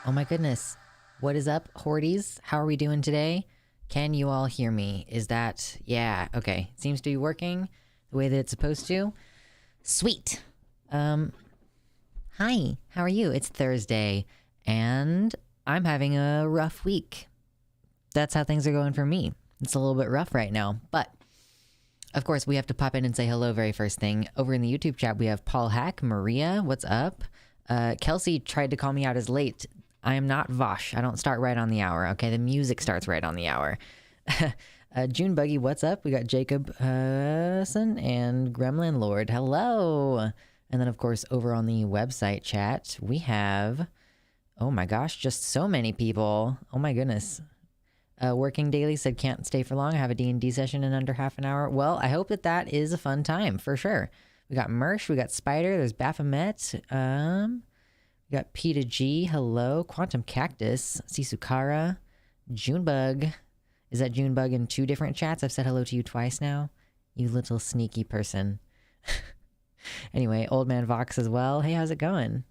Oh my goodness. What is up, Horties? How are we doing today? Can you all hear me? Is that... Yeah, okay. Seems to be working the way that it's supposed to. Sweet. Hi. How are you? It's Thursday, and I'm having a rough week. That's how things are going for me. It's a little bit rough right now, but... Of course, we have to pop in and say hello very first thing. Over in the YouTube chat, we have Paul Hack, Maria, what's up? Kelsey tried to call me out as late. I am not Vosh. I don't start right on the hour, okay? The music starts right on the hour. June Buggy, what's up? We got Jacob Son and Gremlin Lord. Hello! And then, of course, over on the website chat, we have... Oh my gosh, just so many people. Oh my goodness. Working Daily said can't stay for long. I have a D&D session in under half an hour. Well, I hope that that is a fun time, for sure. We got Mersh, we got Spider, there's Baphomet, we got P to G, hello, Quantum Cactus, Sisukara, Junebug. Is that Junebug in two different chats? I've said hello to you twice now. You little sneaky person. Anyway, Old Man Vox as well. Hey, how's it going?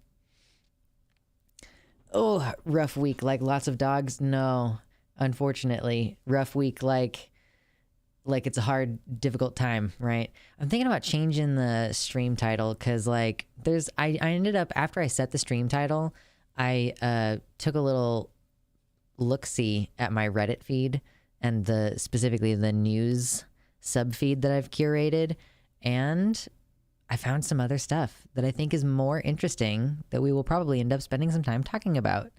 Oh, rough week, like lots of dogs? No. Unfortunately, rough week, like it's a hard, difficult time, right? I'm thinking about changing the stream title because, like, I ended up, after I set the stream title, I took a little look-see at my Reddit feed and specifically the news sub-feed that I've curated, and I found some other stuff that I think is more interesting that we will probably end up spending some time talking about.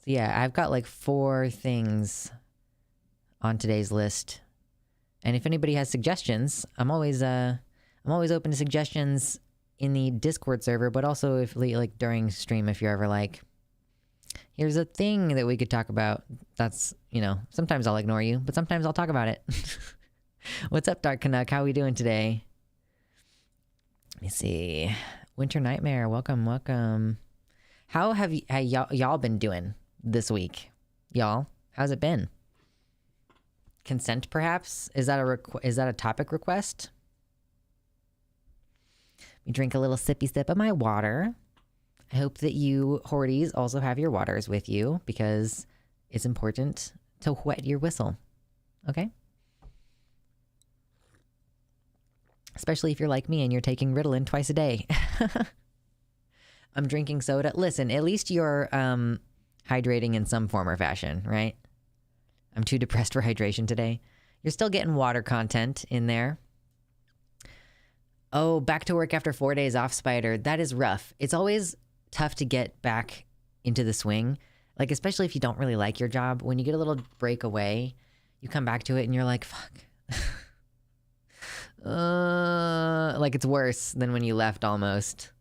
Yeah, I've got like 4 things on today's list, and if anybody has suggestions, I'm always open to suggestions in the Discord server, but also if like during stream, if you're ever like, here's a thing that we could talk about. That's, sometimes I'll ignore you, but sometimes I'll talk about it. What's up, Dark Canuck? How are we doing today? Let me see. Winter Nightmare, welcome. How have y'all been doing this week? Y'all, how's it been? Consent, perhaps? Is that a topic request? We drink a little sippy sip of my water. I hope that you Horties also have your waters with you because it's important to wet your whistle. Okay? Especially if you're like me and you're taking Ritalin twice a day. I'm drinking soda. Listen, at least you're hydrating in some form or fashion, right? I'm too depressed for hydration today. You're still getting water content in there. Oh, back to work after 4 days off, Spider. That is rough. It's always tough to get back into the swing. Like, especially if you don't really like your job. When you get a little break away, you come back to it and you're like, fuck. Like it's worse than when you left almost.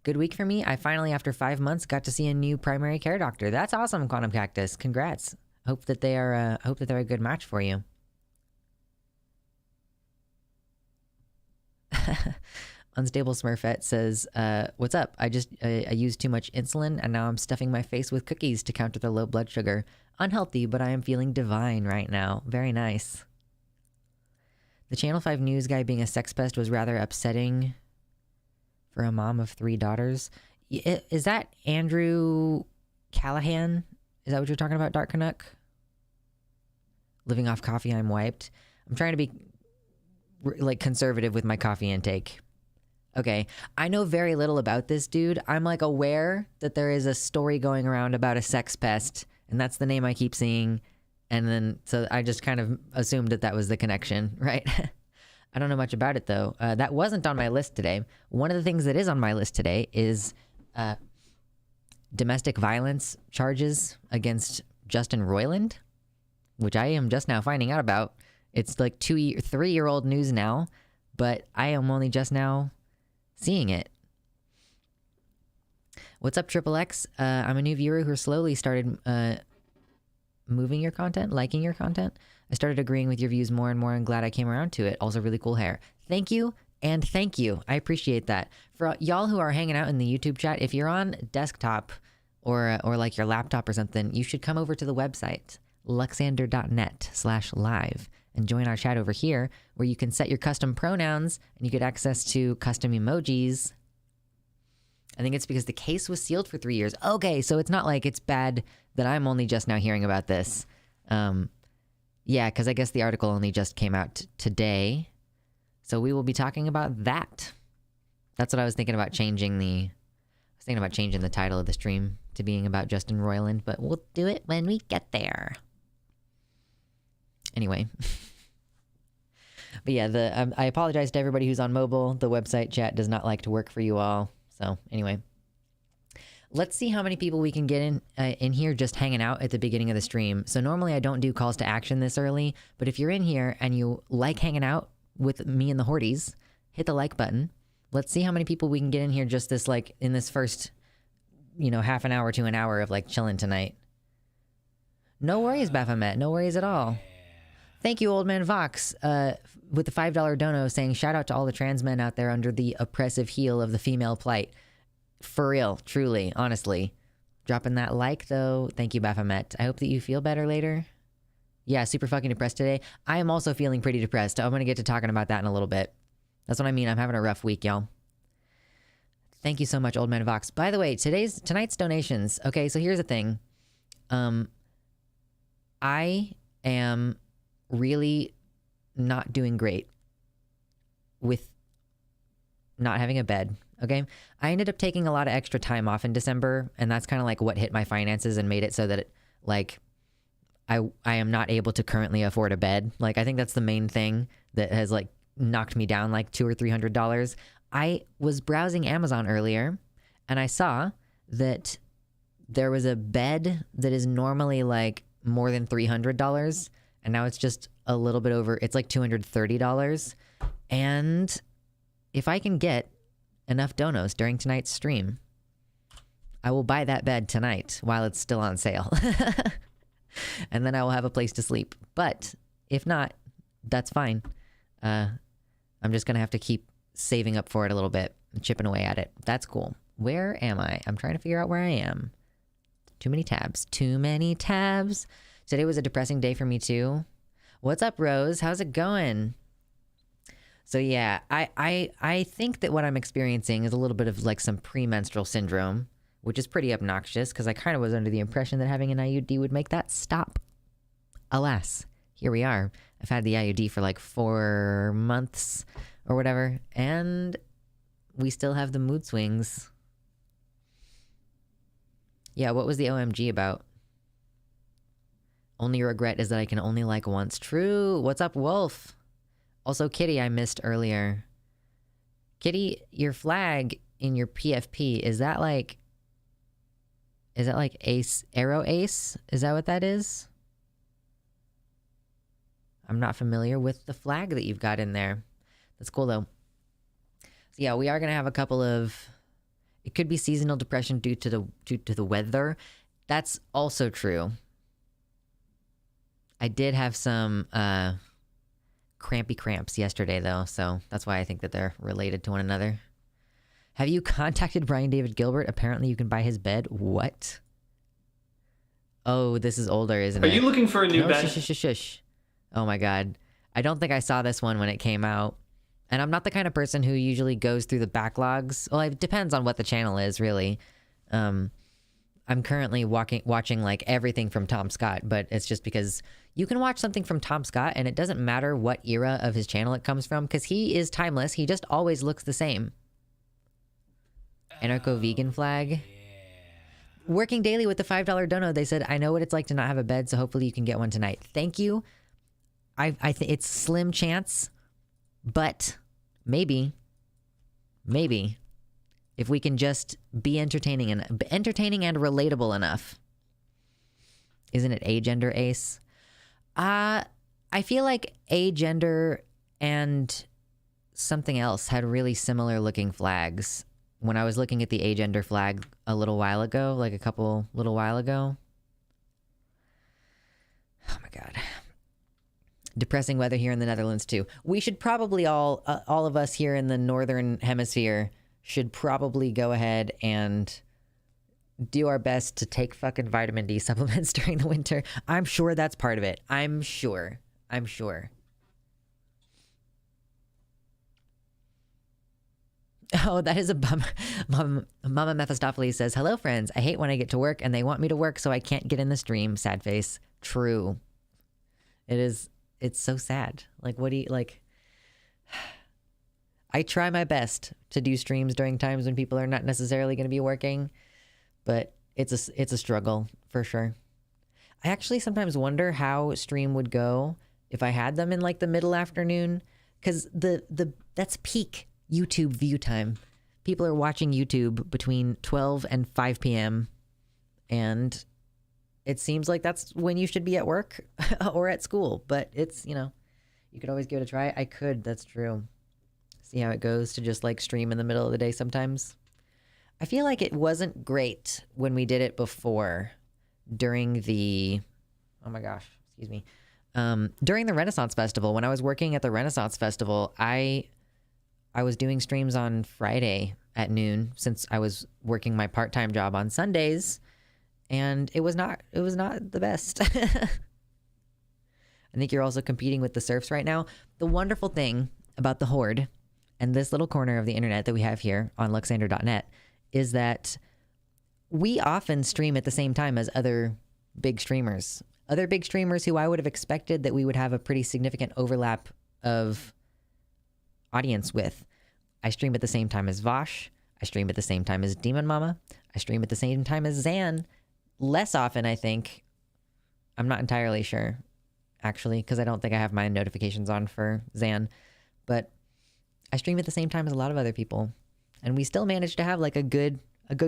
Good week for me. I finally, after 5 months, got to see a new primary care doctor. That's awesome, Quantum Cactus. Congrats. Hope that they're a good match for you. Unstable Smurfette says, what's up? I used too much insulin and now I'm stuffing my face with cookies to counter the low blood sugar. Unhealthy, but I am feeling divine right now. Very nice. The Channel 5 news guy being a sex pest was rather upsetting for a mom of 3 daughters. Is that Andrew Callahan? Is that what you're talking about, Dark Canuck? Living off coffee, I'm wiped. I'm trying to be like conservative with my coffee intake. Okay, I know very little about this dude. I'm like aware that there is a story going around about a sex pest, and that's the name I keep seeing. And then, so I just kind of assumed that was the connection, right? I don't know much about it, though. That wasn't on my list today. One of the things that is on my list today is domestic violence charges against Justin Roiland, which I am just now finding out about. It's like 3-year-old news now, but I am only just now seeing it. What's up, Triple X? I'm a new viewer who slowly started moving your content, liking your content. I started agreeing with your views more and more and glad I came around to it. Also really cool hair. Thank you, and thank you. I appreciate that. For y'all who are hanging out in the YouTube chat, if you're on desktop or like your laptop or something, you should come over to the website, luxander.net/live, and join our chat over here where you can set your custom pronouns and you get access to custom emojis. I think it's because the case was sealed for 3 years. Okay, so it's not like it's bad that I'm only just now hearing about this. Yeah, because I guess the article only just came out today. So we will be talking about that. That's what I was thinking about changing the title of the stream to being about Justin Roiland, but we'll do it when we get there. Anyway. But yeah, I apologize to everybody who's on mobile. The website chat does not like to work for you all. So anyway, let's see how many people we can get in here just hanging out at the beginning of the stream. So normally I don't do calls to action this early, but if you're in here and you like hanging out with me and the Horties, hit the like button. Let's see how many people we can get in here just this, like, in this first, half an hour to an hour of, like, chilling tonight. No worries, Baphomet. No worries at all. Thank you, Old Man Vox, with the $5 dono saying, shout out to all the trans men out there under the oppressive heel of the female plight. For real, truly, honestly. Dropping that like, though. Thank you, Baphomet. I hope that you feel better later. Yeah, super fucking depressed today. I am also feeling pretty depressed. I'm going to get to talking about that in a little bit. That's what I mean. I'm having a rough week, y'all. Thank you so much, Old Man Vox. By the way, tonight's donations. Okay, so here's the thing. I am really not doing great with not having a bed. Okay, I ended up taking a lot of extra time off in December, and that's kind of like what hit my finances and made it so that I am not able to currently afford a bed. Like, I think that's the main thing that has like knocked me down like $200 or $300. I was browsing Amazon earlier and I saw that there was a bed that is normally like more than $300 and now it's just a little bit over, it's like $230. And if I can get enough donos during tonight's stream, I will buy that bed tonight while it's still on sale. And then I will have a place to sleep. But if not, that's fine. I'm just going to have to keep saving up for it a little bit and chipping away at it. That's cool. Where am I? I'm trying to figure out where I am. Too many tabs. Too many tabs. Today was a depressing day for me too. What's up, Rose? How's it going? So yeah, I think that what I'm experiencing is a little bit of like some premenstrual syndrome, which is pretty obnoxious because I kind of was under the impression that having an IUD would make that stop. Alas, here we are. I've had the IUD for like 4 months or whatever, and we still have the mood swings. Yeah, what was the OMG about? Only regret is that I can only like once. True. What's up, Wolf? Also, Kitty, I missed earlier. Kitty, your flag in your PFP, is that like ace, arrow ace? Is that what that is? I'm not familiar with the flag that you've got in there. That's cool, though. So yeah, we are going to have a couple of... It could be seasonal depression due to the weather. That's also true. I did have some crampy cramps yesterday, though, so that's why I think that they're related to one another. Have you contacted Brian David Gilbert? Apparently you can buy his bed. What? Oh, this is older, isn't it? Are you looking for a new bed? Shush. Oh my god. I don't think I saw this one when it came out. And I'm not the kind of person who usually goes through the backlogs. Well, it depends on what the channel is, really. I'm currently watching like everything from Tom Scott, but it's just because you can watch something from Tom Scott and it doesn't matter what era of his channel it comes from because he is timeless. He just always looks the same. Anarcho-vegan flag. Yeah. Working daily with the $5 dono. They said, I know what it's like to not have a bed, so hopefully you can get one tonight. Thank you. I think it's slim chance, but maybe, if we can just be entertaining and relatable enough. Isn't it agender ace? I feel like agender and something else had really similar looking flags. When I was looking at the agender flag a little while ago, like a little while ago. Oh my god. Depressing weather here in the Netherlands too. We should probably all of us here in the northern hemisphere should probably go ahead and do our best to take fucking vitamin D supplements during the winter. I'm sure that's part of it. I'm sure. Oh, that is a bummer. Mama Mephistopheles says, hello, friends. I hate when I get to work and they want me to work so I can't get in the stream. Sad face. True. It is. It's so sad. Like, what do you, like, I try my best to do streams during times when people are not necessarily going to be working, but it's a struggle for sure. I actually sometimes wonder how stream would go if I had them in like the middle afternoon, because that's peak YouTube view time. People are watching YouTube between 12 and 5 p.m. and it seems like that's when you should be at work or at school, but it's, you know, you could always give it a try. I could, that's true. See how it goes to just like stream in the middle of the day sometimes. I feel like it wasn't great when we did it before during the, oh my gosh, excuse me. During the Renaissance Festival, when I was working at the Renaissance Festival, I was doing streams on Friday at noon since I was working my part-time job on Sundays, and it was not the best. I think you're also competing with the serfs right now. The wonderful thing about the Horde and this little corner of the internet that we have here on luxander.net is that we often stream at the same time as other big streamers who I would have expected that we would have a pretty significant overlap of audience with. I stream at the same time as Vosh. I stream at the same time as Demon Mama. I stream at the same time as Zan. Less often, I think. I'm not entirely sure, actually, because I don't think I have my notifications on for Zan. But I stream at the same time as a lot of other people. And we still manage to have like a good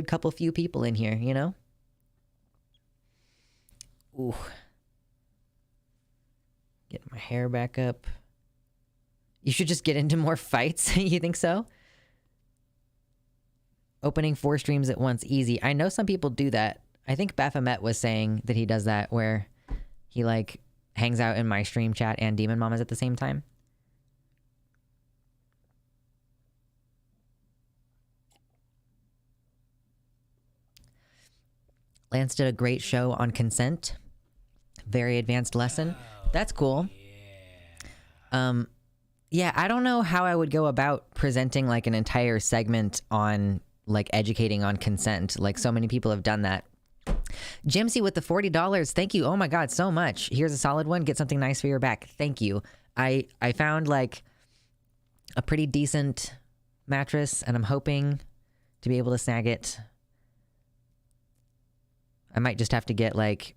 couple few people in here, you know? Ooh. Get my hair back up. You should just get into more fights. You think so? Opening 4 streams at once, easy. I know some people do that. I think Baphomet was saying that he does that where he like hangs out in my stream chat and Demon Mamas at the same time. Lance did a great show on consent. Very advanced lesson. That's cool. Yeah, I don't know how I would go about presenting like an entire segment on like educating on consent. Like so many people have done that. Jimsy with the $40. Thank you. Oh my God, so much. Here's a solid one. Get something nice for your back. Thank you. I found like a pretty decent mattress and I'm hoping to be able to snag it. I might just have to get like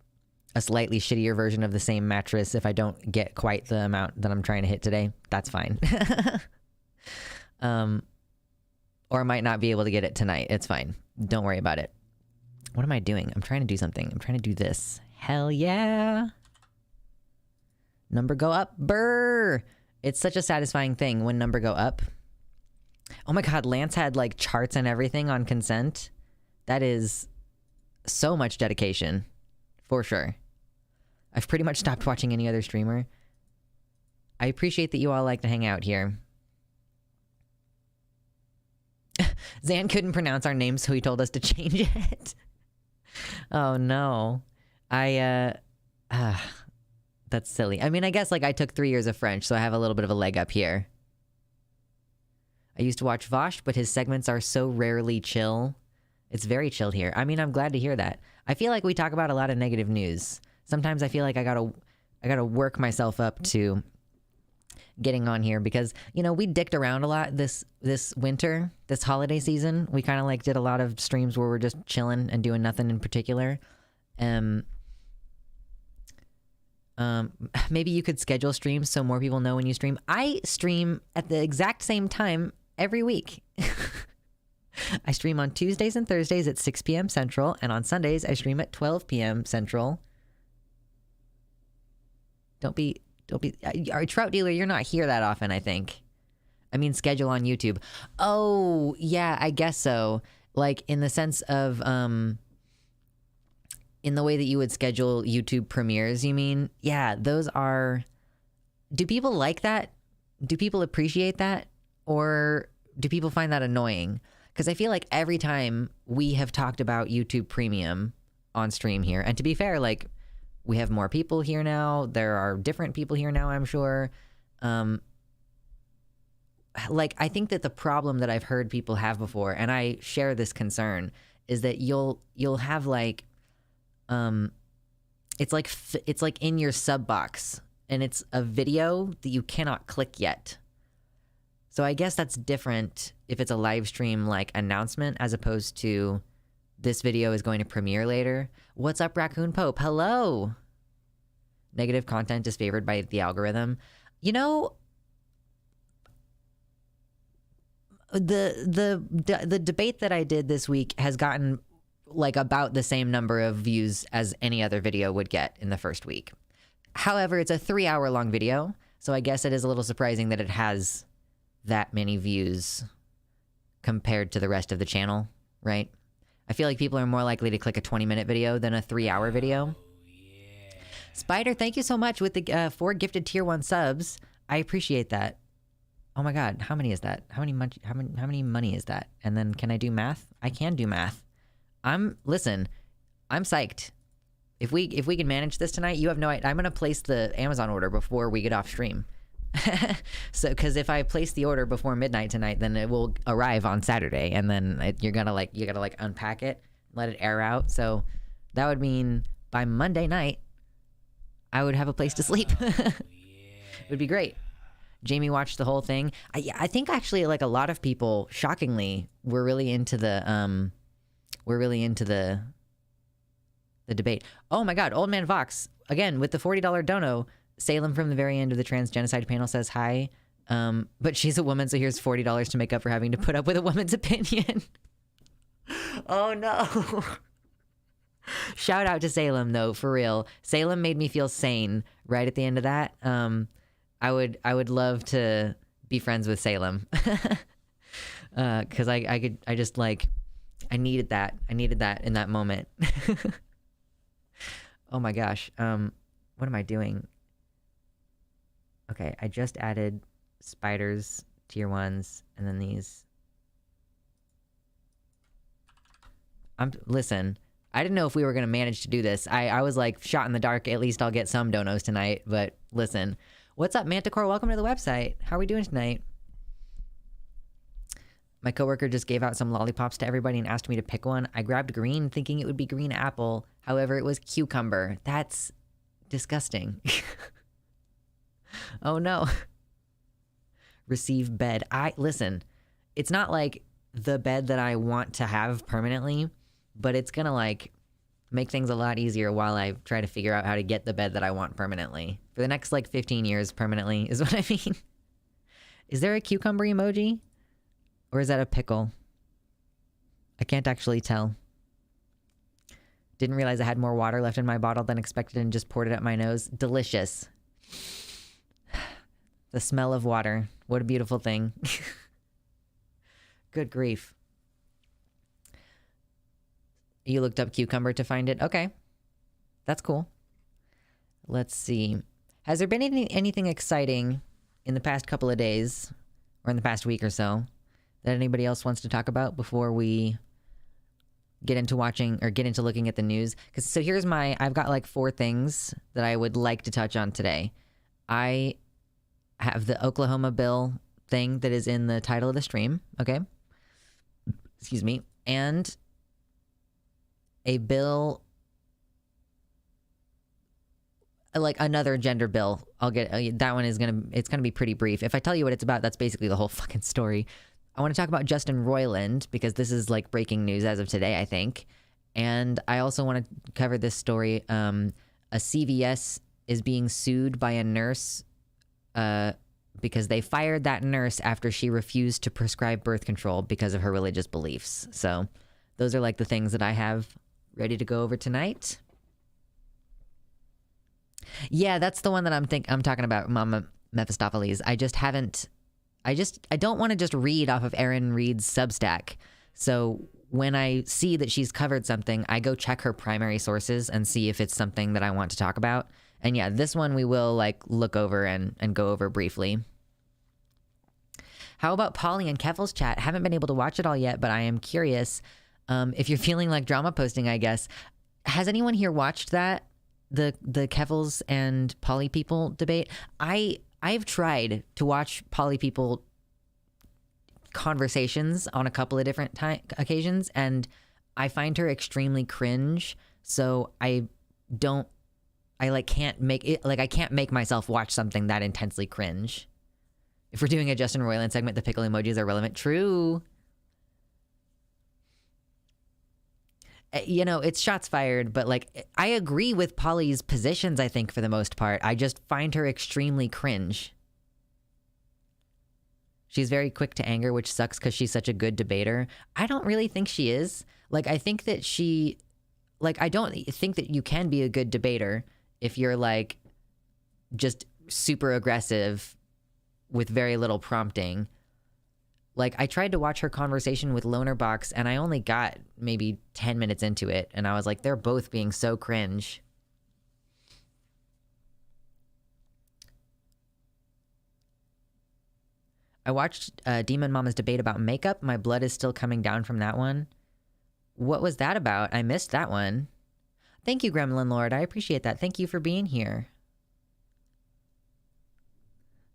a slightly shittier version of the same mattress if I don't get quite the amount that I'm trying to hit today. That's fine. Or I might not be able to get it tonight. It's fine. Don't worry about it. What am I doing? I'm trying to do something. I'm trying to do this. Hell yeah. Number go up. Brr. It's such a satisfying thing when number go up. Oh my God, Lance had like charts and everything on consent. That is so much dedication. For sure. I've pretty much stopped watching any other streamer. I appreciate that you all like to hang out here. Zan couldn't pronounce our name, so he told us to change it. Oh no. That's silly. I mean, I guess like I took 3 years of French, so I have a little bit of a leg up here. I used to watch Vosh, but his segments are so rarely chill. It's very chilled here. I mean, I'm glad to hear that. I feel like we talk about a lot of negative news. Sometimes I feel like I gotta work myself up to getting on here because, you know, we dicked around a lot this winter, this holiday season. We kind of like did a lot of streams where we're just chilling and doing nothing in particular. Maybe you could schedule streams so more people know when you stream. I stream at the exact same time every week. I stream on Tuesdays and Thursdays at 6 p.m. Central, and on Sundays I stream at 12 p.m. Central. Don't be, our trout dealer, you're not here that often, I think. I mean, schedule on YouTube. Oh, yeah, I guess so. Like, in the sense of, in the way that you would schedule YouTube premieres, you mean? Yeah, those are... Do people like that? Do people appreciate that? Or do people find that annoying? Because I feel like every time we have talked about YouTube Premium on stream here, and to be fair, like, we have more people here now. There are different people here now, I'm sure. like, I think that the problem that I've heard people have before, and I share this concern, is that you'll have like, it's like in your sub box, and it's a video that you cannot click yet. So I guess that's different if it's a live stream like announcement as opposed to this video is going to premiere later. What's up, Raccoon Pope? Hello. Negative content is favored by the algorithm. You know, the debate that I did this week has gotten like about the same number of views as any other video would get in the first week. However, it's a 3-hour long video, so I guess it is a little surprising that it has that many views compared to the rest of the channel, right? I feel like people are more likely to click a 20-minute video than a 3-hour video. Yeah. Spider, thank you so much with the 4 gifted tier 1 subs. I appreciate that. Oh my god, how many is that? How many money is that? And then can I do math? I can do math. Listen, I'm psyched. If we can manage this tonight, you have no idea. I'm gonna place the Amazon order before we get off stream. So, because if I place the order before midnight tonight, then it will arrive on Saturday, and then you gotta unpack it, let it air out. So that would mean by Monday night, I would have a place to sleep. It would be great. Jamie watched the whole thing. I think actually, like, a lot of people, shockingly, were really into the debate. Oh my God, Old Man Vox again with the $40 dono. Salem from the very end of the trans genocide panel says hi, but she's a woman, so here's $40 to make up for having to put up with a woman's opinion. Oh no. Shout out to Salem though, for real. Salem made me feel sane right at the end of that. I would love to be friends with Salem. Cause I needed that in that moment. Oh my gosh. What am I doing? Okay, I just added spiders, tier 1s, and then these. Listen, I didn't know if we were going to manage to do this. I was like, shot in the dark, at least I'll get some donos tonight. But listen, what's up, Manticore? Welcome to the website. How are we doing tonight? My coworker just gave out some lollipops to everybody and asked me to pick one. I grabbed green thinking it would be green apple. However, it was cucumber. That's disgusting. Oh no. Receive bed. Listen, it's not like the bed that I want to have permanently, but it's gonna like make things a lot easier while I try to figure out how to get the bed that I want permanently. For the next like 15 years permanently is what I mean. Is there a cucumber emoji? Or is that a pickle? I can't actually tell. Didn't realize I had more water left in my bottle than expected and just poured it up my nose. Delicious. The smell of water. What a beautiful thing. Good grief. You looked up cucumber to find it? Okay. That's cool. Let's see. Has there been anything exciting in the past couple of days, or in the past week or so, that anybody else wants to talk about before we get into watching or get into looking at the news? So here's I've got like 4 things that I would like to touch on today. I have the Oklahoma bill thing that is in the title of the stream, okay? Excuse me. And a bill, like another gender bill. I'll get, that one is it's gonna be pretty brief. If I tell you what it's about, that's basically the whole fucking story. I want to talk about Justin Roiland because this is like breaking news as of today, I think. And I also want to cover this story. A CVS is being sued by a nurse because they fired that nurse after she refused to prescribe birth control because of her religious beliefs. So those are like the things that I have ready to go over tonight. Yeah, that's the one that I'm talking about, Mama Mephistopheles. I don't want to just read off of Erin Reed's Substack. So when I see that she's covered something, I go check her primary sources and see if it's something that I want to talk about. And yeah, this one we will like look over and go over briefly. How about Polly and Kevel's chat? Haven't been able to watch it all yet, but I am curious. If you're feeling like drama posting, I guess. Has anyone here watched that? The Kevels and Polly people debate? I've tried to watch Polly people conversations on a couple of different occasions, and I find her extremely cringe. So I can't make it, like I can't make myself watch something that intensely cringe. If we're doing a Justin Roiland segment, the pickle emojis are relevant. True. You know, it's shots fired, but like I agree with Polly's positions, I think, for the most part. I just find her extremely cringe. She's very quick to anger, which sucks because she's such a good debater. I don't really think she is. Like, I think that I don't think that you can be a good debater if you're like just super aggressive with very little prompting. Like, I tried to watch her conversation with Lonerbox, and I only got maybe 10 minutes into it, and I was like, they're both being so cringe. I watched Demon Mama's debate about makeup. My blood is still coming down from that one. What was that about? I missed that one. Thank you, Gremlin Lord. I appreciate that. Thank you for being here.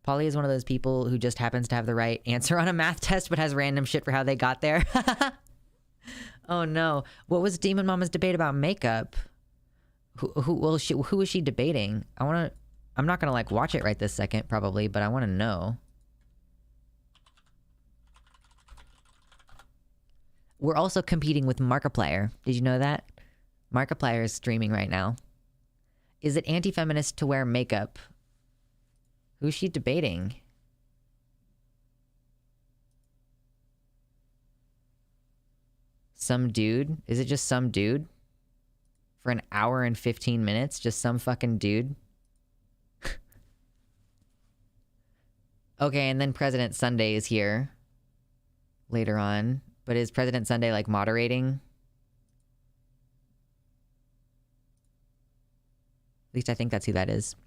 Polly is one of those people who just happens to have the right answer on a math test but has random shit for how they got there. Oh no. What was Demon Mama's debate about makeup? Who was she debating? I'm not gonna like watch it right this second probably, but I want to know. We're also competing with Markiplier. Did you know that? Markiplier is streaming right now. Is it anti-feminist to wear makeup? Who's she debating? Some dude? Is it just some dude? For an hour and 15 minutes? Just some fucking dude? Okay, and then President Sunday is here. Later on. But is President Sunday, like, moderating? At least I think that's who that is.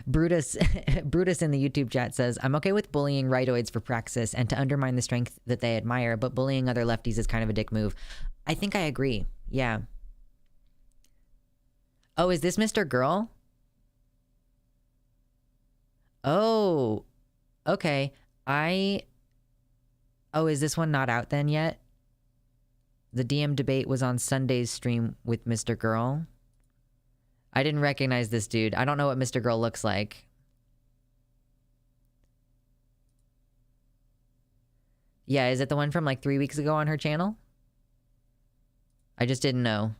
Brutus in the YouTube chat says, I'm okay with bullying rightoids for praxis and to undermine the strength that they admire, but bullying other lefties is kind of a dick move. I think I agree. Yeah. Oh, is this Mr. Girl? Oh, okay. Oh, is this one not out then yet? The DM debate was on Sunday's stream with Mr. Girl. I didn't recognize this dude. I don't know what Mr. Girl looks like. Yeah, is it the one from like 3 weeks ago on her channel? I just didn't know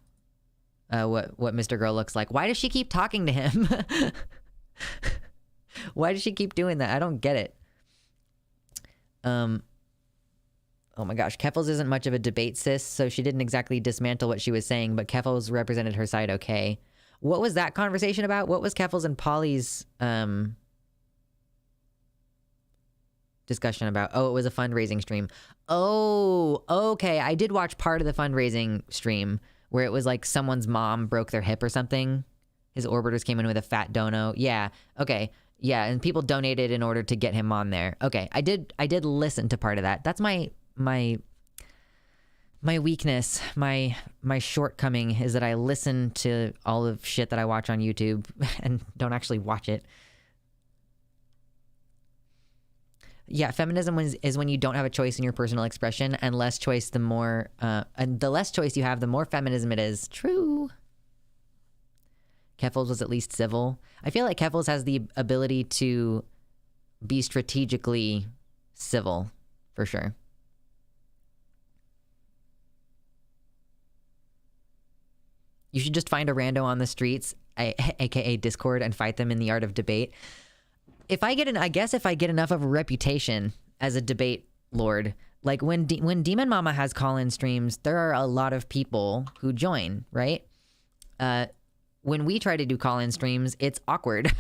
what Mr. Girl looks like. Why does she keep talking to him? Why does she keep doing that? I don't get it. Oh my gosh, Keffels isn't much of a debate sis, so she didn't exactly dismantle what she was saying, but Keffels represented her side okay. What was that conversation about? What was Keffels and Polly's discussion about? Oh, it was a fundraising stream. Oh, okay. I did watch part of the fundraising stream where it was like someone's mom broke their hip or something. His orbiters came in with a fat dono. Yeah, okay. Yeah, and people donated in order to get him on there. Okay, I did listen to part of that. That's my weakness, my shortcoming is that I listen to all of shit that I watch on YouTube and don't actually watch it. Yeah, feminism is when you don't have a choice in your personal expression, and less choice the more, and the less choice you have, the more feminism it is. True. Keffels was at least civil. I feel like Keffels has the ability to be strategically civil, for sure. You should just find a rando on the streets, aka Discord, and fight them in the art of debate. I guess if I get enough of a reputation as a debate lord, like when Demon Mama has call-in streams, there are a lot of people who join, right? When we try to do call-in streams, it's awkward.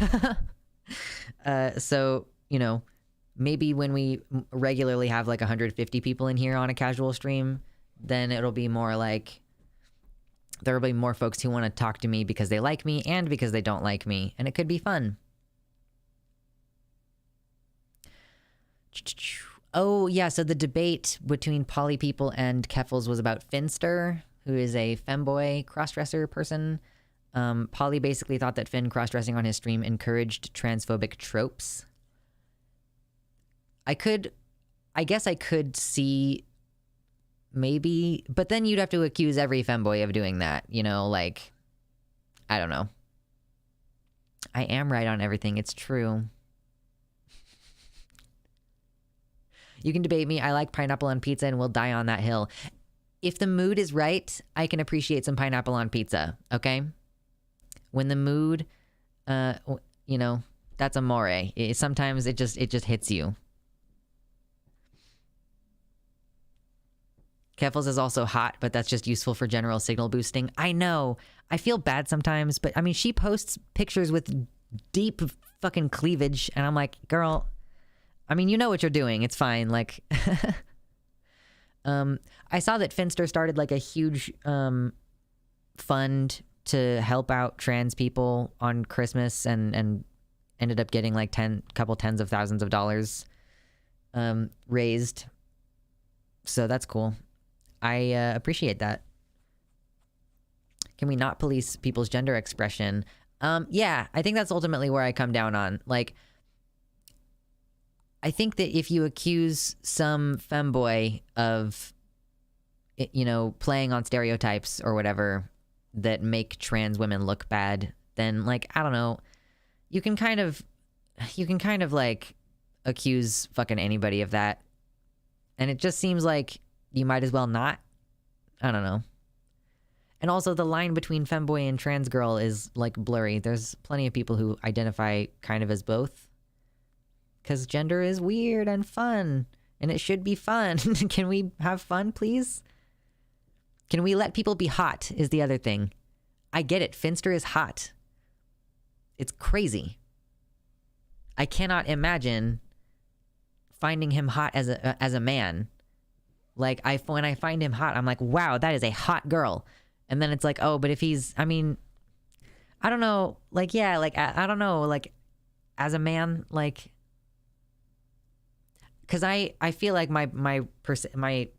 So, you know, maybe when we regularly have like 150 people in here on a casual stream, then it'll be more like there will be more folks who want to talk to me because they like me and because they don't like me, and it could be fun. Oh, yeah, so the debate between Poly People and Keffels was about Finster, who is a femboy crossdresser person. Polly basically thought that Finn cross-dressing on his stream encouraged transphobic tropes. I guess I could see maybe, but then you'd have to accuse every femboy of doing that, you know, like, I don't know. I am right on everything. It's true. You can debate me. I like pineapple on pizza and we'll die on that hill. If the mood is right, I can appreciate some pineapple on pizza, okay? When the mood, you know, that's amore. Sometimes it just hits you. Keffels is also hot, but that's just useful for general signal boosting. I know. I feel bad sometimes, but I mean, she posts pictures with deep fucking cleavage, and I'm like, girl, I mean, you know what you're doing. It's fine. Like, I saw that Finster started like a huge fund to help out trans people on Christmas, and ended up getting like couple tens of thousands of dollars raised. So that's cool. I appreciate that. Can we not police people's gender expression? Yeah, I think that's ultimately where I come down on. Like, I think that if you accuse some femboy of, you know, playing on stereotypes or whatever that make trans women look bad, then, like, I don't know, you can kind of like accuse fucking anybody of that. And it just seems like you might as well not. I don't know. And also the line between femboy and trans girl is like blurry. There's plenty of people who identify kind of as both. Because gender is weird and fun. And it should be fun. Can we have fun, please? Can we let people be hot is the other thing. I get it. Finster is hot. It's crazy. I cannot imagine finding him hot as a man. Like, when I find him hot, I'm like, wow, that is a hot girl. And then it's like, oh, but if he's, I mean, I don't know. Like, yeah, like, I don't know. Like, as a man, like, because I feel like my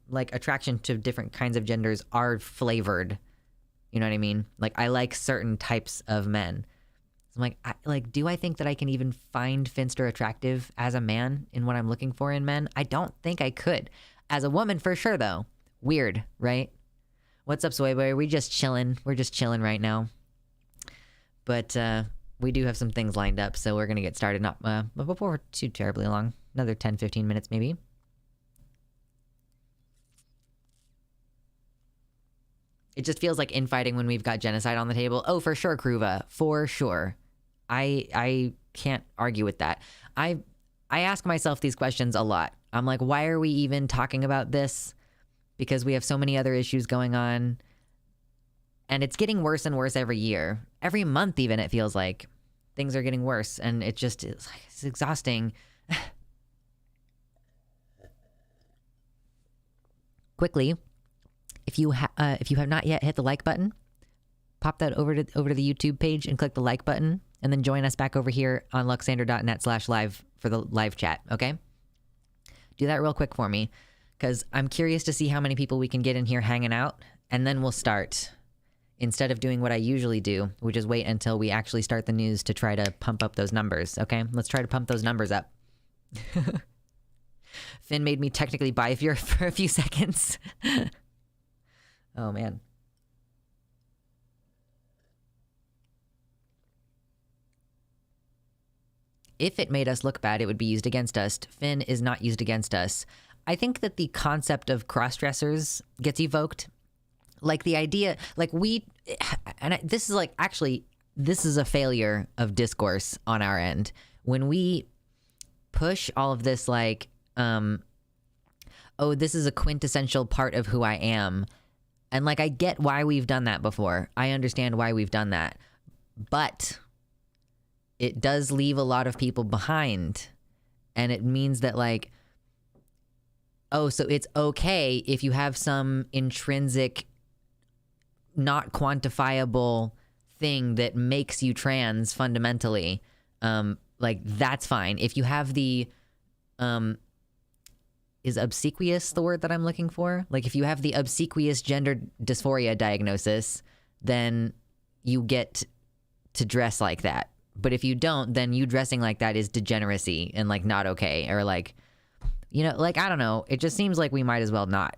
like attraction to different kinds of genders are flavored. You know what I mean? Like, I like certain types of men. So I'm like, do I think that I can even find Finster attractive as a man in what I'm looking for in men? I don't think I could. As a woman, for sure, though. Weird, right? What's up, Soy Boy? We're just chilling. We're just chilling right now. But we do have some things lined up, so we're going to get started. Not before too terribly long. Another 10, 15 minutes, maybe. It just feels like infighting when we've got genocide on the table. Oh, for sure, Kruva. For sure. I can't argue with that. I ask myself these questions a lot. I'm like, why are we even talking about this? Because we have so many other issues going on. And it's getting worse and worse every year. Every month even, it feels like. Things are getting worse. And it's exhausting. Quickly, if you have not yet hit the like button, pop that over to the YouTube page and click the like button. And then join us back over here on luxander.net/live for the live chat, okay? Do that real quick for me, because I'm curious to see how many people we can get in here hanging out, and then we'll start. Instead of doing what I usually do, which is wait until we actually start the news to try to pump up those numbers, okay? Let's try to pump those numbers up. Finn made me technically bi for a few seconds. Oh, man. If it made us look bad, it would be used against us. Finn is not used against us. I think that the concept of cross-dressers gets evoked. Like the idea, like this is like, actually, this is a failure of discourse on our end. When we push all of this, like, oh, this is a quintessential part of who I am. And like, I get why we've done that before. I understand why we've done that. But it does leave a lot of people behind. And it means that, like, oh, so it's okay if you have some intrinsic, not quantifiable thing that makes you trans fundamentally. Like, that's fine. If you have the, is obsequious the word that I'm looking for? Like, if you have the obsequious gender dysphoria diagnosis, then you get to dress like that. But if you don't, then you dressing like that is degeneracy and like not okay. Or like, you know, like, I don't know. It just seems like we might as well not.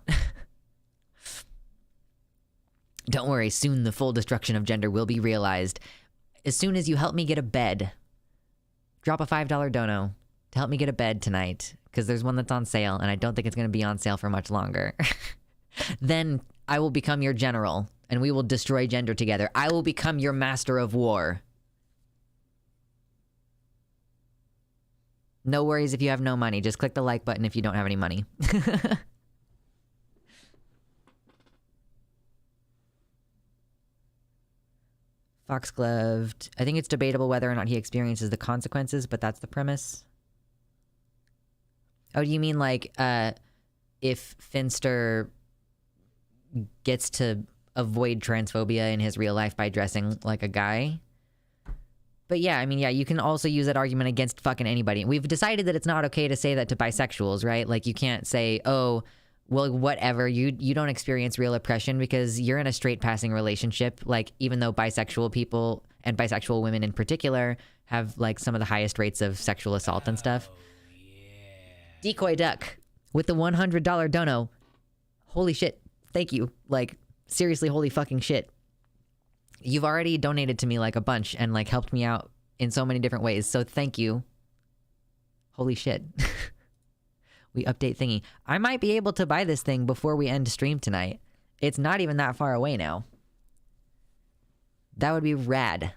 Don't worry, soon the full destruction of gender will be realized. As soon as you help me get a bed, drop a $5 dono to help me get a bed tonight, because there's one that's on sale, and I don't think it's going to be on sale for much longer. Then I will become your general, and we will destroy gender together. I will become your master of war. No worries if you have no money. Just click the like button if you don't have any money. Foxgloved. I think it's debatable whether or not he experiences the consequences, but that's the premise. Oh, do you mean like if Finster gets to avoid transphobia in his real life by dressing like a guy? But yeah, I mean, yeah, you can also use that argument against fucking anybody. We've decided that it's not okay to say that to bisexuals, right? Like, you can't say, oh, well, whatever, you don't experience real oppression because you're in a straight passing relationship. Like, even though bisexual people and bisexual women in particular have like some of the highest rates of sexual assault and stuff. Yeah. Decoy Duck with the $100 dono. Holy shit. Thank you. Like, seriously, holy fucking shit. You've already donated to me like a bunch and like helped me out in so many different ways. So thank you. Holy shit. We update thingy. I might be able to buy this thing before we end stream tonight. It's not even that far away now. That would be rad.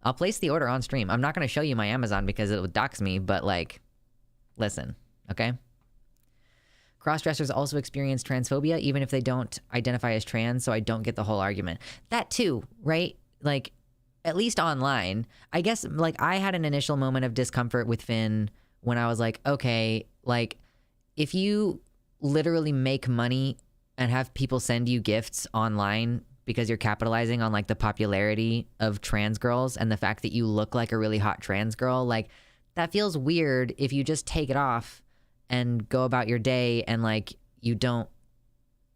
I'll place the order on stream. I'm not going to show you my Amazon because it would dox me, but like, listen, okay? Crossdressers also experience transphobia even if they don't identify as trans, so I don't get the whole argument. That too, right? Like, at least online. I guess, like, I had an initial moment of discomfort with Finn when I was like, okay, like, if you literally make money and have people send you gifts online because you're capitalizing on, like, the popularity of trans girls and the fact that you look like a really hot trans girl, like, that feels weird if you just take it off and go about your day and, like, you don't,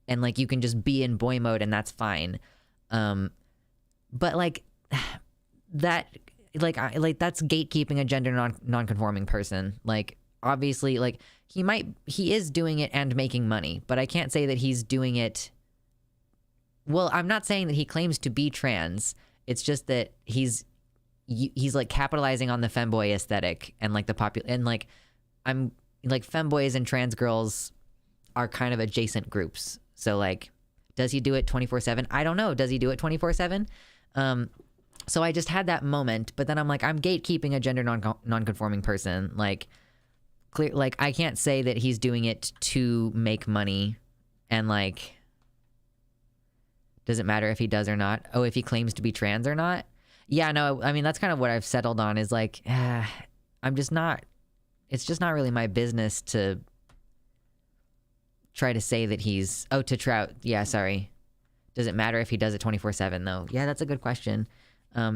and, like, you can just be in boy mode and that's fine. But, like, that, like, that's gatekeeping a gender non-conforming person. Like, obviously, like, he is doing it and making money, but I can't say that he's doing it. Well, I'm not saying that he claims to be trans. It's just that he's like capitalizing on the femboy aesthetic and like and like, I'm like, femboys and trans girls are kind of adjacent groups. So like, does he do it 24/7? I don't know. Does he do it 24/7? So I just had that moment, but then I'm like, I'm gatekeeping a gender non-conforming person. Like, clear, like, I can't say that he's doing it to make money, and like, does it matter if he does or not? Oh, if he claims to be trans or not? Yeah, no, I mean, that's kind of what I've settled on is like, I'm just not, it's just not really my business to try to say that he's, oh, to Trout. Yeah, sorry. Does it matter if he does it 24/7 though? Yeah, that's a good question.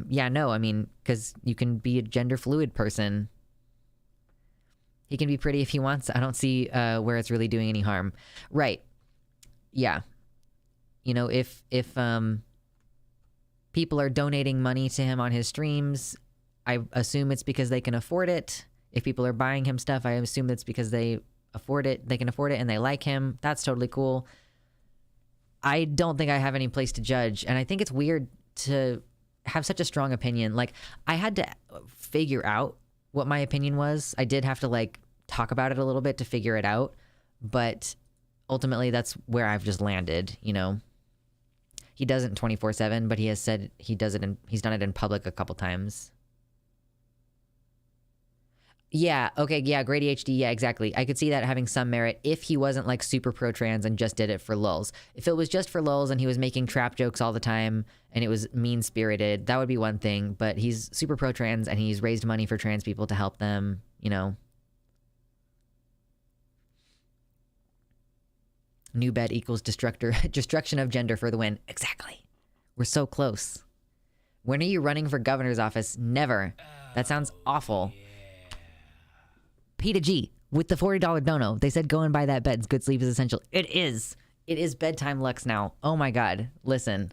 Yeah, no, I mean, because you can be a gender fluid person. He can be pretty if he wants. I don't see where it's really doing any harm. Right. Yeah. You know, if people are donating money to him on his streams, I assume it's because they can afford it. If people are buying him stuff, I assume it's because they afford it. They can afford it and they like him. That's totally cool. I don't think I have any place to judge. And I think it's weird to have such a strong opinion. Like, I had to figure out what my opinion was. I did have to like talk about it a little bit to figure it out. But ultimately that's where I've just landed, you know. He doesn't 24/7, but he has said he does it he's done it in public a couple times. Yeah, okay, yeah, Grady HD, yeah, exactly. I could see that having some merit if he wasn't like super pro-trans and just did it for lulz. If it was just for lulz and he was making trap jokes all the time and it was mean-spirited, that would be one thing. But he's super pro-trans and he's raised money for trans people to help them, you know. New bed equals destruction of gender for the win. Exactly. We're so close. When are you running for governor's office? Never. That sounds awful. P to G with the $40 dono. They said go and buy that bed. Good sleep is essential. It is. It is bedtime Lux now. Oh my God. Listen.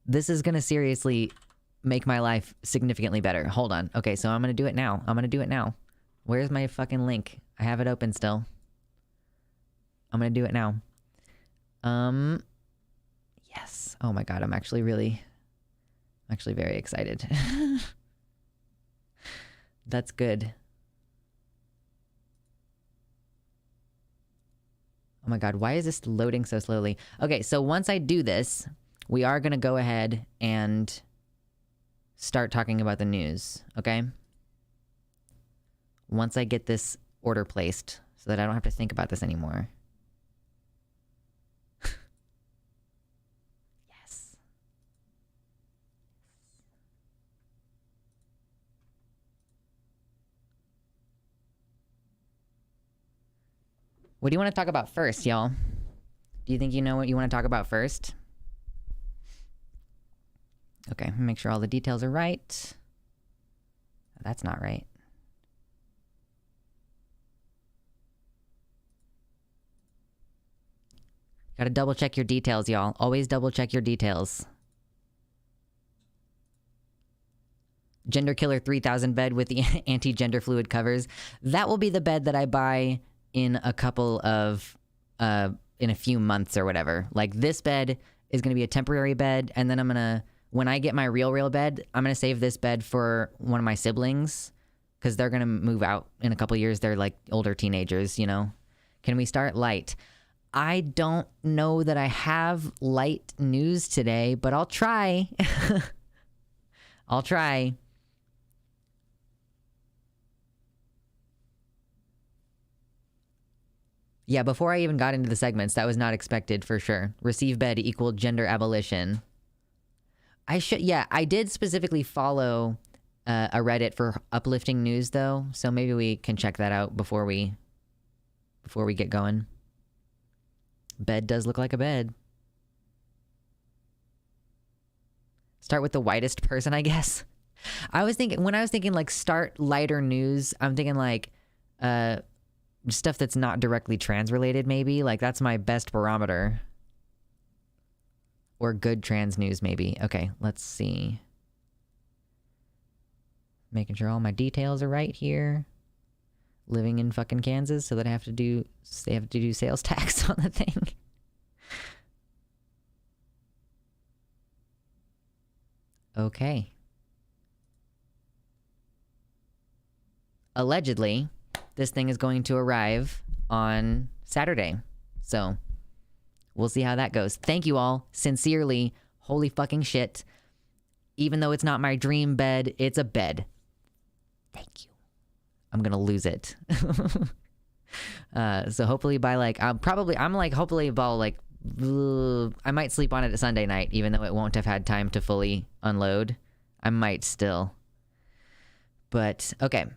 This is gonna seriously make my life significantly better. Hold on. Okay, so I'm gonna do it now. I'm gonna do it now. Where's my fucking link? I have it open still. I'm gonna do it now. Yes. Oh my god, I'm actually very excited. That's good. Oh my god, why is this loading so slowly? Okay, so once I do this, we are gonna go ahead and start talking about the news, okay? Once I get this order placed so that I don't have to think about this anymore. Yes. What do you want to talk about first, y'all? Do you think you know what you want to talk about first? Okay, make sure all the details are right. That's not right. Gotta double check your details, y'all. Always double check your details. Gender Killer 3000 bed with the anti-gender fluid covers. That will be the bed that I buy in a couple of, in a few months or whatever. Like, this bed is gonna be a temporary bed, and then I'm gonna, when I get my real bed, I'm gonna save this bed for one of my siblings, because they're gonna move out in a couple years. They're like older teenagers, you know? Can we start light? I don't know that I have light news today, but I'll try. I'll try. Yeah, before I even got into the segments, that was not expected for sure. Receive bed equal gender abolition. I did specifically follow a Reddit for uplifting news though, so maybe we can check that out before we get going. Bed does look like a bed. Start with the whitest person, I guess. When I was thinking like start lighter news, I'm thinking like stuff that's not directly trans related maybe. Like that's my best barometer. Or good trans news maybe. Okay, let's see. Making sure all my details are right here. Living in fucking Kansas, so that they have to do sales tax on the thing. Okay. Allegedly, this thing is going to arrive on Saturday. So, we'll see how that goes. Thank you all. Sincerely, holy fucking shit. Even though it's not my dream bed, it's a bed. Thank you. I'm gonna lose it. So hopefully by like, hopefully about like, I might sleep on it Sunday night, even though it won't have had time to fully unload. I might still. But, okay.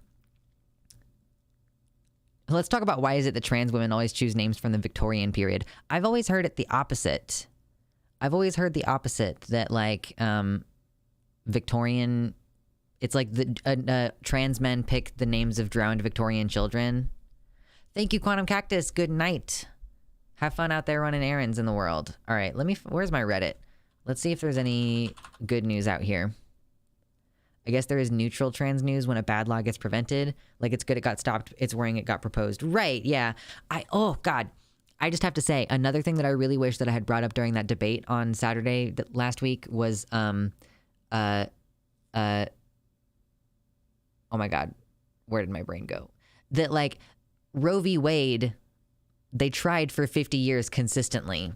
Let's talk about why is it that trans women always choose names from the Victorian period. I've always heard it the opposite. That like, Victorian... It's like the trans men pick the names of drowned Victorian children. Thank you, Quantum Cactus. Good night. Have fun out there running errands in the world. All right, where's my Reddit? Let's see if there's any good news out here. I guess there is neutral trans news when a bad law gets prevented. Like it's good it got stopped, it's worrying it got proposed. Right, yeah. Oh, God. I just have to say, another thing that I really wish that I had brought up during that debate on Saturday last week was, oh my God, where did my brain go? That like Roe v. Wade, they tried for 50 years consistently.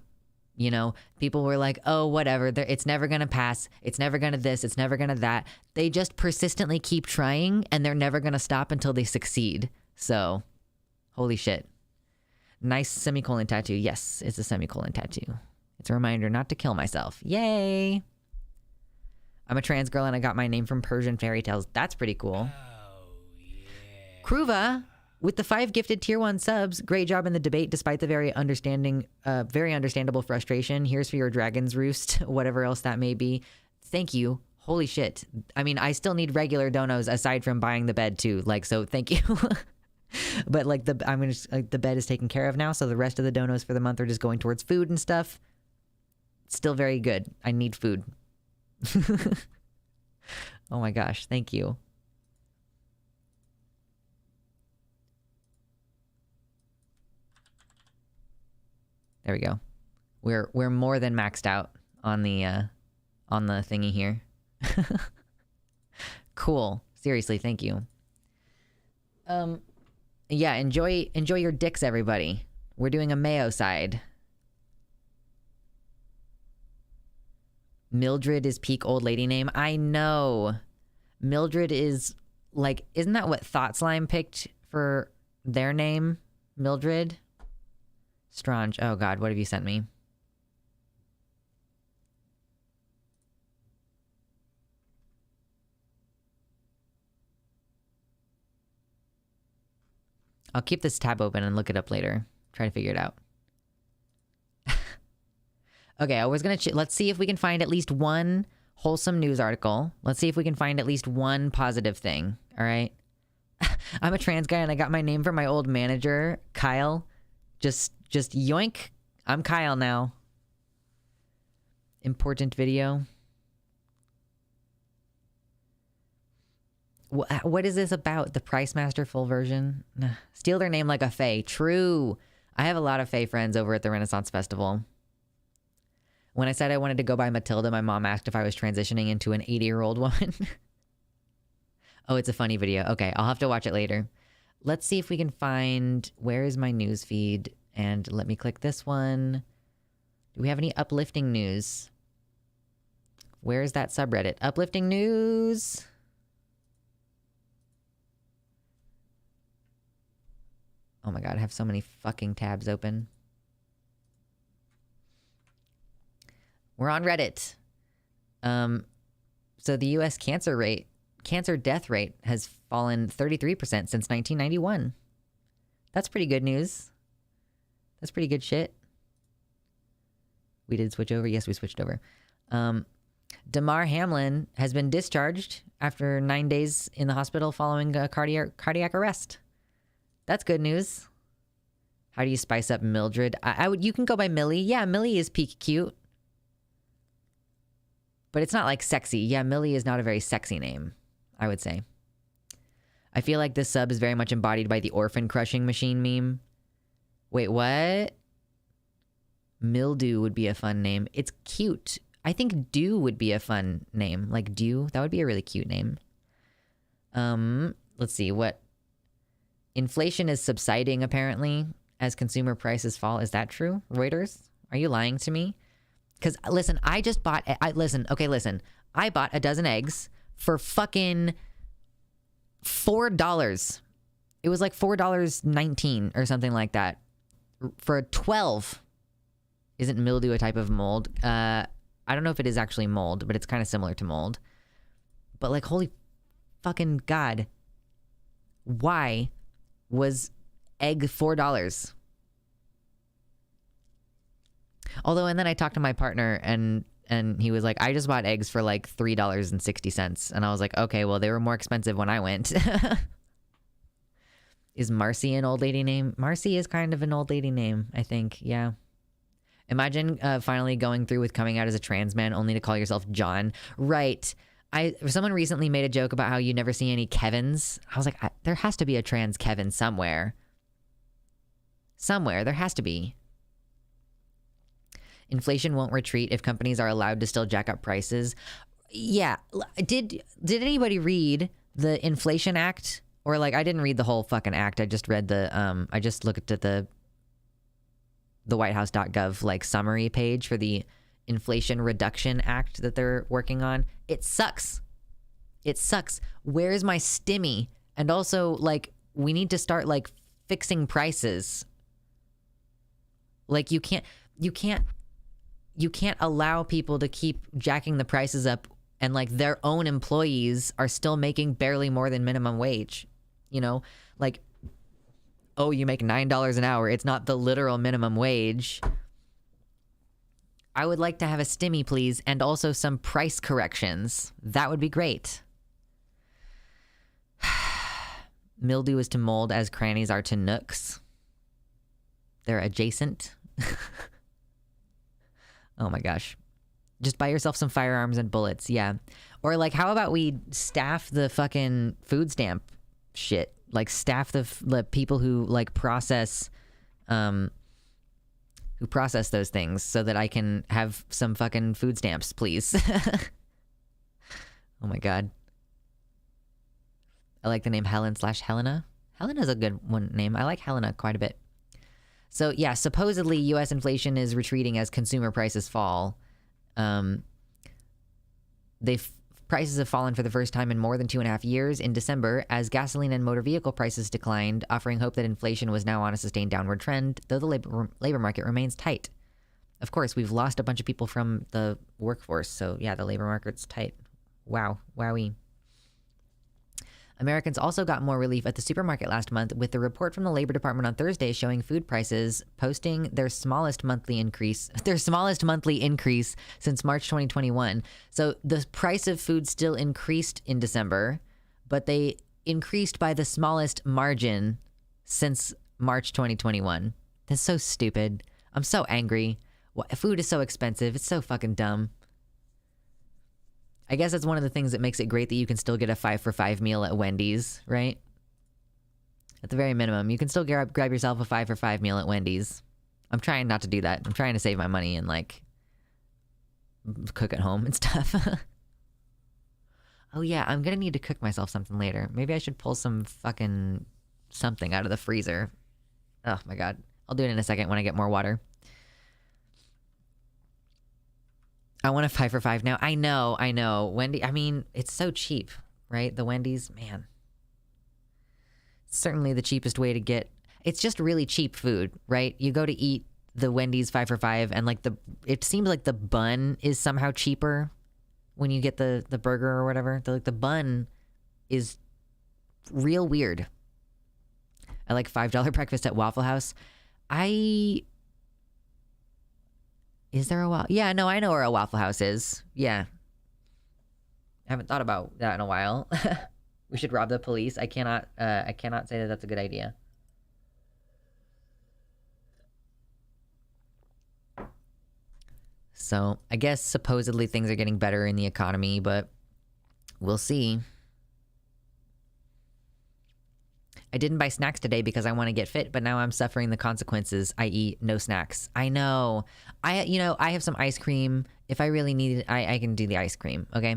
You know, people were like, oh, whatever, it's never going to pass. It's never going to this. It's never going to that. They just persistently keep trying and they're never going to stop until they succeed. So, holy shit. Nice semicolon tattoo. Yes, it's a semicolon tattoo. It's a reminder not to kill myself. Yay. I'm a trans girl and I got my name from Persian fairy tales. That's pretty cool. Oh, yeah. Kruva, with the 5 gifted tier 1 subs, great job in the debate despite the very understandable frustration. Here's for your dragon's roost, whatever else that may be. Thank you. Holy shit. I mean, I still need regular donos aside from buying the bed too. Like, so thank you. But like the bed is taken care of now, so the rest of the donos for the month are just going towards food and stuff. Still very good. I need food. Oh my gosh, thank you. There we go. We're more than maxed out on the thingy here. Cool. Seriously, thank you. Yeah, enjoy your dicks, everybody. We're doing a mayo side. Mildred is peak old lady name. I know. Mildred is like, isn't that what Thought Slime picked for their name? Mildred? Strange. Oh god, what have you sent me? I'll keep this tab open and look it up later. Try to figure it out. Okay, I was gonna... let's see if we can find at least one wholesome news article. Let's see if we can find at least one positive thing. All right? I'm a trans guy and I got my name from my old manager, Kyle. Just yoink. I'm Kyle now. Important video. What is this about? The Price Master full version? Steal their name like a fae. True. I have a lot of fae friends over at the Renaissance Festival. When I said I wanted to go by Matilda, my mom asked if I was transitioning into an 80-year-old woman. Oh, it's a funny video. Okay, I'll have to watch it later. Let's see if we can find... Where is my news feed? And let me click this one. Do we have any uplifting news? Where is that subreddit? Uplifting news... Oh my god, I have so many fucking tabs open. We're on Reddit. So the US cancer death rate has fallen 33% since 1991. That's pretty good news. That's pretty good shit. We did switch over. Yes, we switched over. Damar Hamlin has been discharged after 9 days in the hospital following a cardiac arrest. That's good news. How do you spice up Mildred? You can go by Millie. Yeah, Millie is peak cute. But it's not like sexy. Yeah, Millie is not a very sexy name, I would say. I feel like this sub is very much embodied by the orphan crushing machine meme. Wait, what? Mildew would be a fun name. It's cute. I think Dew would be a fun name. Like Dew, that would be a really cute name. Let's see, what? Inflation is subsiding, apparently, as consumer prices fall. Is that true? Reuters? Are you lying to me? Because, listen, I just bought... Listen. I bought a dozen eggs for fucking $4. It was like $4.19 or something like that. For 12. Isn't mildew a type of mold? I don't know if it is actually mold, but it's kind of similar to mold. But, like, holy fucking God. Why was egg $4? Although, and then I talked to my partner and he was like, I just bought eggs for like $3.60. And I was like, okay, well, they were more expensive when I went. Is Marcy an old lady name? Marcy is kind of an old lady name, I think. Yeah. Imagine finally going through with coming out as a trans man only to call yourself John. Right. Someone recently made a joke about how you never see any Kevins. I was like, there has to be a trans Kevin somewhere. Somewhere. There has to be. Inflation won't retreat if companies are allowed to still jack up prices. Yeah. Did anybody read the Inflation Act? Or like, I didn't read the whole fucking act. I just read the, I just looked at the whitehouse.gov like summary page for the Inflation Reduction Act that they're working on. It sucks. It sucks. Where's my stimmy? And also, like, we need to start like fixing prices. Like, you can't allow people to keep jacking the prices up and like their own employees are still making barely more than minimum wage. You know, like, oh, you make $9 an hour. It's not the literal minimum wage. I would like to have a stimmy, please, and also some price corrections. That would be great. Mildew is to mold as crannies are to nooks. They're adjacent. Oh my gosh. Just buy yourself some firearms and bullets. Yeah. Or like, how about we staff the fucking food stamp shit? Like staff the people who like process those things so that I can have some fucking food stamps, please. Oh my God. I like the name Helen/Helena. Helena's a good one name. I like Helena quite a bit. So yeah, supposedly U.S. inflation is retreating as consumer prices fall. Prices have fallen for the first time in more than 2.5 years in December as gasoline and motor vehicle prices declined, offering hope that inflation was now on a sustained downward trend, though the labor market remains tight. Of course, we've lost a bunch of people from the workforce, so yeah, the labor market's tight. Wow. Wowee. Americans also got more relief at the supermarket last month, with the report from the Labor Department on Thursday showing food prices posting their smallest monthly increase since March 2021. So the price of food still increased in December, but they increased by the smallest margin since March 2021. That's so stupid. I'm so angry. Food is so expensive. It's so fucking dumb. I guess that's one of the things that makes it great that you can still get a 5 for $5 meal at Wendy's, right? At the very minimum, you can still grab yourself a 5 for $5 meal at Wendy's. I'm trying not to do that. I'm trying to save my money and like cook at home and stuff. Oh yeah, I'm gonna need to cook myself something later. Maybe I should pull some fucking something out of the freezer. Oh my God. I'll do it in a second when I get more water. I want a 5 for $5 now. I know. Wendy, I mean, it's so cheap, right? The Wendy's, man. Certainly the cheapest way to get... It's just really cheap food, right? You go to eat the Wendy's 5 for $5 and like it seems like the bun is somehow cheaper when you get the burger or whatever. The bun is real weird. I like $5 breakfast at Waffle House. Is there a Waffle? Yeah, no, I know where a Waffle House is. Yeah. I haven't thought about that in a while. We should rob the police. I cannot say that that's a good idea. So, I guess supposedly things are getting better in the economy, but we'll see. I didn't buy snacks today because I want to get fit, but now I'm suffering the consequences, i.e. no snacks. I know. I have some ice cream. If I really need it, I can do the ice cream, okay?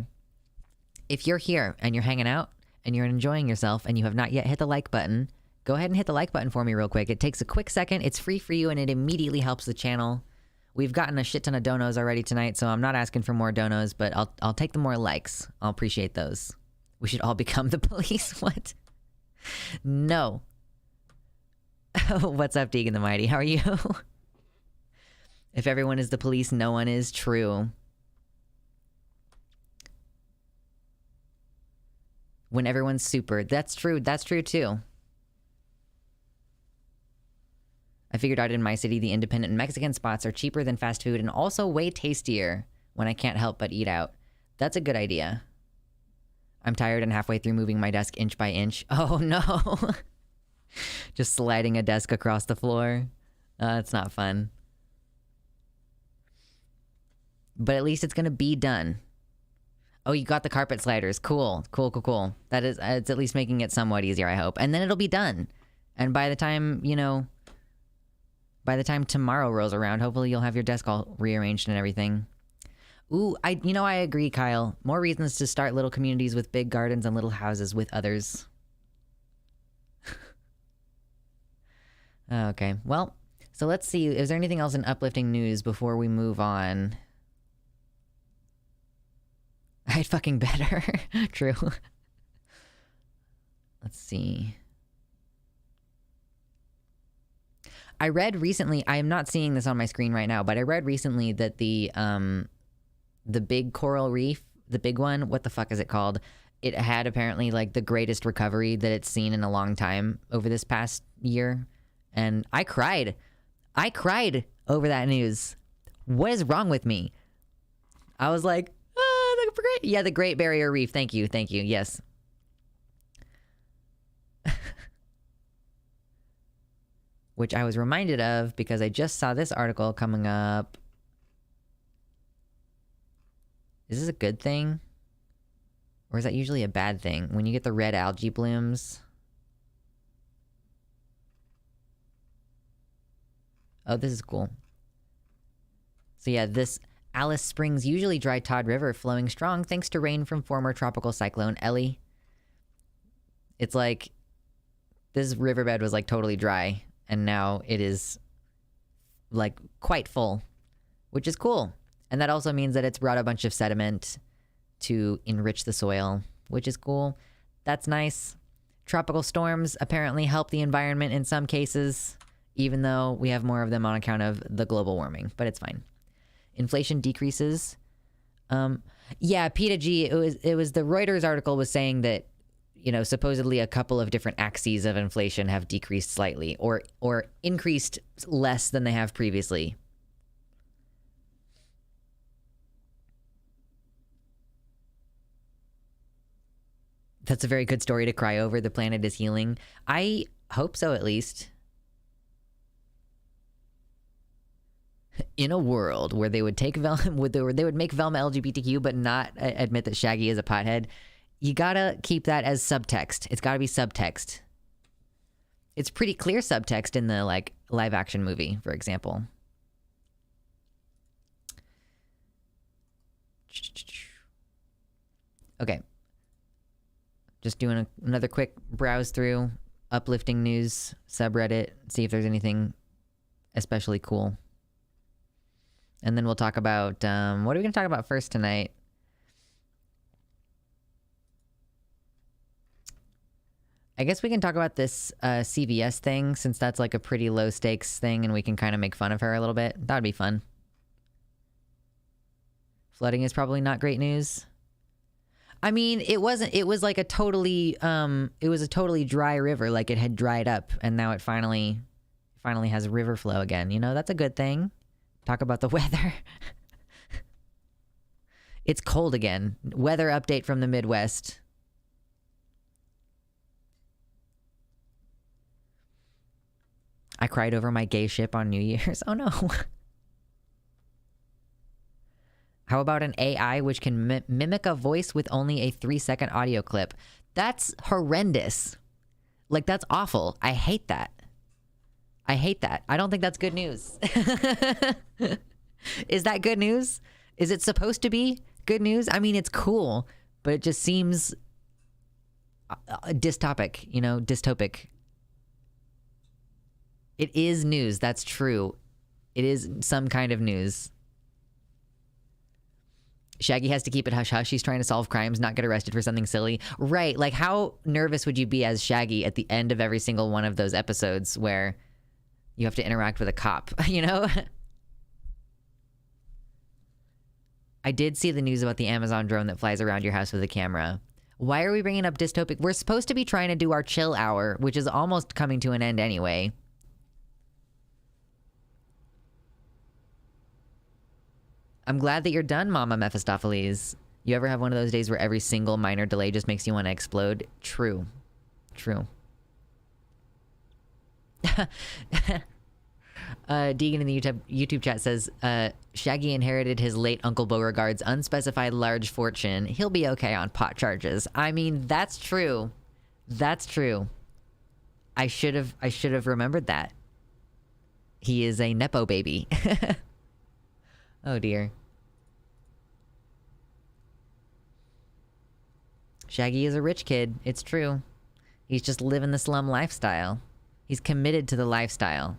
If you're here and you're hanging out and you're enjoying yourself and you have not yet hit the like button, go ahead and hit the like button for me real quick. It takes a quick second. It's free for you and it immediately helps the channel. We've gotten a shit ton of donos already tonight, so I'm not asking for more donos, but I'll take the more likes. I'll appreciate those. We should all become the police. What? No. What's up, Deegan the Mighty? How are you? If everyone is the police, no one is. True. When everyone's super. That's true. That's true, too. I figured out in my city the independent Mexican spots are cheaper than fast food and also way tastier when I can't help but eat out. That's a good idea. I'm tired and halfway through moving my desk inch by inch. Oh no. Just sliding a desk across the floor. It's not fun. But at least it's gonna be done. Oh, you got the carpet sliders. Cool. That is, it's at least making it somewhat easier, I hope. And then it'll be done. And by the time, by the time tomorrow rolls around, hopefully you'll have your desk all rearranged and everything. Ooh, I agree, Kyle. More reasons to start little communities with big gardens and little houses with others. Okay, well, so let's see. Is there anything else in uplifting news before we move on? I'd fucking better. True. Let's see. I read recently, I am not seeing this on my screen right now, but I read recently that the big coral reef, the big one, what the fuck is it called? It had apparently like the greatest recovery that it's seen in a long time over this past year. And I cried. Over that news. What is wrong with me? I was like, the Great Barrier Reef. Thank you. Yes. Which I was reminded of because I just saw this article coming up. Is this a good thing? Or is that usually a bad thing? When you get the red algae blooms. Oh, this is cool. So yeah, this Alice Springs, usually dry Todd River, flowing strong thanks to rain from former tropical cyclone Ellie. It's like this riverbed was like totally dry, and now it is like quite full, which is cool. And that also means that it's brought a bunch of sediment to enrich the soil, which is cool. That's nice. Tropical storms apparently help the environment in some cases, even though we have more of them on account of the global warming, but it's fine. Inflation decreases. Yeah, PETA G, it was the Reuters article was saying that, you know, supposedly a couple of different axes of inflation have decreased slightly or increased less than they have previously. That's a very good story to cry over. The planet is healing. I hope so, at least. In a world where they would take Velma, they would make Velma LGBTQ but not admit that Shaggy is a pothead, you gotta keep that as subtext. It's gotta be subtext. It's pretty clear subtext in the like live action movie, for example. Okay. Just doing another quick browse through uplifting news subreddit, see if there's anything especially cool. And then we'll talk about, what are we going to talk about first tonight? I guess we can talk about this CVS thing, since that's like a pretty low stakes thing and we can kind of make fun of her a little bit. That would be fun. Flooding is probably not great news. I mean, it wasn't, it was like a totally, it was a totally dry river, like it had dried up and now it finally has river flow again. You know, that's a good thing. Talk about the weather. It's cold again. Weather update from the Midwest. I cried over my gay ship on New Year's. Oh no. How about an AI which can mimic a voice with only a 3-second audio clip? That's horrendous. Like, that's awful. I hate that. I hate that. I don't think that's good news. Is that good news? Is it supposed to be good news? I mean, it's cool, but it just seems dystopic, you know, dystopic. It is news. That's true. It is some kind of news. Shaggy has to keep it hush-hush. He's trying to solve crimes, not get arrested for something silly. Right. Like, how nervous would you be as Shaggy at the end of every single one of those episodes where you have to interact with a cop, you know? I did see the news about the Amazon drone that flies around your house with a camera. Why are we bringing up dystopic? We're supposed to be trying to do our chill hour, which is almost coming to an end anyway. I'm glad that you're done, Mama Mephistopheles. You ever have one of those days where every single minor delay just makes you want to explode? True. True. Deegan in the YouTube chat says, Shaggy inherited his late Uncle Beauregard's unspecified large fortune. He'll be okay on pot charges. I mean, that's true. That's true. I should have remembered that. He is a Nepo baby. Oh dear. Shaggy is a rich kid. It's true. He's just living the slum lifestyle. He's committed to the lifestyle.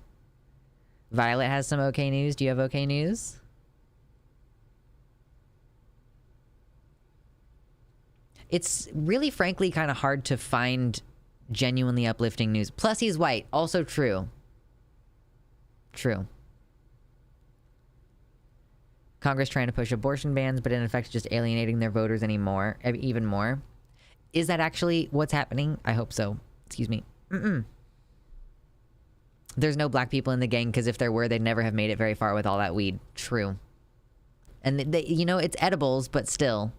Violet has some okay news. Do you have okay news? It's really, frankly, kind of hard to find genuinely uplifting news. Plus, he's white. Also true. True. Congress trying to push abortion bans, but in effect just alienating their voters even more. Is that actually what's happening? I hope so. Excuse me. There's no black people in the gang, because if there were, they'd never have made it very far with all that weed. True. And they, you know, it's edibles, but still.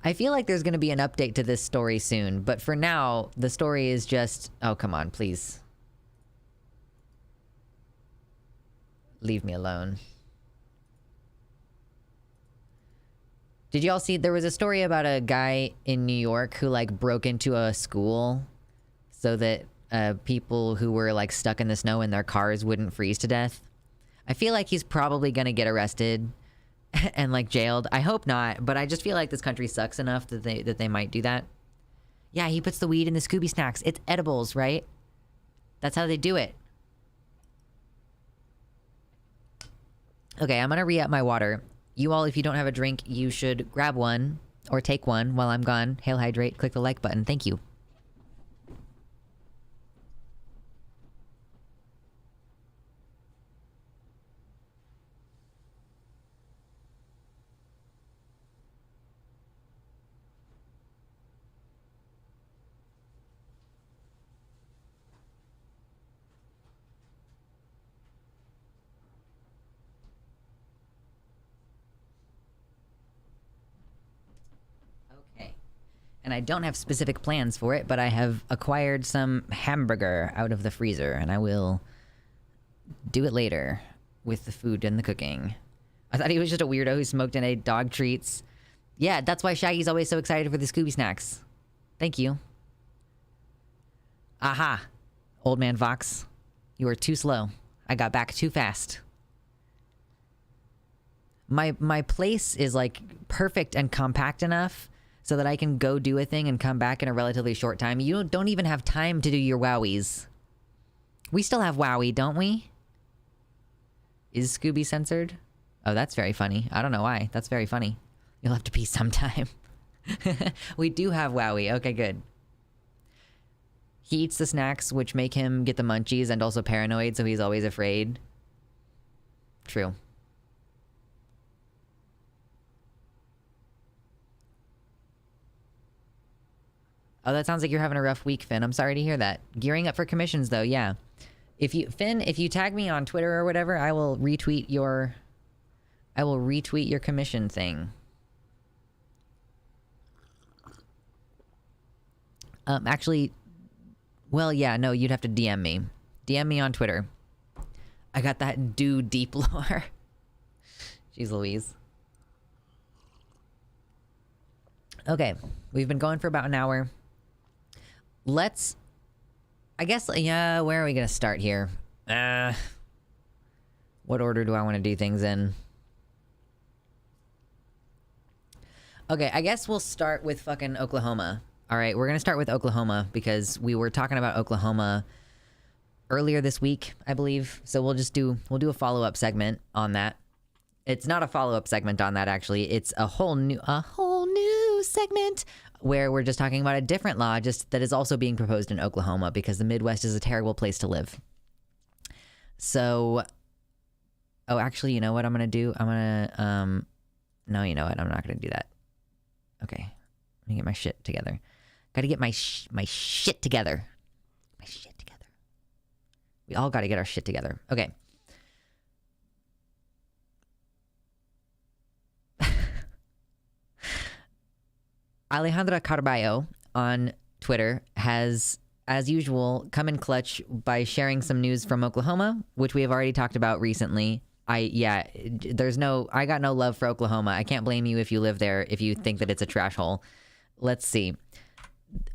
I feel like there's going to be an update to this story soon, but for now, the story is just... Oh, come on, please. Leave me alone. Did y'all see... There was a story about a guy in New York who, like, broke into a school so that people who were, like, stuck in the snow in their cars wouldn't freeze to death. I feel like he's probably going to get arrested and, like, jailed. I hope not, but I just feel like this country sucks enough that they might do that. Yeah, he puts the weed in the Scooby snacks. It's edibles, right? That's how they do it. Okay, I'm gonna re-up my water. You all, if you don't have a drink, you should grab one or take one while I'm gone. Hail Hydrate, click the like button. Thank you. And I don't have specific plans for it, but I have acquired some hamburger out of the freezer, and I will do it later with the food and the cooking. I thought he was just a weirdo who smoked and ate dog treats. Yeah, that's why Shaggy's always so excited for the Scooby snacks. Thank you. Aha! Old man Vox. You were too slow. I got back too fast. My place is, like, perfect and compact enough so that I can go do a thing and come back in a relatively short time. You don't even have time to do your wowies. We still have wowie, don't we? Is Scooby censored? Oh, that's very funny. I don't know why. That's very funny. You'll have to pee sometime. We do have wowie. Okay, good. He eats the snacks, which make him get the munchies and also paranoid, so he's always afraid. True. Oh, that sounds like you're having a rough week, Finn. I'm sorry to hear that. Gearing up for commissions, though, yeah. Finn, if you tag me on Twitter or whatever, I will retweet your commission thing. Actually, well, yeah, no, you'd have to DM me. DM me on Twitter. I got that do deep lore. Jeez Louise. Okay, we've been going for about an hour. I guess, yeah, where are we gonna start here? What order do I want to do things in? Okay, I guess we'll start with fucking Oklahoma. Alright, we're gonna start with Oklahoma because we were talking about Oklahoma earlier this week, I believe. So we'll do a follow-up segment on that. It's not a follow-up segment on that, actually. It's a whole new segment where we're just talking about a different law just that is also being proposed in Oklahoma because the Midwest is a terrible place to live. So, oh, actually, you know what I'm going to do? I'm going to, no, you know what? I'm not going to do that. Okay. Let me get my shit together. Got to get my shit together. My shit together. We all got to get our shit together. Okay. Alejandra Carballo on Twitter has, as usual, come in clutch by sharing some news from Oklahoma, which we have already talked about recently. I got no love for Oklahoma. I can't blame you if you live there, if you think that it's a trash hole. Let's see.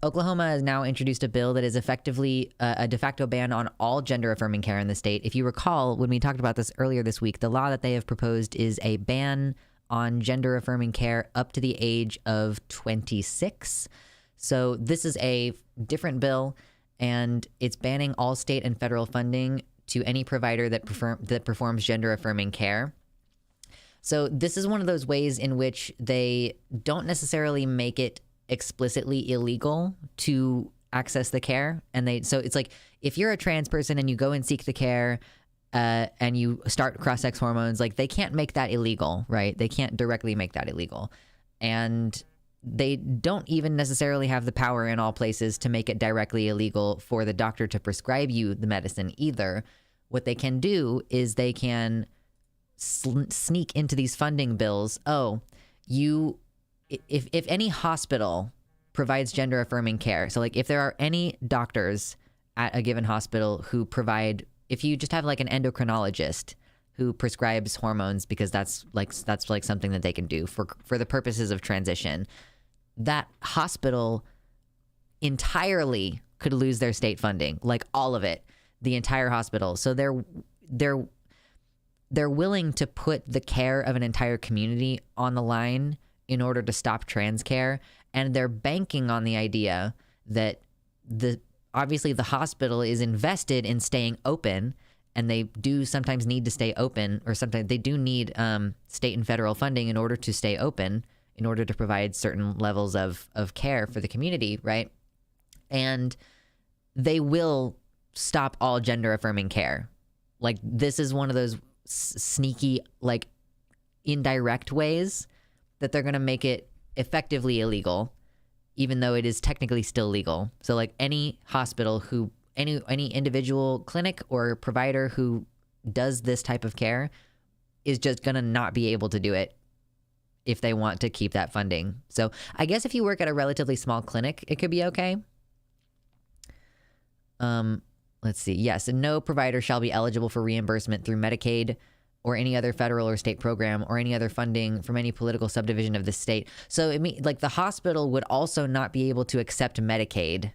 Oklahoma has now introduced a bill that is effectively a de facto ban on all gender-affirming care in the state. If you recall, when we talked about this earlier this week, the law that they have proposed is a ban on gender-affirming care up to the age of 26. So this is a different bill, and it's banning all state and federal funding to any provider that performs gender-affirming care. So this is one of those ways in which they don't necessarily make it explicitly illegal to access the care. So it's like, if you're a trans person and you go and seek the care, and you start cross-sex hormones, like, they can't make that illegal, right? They can't directly make that illegal. And they don't even necessarily have the power in all places to make it directly illegal for the doctor to prescribe you the medicine either. What they can do is they can sneak into these funding bills. Oh, you if any hospital provides gender affirming care, so like if there are any doctors at a given hospital who provide, if you just have like an endocrinologist who prescribes hormones because that's like something that they can do for the purposes of transition, that hospital entirely could lose their state funding, like all of it, the entire hospital. So they're willing to put the care of an entire community on the line in order to stop trans care, and they're banking on the idea that obviously the hospital is invested in staying open, and they do sometimes need to stay open, or sometimes they do need state and federal funding in order to stay open, in order to provide certain levels of care for the community, right? And they will stop all gender affirming care. Like, this is one of those sneaky, like, indirect ways that they're going to make it effectively illegal, even though it is technically still legal. So like any hospital who, any individual clinic or provider who does this type of care is just going to not be able to do it if they want to keep that funding. So I guess if you work at a relatively small clinic, it could be okay. Let's see. Yes, and no provider shall be eligible for reimbursement through Medicaid or any other federal or state program or any other funding from any political subdivision of the state. So it means like the hospital would also not be able to accept Medicaid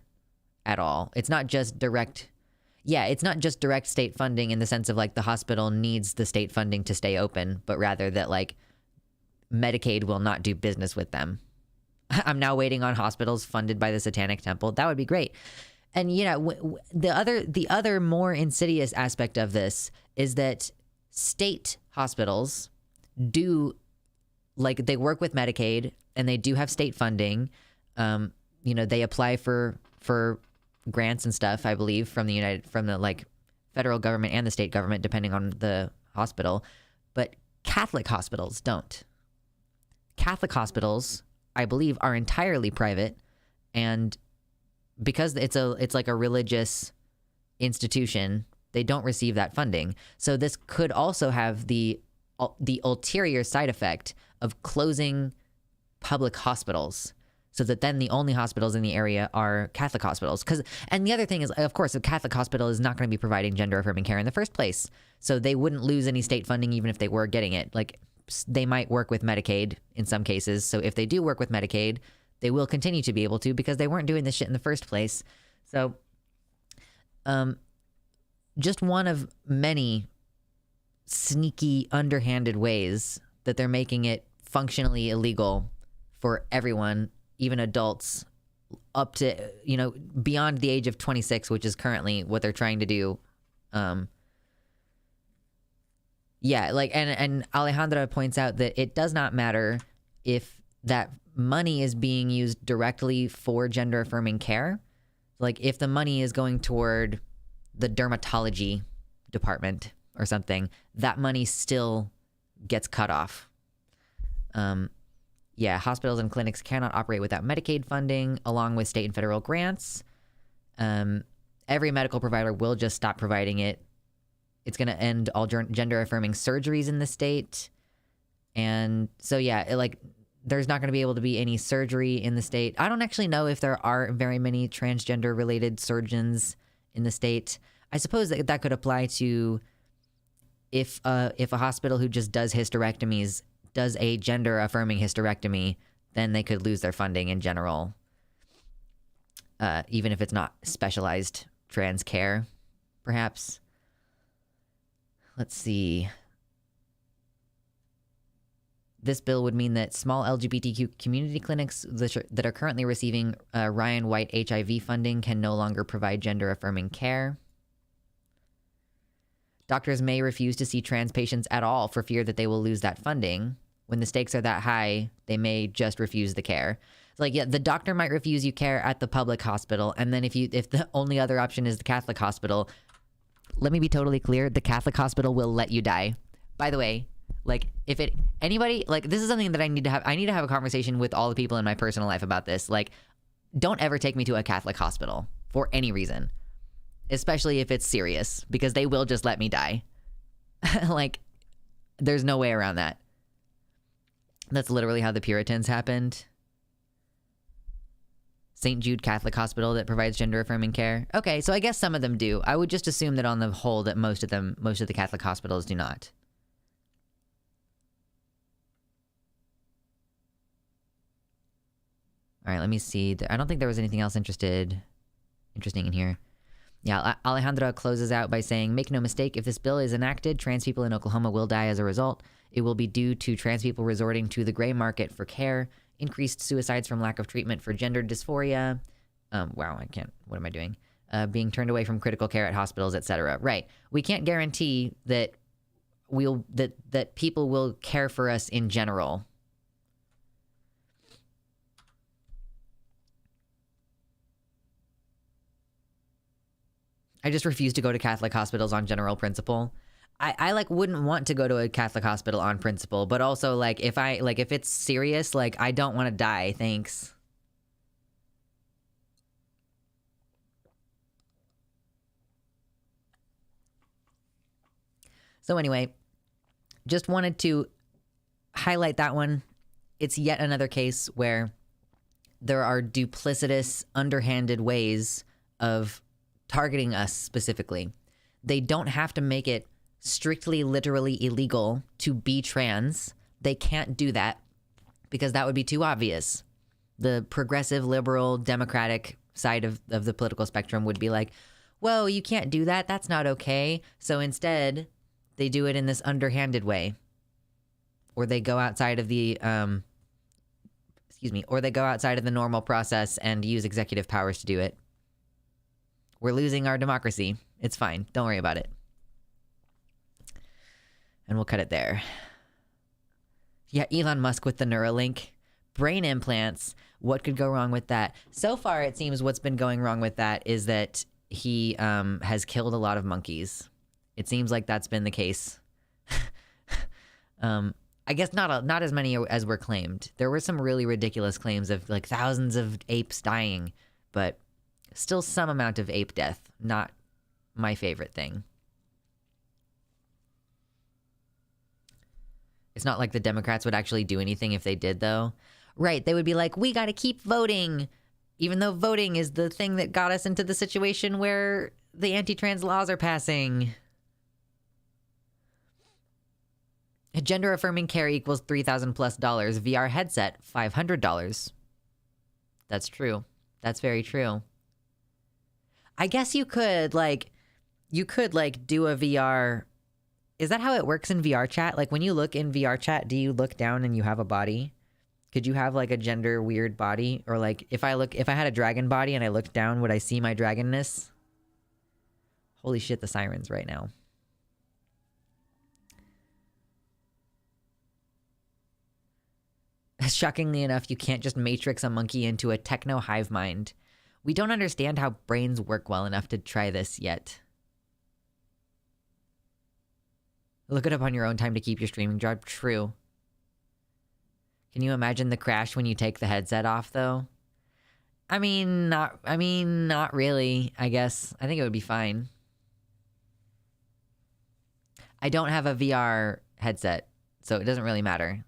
at all. It's not just direct. Yeah, it's not just direct state funding in the sense of like the hospital needs the state funding to stay open, but rather that like Medicaid will not do business with them. I'm now waiting on hospitals funded by the Satanic Temple. That would be great. And you know, the other more insidious aspect of this is that state hospitals do, like, they work with Medicaid and they do have state funding. You know, they apply for grants and stuff, I believe, from the like federal government and the state government, depending on the hospital. But Catholic hospitals don't. Catholic hospitals, I believe, are entirely private, and because it's like a religious institution, they don't receive that funding. So this could also have the ulterior side effect of closing public hospitals, so that then the only hospitals in the area are Catholic hospitals. And the other thing is, of course, a Catholic hospital is not going to be providing gender affirming care in the first place. So they wouldn't lose any state funding even if they were getting it. Like, they might work with Medicaid in some cases. So if they do work with Medicaid, they will continue to be able to, because they weren't doing this shit in the first place. So, just one of many sneaky, underhanded ways that they're making it functionally illegal for everyone, even adults, up to, you know, beyond the age of 26, which is currently what they're trying to do. Yeah, like, and Alejandra points out that it does not matter if that money is being used directly for gender affirming care. Like, if the money is going toward the dermatology department or something, that money still gets cut off. Yeah, hospitals and clinics cannot operate without Medicaid funding, along with state and federal grants. Every medical provider will just stop providing it. It's going to end all gender affirming surgeries in the state. And so, yeah, there's not going to be able to be any surgery in the state. I don't actually know if there are very many transgender related surgeons in the state. I suppose that could apply to if a hospital who just does hysterectomies does a gender affirming hysterectomy, then they could lose their funding in general, even if it's not specialized trans care, perhaps. Let's see. This bill would mean that small LGBTQ community clinics that are currently receiving Ryan White HIV funding can no longer provide gender-affirming care. Doctors may refuse to see trans patients at all for fear that they will lose that funding. When the stakes are that high, they may just refuse the care. Like, yeah, the doctor might refuse you care at the public hospital, and then if the only other option is the Catholic hospital, let me be totally clear, the Catholic hospital will let you die. By the way, like, anybody, like, this is something that I need to have a conversation with all the people in my personal life about this. Like, don't ever take me to a Catholic hospital for any reason, especially if it's serious, because they will just let me die. Like, there's no way around that. That's literally how the Puritans happened. St. Jude Catholic Hospital that provides gender-affirming care. Okay, so I guess some of them do. I would just assume that on the whole that most of the Catholic hospitals do not. All right, let me see. I don't think there was anything else interesting in here. Yeah, Alejandra closes out by saying, make no mistake, if this bill is enacted, trans people in Oklahoma will die as a result. It will be due to trans people resorting to the gray market for care, increased suicides from lack of treatment for gender dysphoria. Wow, I can't. What am I doing? Being turned away from critical care at hospitals, etc. Right. We can't guarantee that that people will care for us in general. I just refuse to go to Catholic hospitals on general principle. I like wouldn't want to go to a Catholic hospital on principle, but also like if it's serious, like I don't want to die, thanks. So anyway, just wanted to highlight that one. It's yet another case where there are duplicitous, underhanded ways of targeting us specifically. They don't have to make it strictly, literally illegal to be trans. They can't do that because that would be too obvious. The progressive, liberal, democratic side of the political spectrum would be like, whoa, you can't do that. That's not okay. So instead, they do it in this underhanded way. Or they go outside of the, or they go outside of the normal process and use executive powers to do it. We're losing our democracy. It's fine. Don't worry about it. And we'll cut it there. Yeah, Elon Musk with the Neuralink. Brain implants. What could go wrong with that? So far, it seems what's been going wrong with that is that he has killed a lot of monkeys. It seems like that's been the case. I guess not as many as were claimed. There were some really ridiculous claims of like thousands of apes dying, but still some amount of ape death. Not my favorite thing. It's not like the Democrats would actually do anything if they did, though. Right, they would be like, we got to keep voting, even though voting is the thing that got us into the situation where the anti-trans laws are passing. Gender-affirming care equals $3,000+ VR headset, $500. That's true. That's very true. I guess you could do a VR. Is that how it works in VR chat? Like when you look in VR chat, do you look down and you have a body? Could you have like a gender weird body? Or like if I had a dragon body and I looked down, would I see my dragonness? Holy shit, the sirens right now. Shockingly enough, you can't just matrix a monkey into a techno hive mind. We don't understand how brains work well enough to try this yet. Look it up on your own time to keep your streaming job. True. Can you imagine the crash when you take the headset off, though? I mean, not really, I guess. I think it would be fine. I don't have a VR headset, so it doesn't really matter.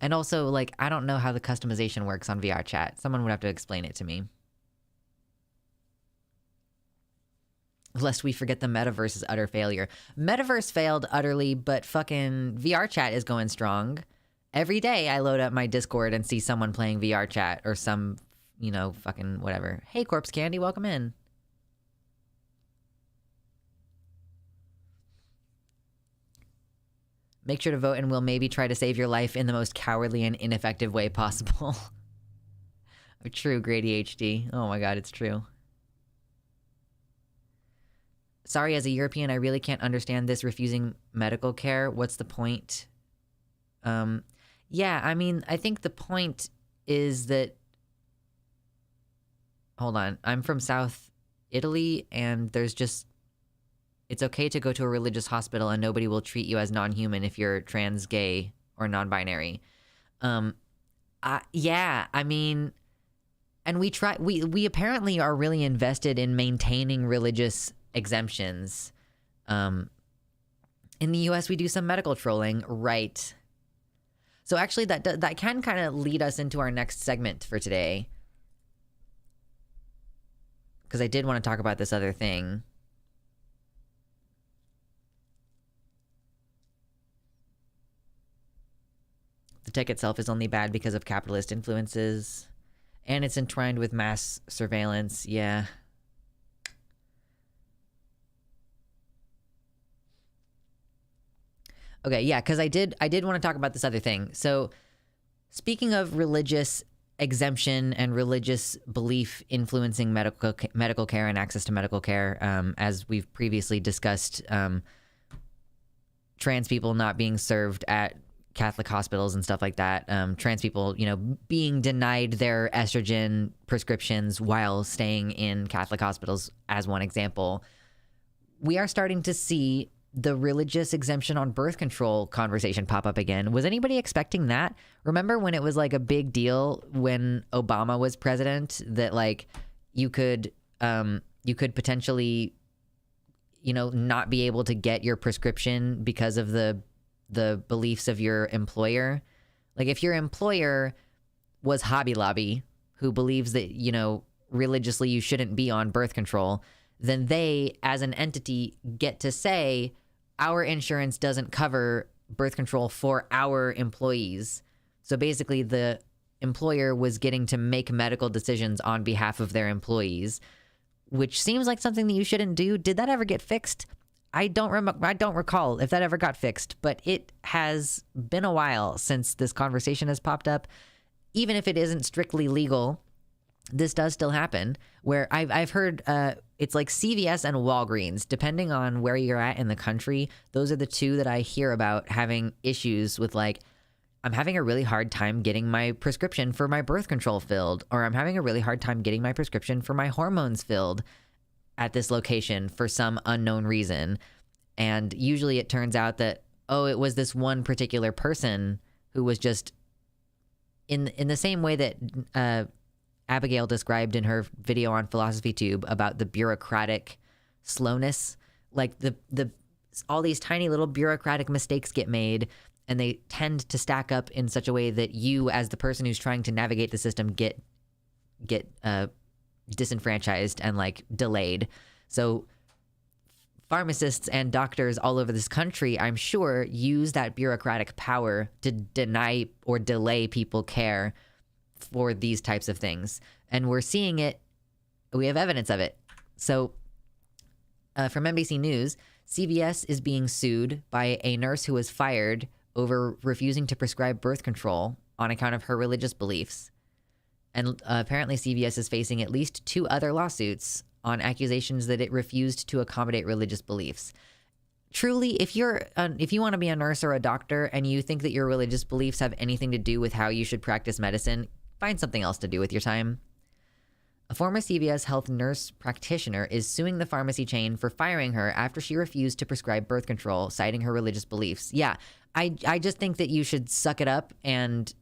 And also, like, I don't know how the customization works on VR chat. Someone would have to explain it to me. Lest we forget the metaverse is utter failure. Metaverse failed utterly, but fucking VR chat is going strong. Every day I load up my Discord and see someone playing VR chat or some, fucking whatever. Hey, Corpse Candy, welcome in. Make sure to vote and we'll maybe try to save your life in the most cowardly and ineffective way possible. True, Grady HD. Oh my god, it's true. Sorry, as a European, I really can't understand this refusing medical care. What's the point? Yeah, I mean, I think the point is that... Hold on. I'm from South Italy, and there's just... It's okay to go to a religious hospital and nobody will treat you as non-human if you're trans, gay, or non-binary. Yeah, I mean... And we apparently are really invested in maintaining religious exemptions. In the US, we do some medical trolling, right? So actually, that can kind of lead us into our next segment for today, because I did want to talk about this other thing. The tech itself is only bad because of capitalist influences, and it's entwined with mass surveillance. Yeah. Okay, yeah, because I did want to talk about this other thing. So, speaking of religious exemption and religious belief influencing medical care and access to medical care, as we've previously discussed, trans people not being served at Catholic hospitals and stuff like that, trans people, being denied their estrogen prescriptions while staying in Catholic hospitals, as one example. We are starting to see the religious exemption on birth control conversation pop up again. Was anybody expecting that? Remember when it was like a big deal when Obama was president that like you could potentially, not be able to get your prescription because of the beliefs of your employer? Like if your employer was Hobby Lobby, who believes that, religiously you shouldn't be on birth control, then they, as an entity, get to say, our insurance doesn't cover birth control for our employees. So basically the employer was getting to make medical decisions on behalf of their employees, which seems like something that you shouldn't do. Did that ever get fixed? I don't recall if that ever got fixed, but it has been a while since this conversation has popped up. Even if it isn't strictly legal, this does still happen, where I've heard it's like CVS and Walgreens, depending on where you're at in the country. Those are the two that I hear about having issues with, like, I'm having a really hard time getting my prescription for my birth control filled, or I'm having a really hard time getting my prescription for my hormones filled at this location for some unknown reason. And usually it turns out that, it was this one particular person who was just in the same way that Abigail described in her video on PhilosophyTube about the bureaucratic slowness. Like all these tiny little bureaucratic mistakes get made, and they tend to stack up in such a way that you, as the person who's trying to navigate the system, get disenfranchised and like delayed. So pharmacists and doctors all over this country, I'm sure, use that bureaucratic power to deny or delay people care for these types of things. And we're seeing it. We have evidence of it. So from NBC News, CVS is being sued by a nurse who was fired over refusing to prescribe birth control on account of her religious beliefs. And apparently CVS is facing at least 2 other lawsuits on accusations that it refused to accommodate religious beliefs. Truly, if you want to be a nurse or a doctor and you think that your religious beliefs have anything to do with how you should practice medicine, find something else to do with your time. A former CVS Health nurse practitioner is suing the pharmacy chain for firing her after she refused to prescribe birth control, citing her religious beliefs. Yeah, I just think that you should suck it up and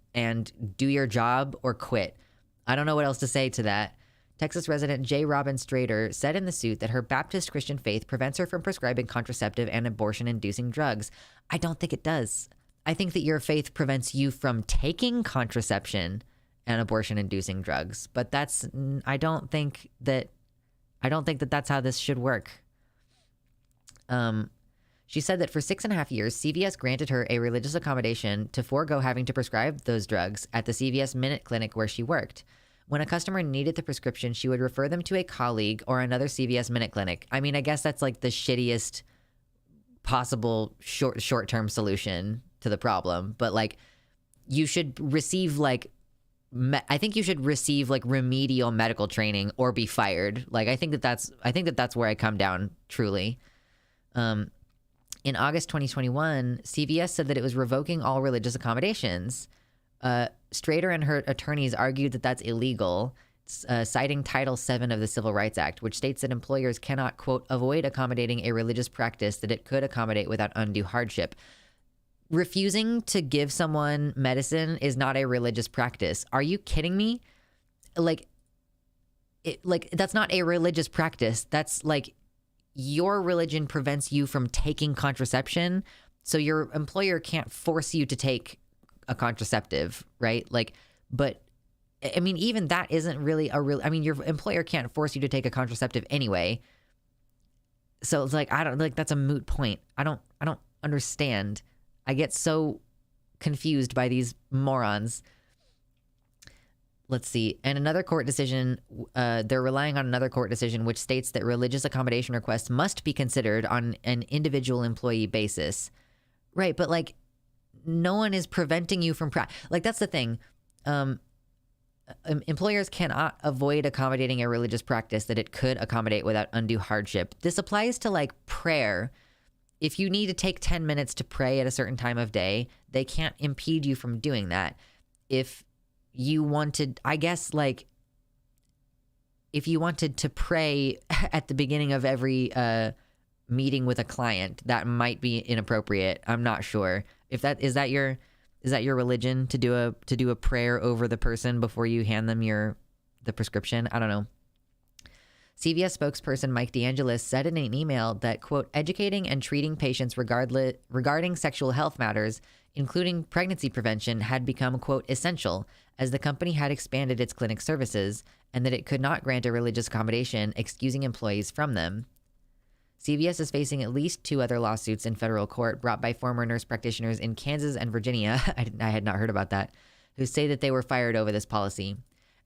do your job or quit. I don't know what else to say to that. Texas resident J. Robin Strader said in the suit that her Baptist Christian faith prevents her from prescribing contraceptive and abortion-inducing drugs. I don't think it does. I think that your faith prevents you from taking contraception and abortion-inducing drugs, but I don't think that that's how this should work. She said that for 6.5 years, CVS granted her a religious accommodation to forego having to prescribe those drugs at the CVS Minute Clinic where she worked. When a customer needed the prescription, she would refer them to a colleague or another CVS Minute Clinic. I mean, I guess that's like the shittiest possible short-term solution to the problem, but like you should receive I think you should receive like remedial medical training or be fired. Like I think that's where I come down truly. In August 2021, CVS said that it was revoking all religious accommodations. Strader and her attorneys argued that that's illegal, citing Title VII of the Civil Rights Act, which states that employers cannot, quote, avoid accommodating a religious practice that it could accommodate without undue hardship. Refusing to give someone medicine is not a religious practice. Are you kidding me? Like that's not a religious practice. That's like your religion prevents you from taking contraception, so your employer can't force you to take a contraceptive, right? Like, but I mean, even that isn't really I mean, your employer can't force you to take a contraceptive anyway. So it's like, I don't, like, that's a moot point. I don't understand. I get so confused by these morons. Let's see. And another court decision, they're relying on another court decision which states that religious accommodation requests must be considered on an individual employee basis. Right, but like, no one is preventing you from like, that's the thing. Employers cannot avoid accommodating a religious practice that it could accommodate without undue hardship. This applies to like prayer. If you need to take 10 minutes to pray at a certain time of day, they can't impede you from doing that. If you wanted, I guess, like, if you wanted to pray at the beginning of every meeting with a client, that might be inappropriate. I'm not sure. If that is that your religion, to do a prayer over the person before you hand them the prescription? I don't know. CVS spokesperson Mike DeAngelis said in an email that, quote, educating and treating patients regarding sexual health matters, including pregnancy prevention, had become, quote, essential as the company had expanded its clinic services, and that it could not grant a religious accommodation, excusing employees from them. CVS is facing at least 2 other lawsuits in federal court brought by former nurse practitioners in Kansas and Virginia, I had not heard about that, who say that they were fired over this policy.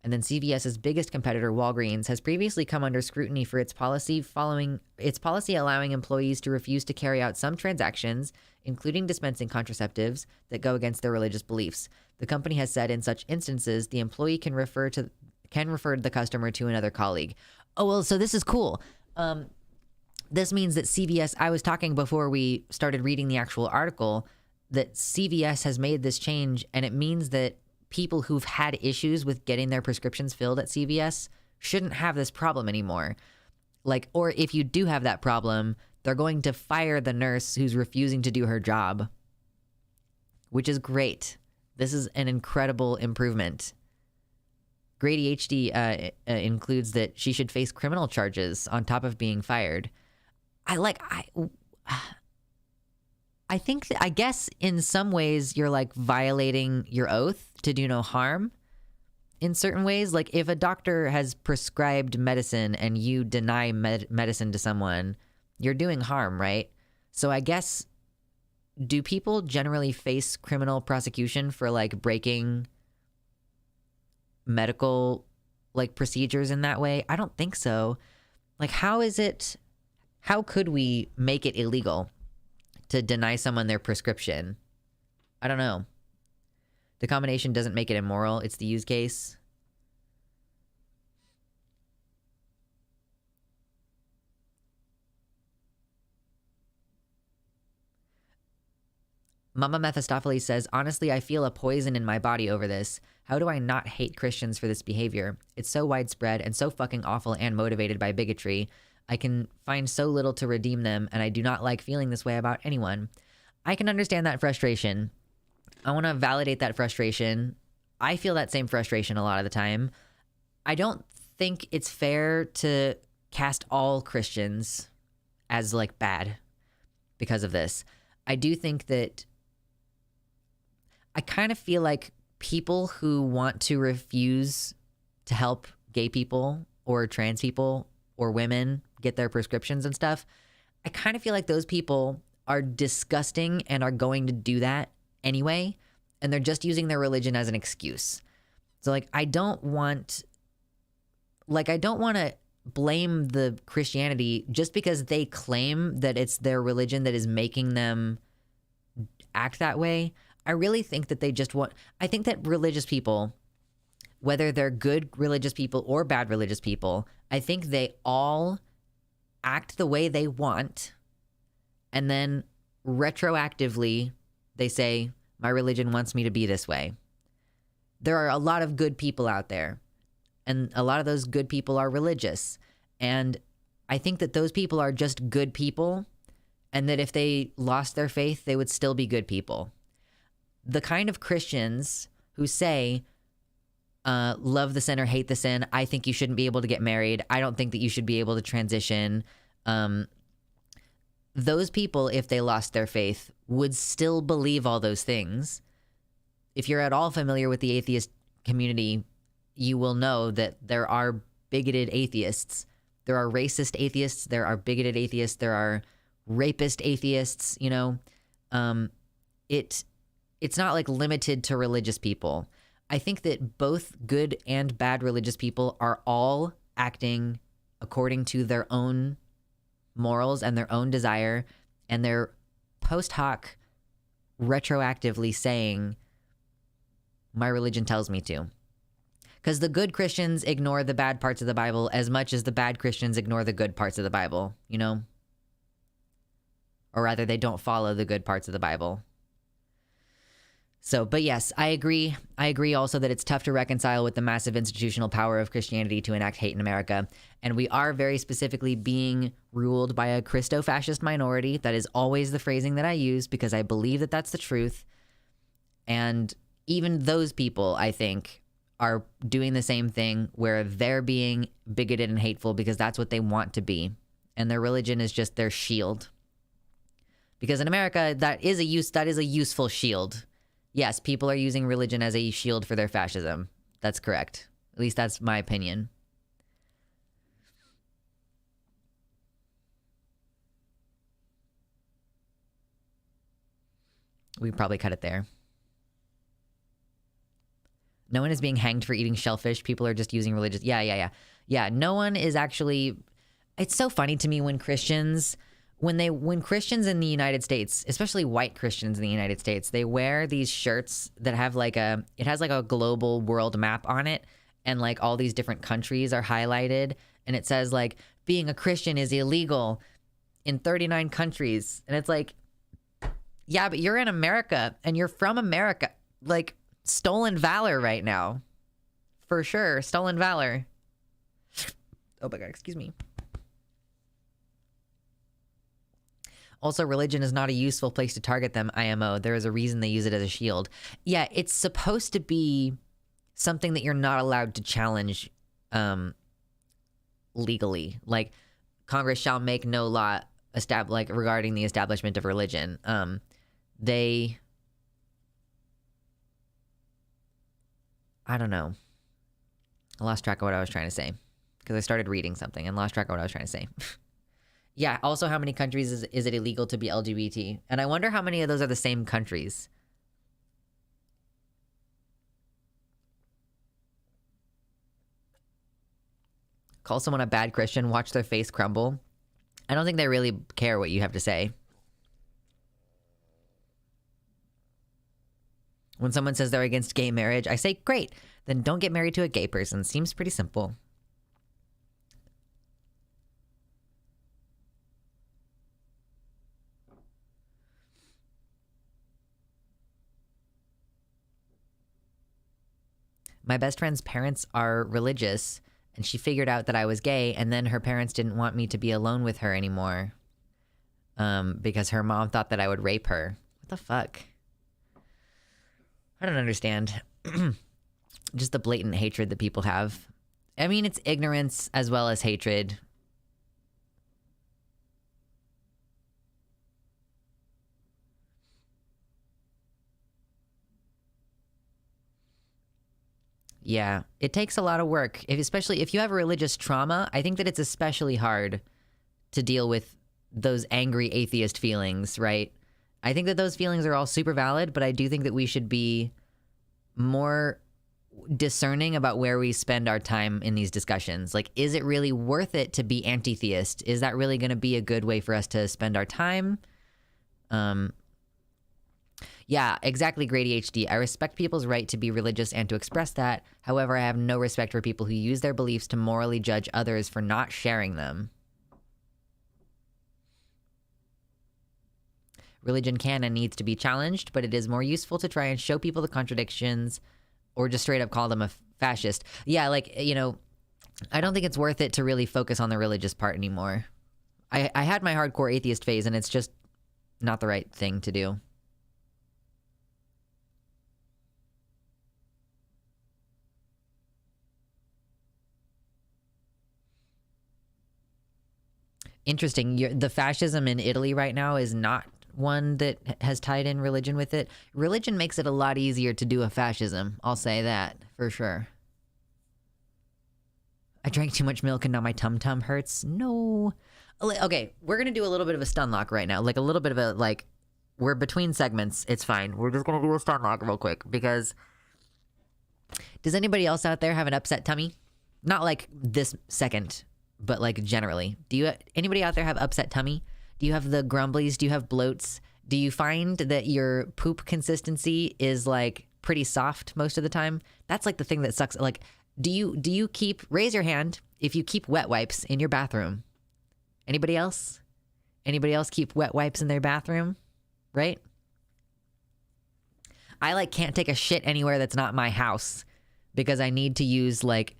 And then CVS's biggest competitor, Walgreens, has previously come under scrutiny for its policy allowing employees to refuse to carry out some transactions, including dispensing contraceptives, that go against their religious beliefs. The company has said in such instances, the employee can refer the customer to another colleague. Oh, well, so this is cool. This means that CVS, I was talking before we started reading the actual article, that CVS has made this change, and it means that people who've had issues with getting their prescriptions filled at CVS shouldn't have this problem anymore. Like, or if you do have that problem, they're going to fire the nurse who's refusing to do her job, which is great. This is an incredible improvement. Grady HD includes that she should face criminal charges on top of being fired. I guess in some ways you're like violating your oath to do no harm in certain ways. Like, if a doctor has prescribed medicine and you deny medicine to someone, you're doing harm, right? So I guess, do people generally face criminal prosecution for like breaking medical like procedures in that way? I don't think so. Like, how could we make it illegal to deny someone their prescription? I don't know. The combination doesn't make it immoral. It's the use case. Mama Mephistopheles says, honestly, I feel a poison in my body over this. How do I not hate Christians for this behavior? It's so widespread and so fucking awful and motivated by bigotry. I can find so little to redeem them, and I do not like feeling this way about anyone. I can understand that frustration. I want to validate that frustration. I feel that same frustration a lot of the time. I don't think it's fair to cast all Christians as like bad because of this. I do think that I kind of feel like people who want to refuse to help gay people or trans people or women get their prescriptions and stuff, I kind of feel like those people are disgusting and are going to do that anyway, and they're just using their religion as an excuse. So like, I don't want to blame the Christianity just because they claim that it's their religion that is making them act that way. I really think that I think that religious people, whether they're good religious people or bad religious people, I think they all act the way they want, and then retroactively they say, my religion wants me to be this way. There are a lot of good people out there, and a lot of those good people are religious, and I think that those people are just good people, and that if they lost their faith, they would still be good people. The kind of Christians who say, love the sin or hate the sin, I think you shouldn't be able to get married, I don't think that you should be able to transition, those people, if they lost their faith, would still believe all those things. If you're at all familiar with the atheist community, you will know that there are bigoted atheists. There are racist atheists. There are bigoted atheists. There are rapist atheists. You know, it's not like limited to religious people. I think that both good and bad religious people are all acting according to their own morals and their own desire, and they're post hoc retroactively saying, my religion tells me to. Because the good Christians ignore the bad parts of the Bible as much as the bad Christians ignore the good parts of the Bible, you know? Or rather, they don't follow the good parts of the Bible. So, but yes, I agree. I agree also that it's tough to reconcile with the massive institutional power of Christianity to enact hate in America. And we are very specifically being ruled by a Christo-fascist minority. That is always the phrasing that I use because I believe that that's the truth. And even those people, I think, are doing the same thing where they're being bigoted and hateful because that's what they want to be. And their religion is just their shield. Because in America, that is a useful shield. Yes, people are using religion as a shield for their fascism. That's correct. At least that's my opinion. We probably cut it there. No one is being hanged for eating shellfish. People are just using religious. Yeah, no one is actually. It's so funny to me when Christians, when Christians in the United States, especially white Christians in the United States, they wear these shirts that have it has like a global world map on it, and like all these different countries are highlighted, and it says like being a Christian is illegal in 39 countries. And it's like, yeah, but you're in America and you're from America. Like, stolen valor right now. For sure. Stolen valor. Oh my God, excuse me. Also, religion is not a useful place to target them, IMO. There is a reason they use it as a shield. Yeah, it's supposed to be something that you're not allowed to challenge legally. Like, Congress shall make no law regarding the establishment of religion. I don't know. I lost track of what I was trying to say because I started reading something and lost track of what I was trying to say. Yeah, also how many countries is it illegal to be LGBT? And I wonder how many of those are the same countries. Call someone a bad Christian, watch their face crumble. I don't think they really care what you have to say. When someone says they're against gay marriage, I say, great, then don't get married to a gay person. Seems pretty simple. My best friend's parents are religious, and she figured out that I was gay, and then her parents didn't want me to be alone with her anymore because her mom thought that I would rape her. What the fuck? I don't understand. Just the blatant hatred that people have. I mean, it's ignorance as well as hatred. Yeah, it takes a lot of work, especially if you have a religious trauma. I think that it's especially hard to deal with those angry atheist feelings, right? I think that those feelings are all super valid, but I do think that we should be more discerning about where we spend our time in these discussions. Like, is it really worth it to be anti-theist? Is that really going to be a good way for us to spend our time? Yeah, exactly, Grady HD. I respect people's right to be religious and to express that. However, I have no respect for people who use their beliefs to morally judge others for not sharing them. Religion can and needs to be challenged, but it is more useful to try and show people the contradictions or just straight up call them a fascist. Yeah, like, you know, I don't think it's worth it to really focus on the religious part anymore. I had my hardcore atheist phase, and it's just not the right thing to do. Interesting. The fascism in Italy right now is not one that has tied in religion with it. Religion makes it a lot easier to do a fascism. I'll say that for sure. I drank too much milk and now my tum-tum hurts. No. Okay, we're going to do a little bit of a stun lock right now. Like a little bit of a, like, we're between segments. It's fine. We're just going to do a stun lock real quick because does anybody else out there have an upset tummy? Not like this second, but like generally. Anybody out there have upset tummy? Do you have the grumblies? Do you have bloats? Do you find that your poop consistency is like pretty soft most of the time? That's like the thing that sucks. Like, do you keep, raise your hand if you keep wet wipes in your bathroom? Anybody else? Anybody else keep wet wipes in their bathroom? Right? I like can't take a shit anywhere that's not my house because I need to use like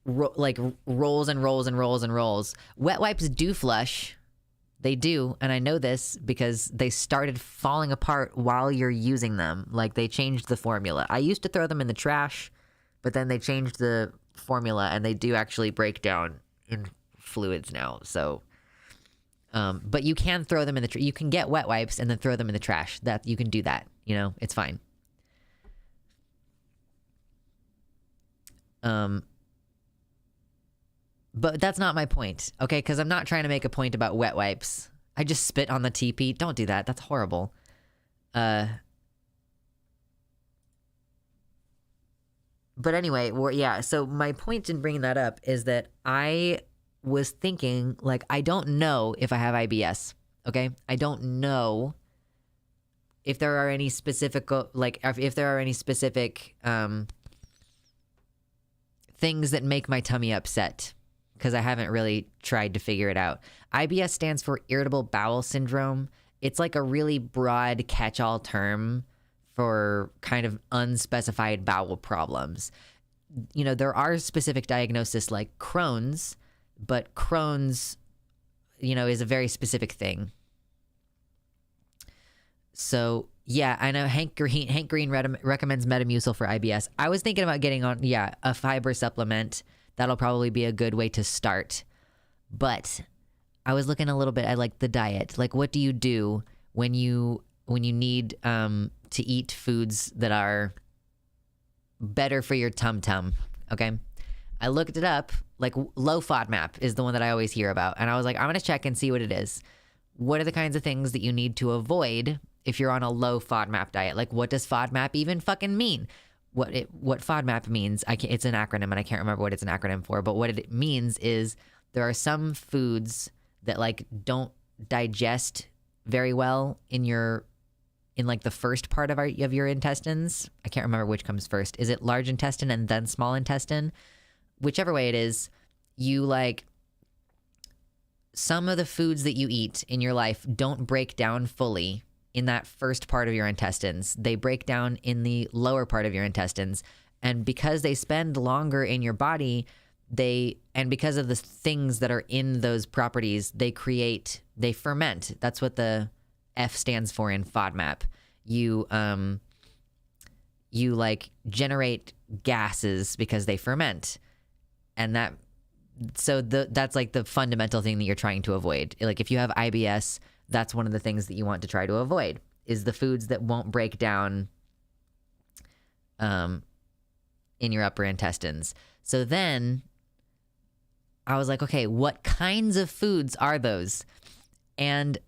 rolls and rolls and rolls and rolls. Wet wipes do flush. They do, and I know this because they started falling apart while you're using them. Like, they changed the formula. I used to throw them in the trash, but then they changed the formula, and they do actually break down in fluids now. So, but you can throw them in the you can get wet wipes and then throw them in the trash. That you can do that. You know, it's fine. But that's not my point, okay? Because I'm not trying to make a point about wet wipes. I just spit on the TP. Don't do that. That's horrible. But anyway, yeah, so my point in bringing that up is that I was thinking, like, I don't know if I have IBS, okay? I don't know if there are any specific, like, if there are any specific things that make my tummy upset, because I haven't really tried to figure it out. IBS stands for irritable bowel syndrome. It's like a really broad catch-all term for kind of unspecified bowel problems. You know, there are specific diagnoses like Crohn's, but Crohn's, you know, is a very specific thing. So, yeah, I know Hank Green recommends Metamucil for IBS. I was thinking about getting on, a fiber supplement. That'll probably be a good way to start. But I was looking a little bit at like the diet. Like, what do you do when you need to eat foods that are better for your tum-tum? Okay. I looked it up. Like, low FODMAP is the one that I always hear about. And I was like, I'm going to check and see what it is. What are the kinds of things that you need to avoid if you're on a low FODMAP diet? Like, what does FODMAP even fucking mean? What FODMAP means, it's an acronym and I can't remember what it's an acronym for, but what it means is there are some foods that like don't digest very well in like the first part of your intestines. I can't remember which comes first. Is it large intestine and then small intestine? Whichever way it is, you like some of the foods that you eat in your life don't break down fully in that first part of your intestines. They break down in the lower part of your intestines. And because they spend longer in your body, and because of the things that are in those properties, they ferment. That's what the F stands for in FODMAP. You like generate gases because they ferment. And that's like the fundamental thing that you're trying to avoid. Like, if you have IBS, that's one of the things that you want to try to avoid, is the foods that won't break down in your upper intestines. So then I was like, okay, what kinds of foods are those? And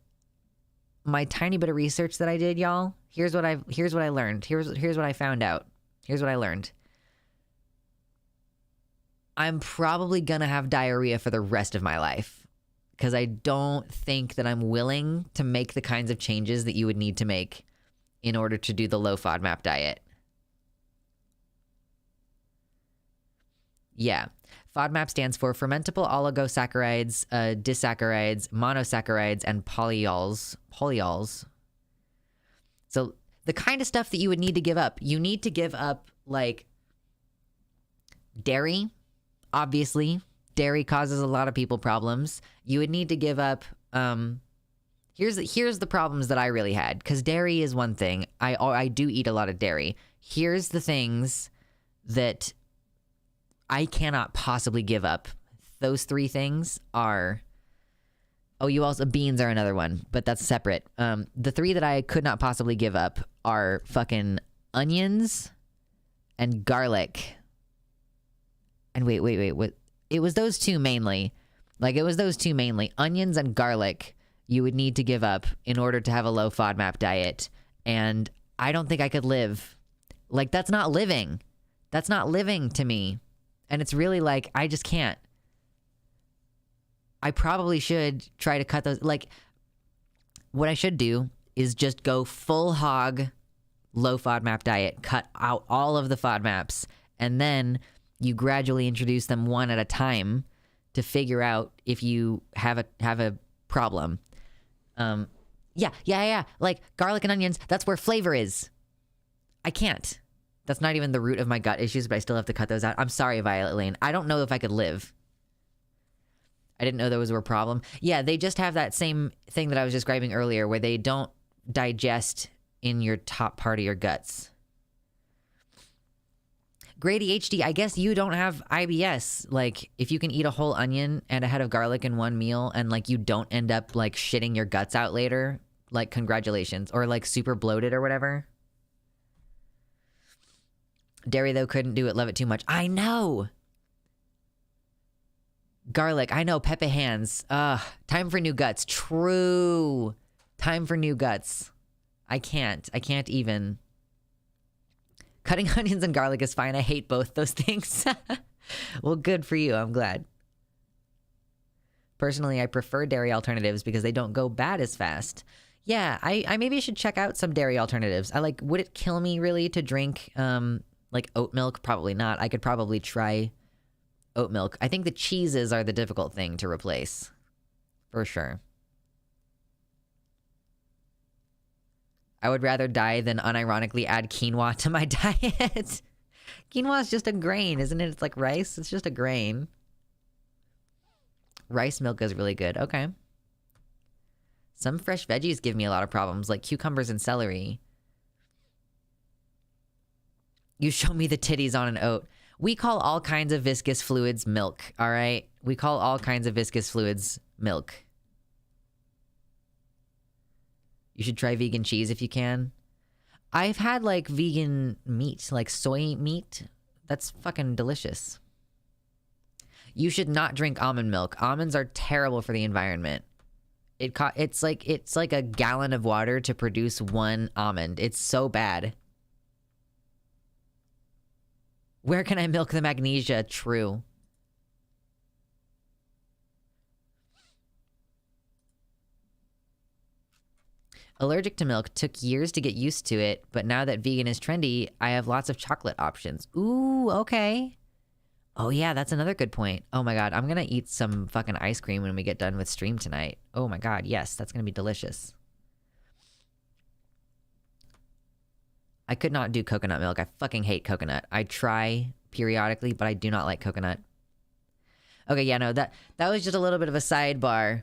my tiny bit of research that I did, y'all, here's what I learned. Here's what I found out. Here's what I learned. I'm probably gonna have diarrhea for the rest of my life, because I don't think that I'm willing to make the kinds of changes that you would need to make in order to do the low FODMAP diet. Yeah. FODMAP stands for fermentable oligosaccharides, disaccharides, monosaccharides, and polyols. So the kind of stuff that you would need to give up, you need to give up like dairy, obviously. Dairy causes a lot of people problems. You would need to give up. Here's the problems that I really had, because dairy is one thing. I do eat a lot of dairy. Here's the things that I cannot possibly give up. Those three things are Oh, you also, beans are another one, but that's separate. The 3 that I could not possibly give up are fucking onions and garlic. And wait, what? It was those 2 mainly. Like, it was those 2 mainly. Onions and garlic you would need to give up in order to have a low FODMAP diet. And I don't think I could live. Like, that's not living. That's not living to me. And it's really like, I just can't. I probably should try to cut those. Like, what I should do is just go full hog low FODMAP diet, cut out all of the FODMAPs, and then you gradually introduce them one at a time to figure out if you have a problem. Yeah. Like, garlic and onions, that's where flavor is. I can't. That's not even the root of my gut issues, but I still have to cut those out. I'm sorry, Violet Lane. I don't know if I could live. I didn't know those were a problem. Yeah, they just have that same thing that I was describing earlier where they don't digest in your top part of your guts. Grady HD, I guess you don't have IBS. Like, if you can eat a whole onion and a head of garlic in one meal and, like, you don't end up, like, shitting your guts out later, like, congratulations. Or, like, super bloated or whatever. Dairy, though, couldn't do it. Love it too much. I know! Garlic, I know. Pepe hands. Time for new guts. True. Time for new guts. I can't even. Cutting onions and garlic is fine. I hate both those things. Well, good for you. I'm glad. Personally, I prefer dairy alternatives because they don't go bad as fast. Yeah, I maybe should check out some dairy alternatives. Would it kill me really to drink, like oat milk? Probably not. I could probably try oat milk. I think the cheeses are the difficult thing to replace. For sure. I would rather die than unironically add quinoa to my diet. Quinoa is just a grain, isn't it? It's like rice. It's just a grain. Rice milk is really good. Okay. Some fresh veggies give me a lot of problems, like cucumbers and celery. You show me the titties on an oat. We call all kinds of viscous fluids milk, all right? We call all kinds of viscous fluids milk. You should try vegan cheese if you can. I've had, like, vegan meat, like soy meat. That's fucking delicious. You should not drink almond milk. Almonds are terrible for the environment. It's like a gallon of water to produce one almond. It's so bad. Where can I milk the magnesia? True. Allergic to milk. Took years to get used to it, but now that vegan is trendy, I have lots of chocolate options. Ooh, okay. Oh yeah, that's another good point. Oh my god, I'm gonna eat some fucking ice cream when we get done with stream tonight. Oh my god, yes, that's gonna be delicious. I could not do coconut milk. I fucking hate coconut. I try periodically, but I do not like coconut. Okay, yeah, no, that was just a little bit of a sidebar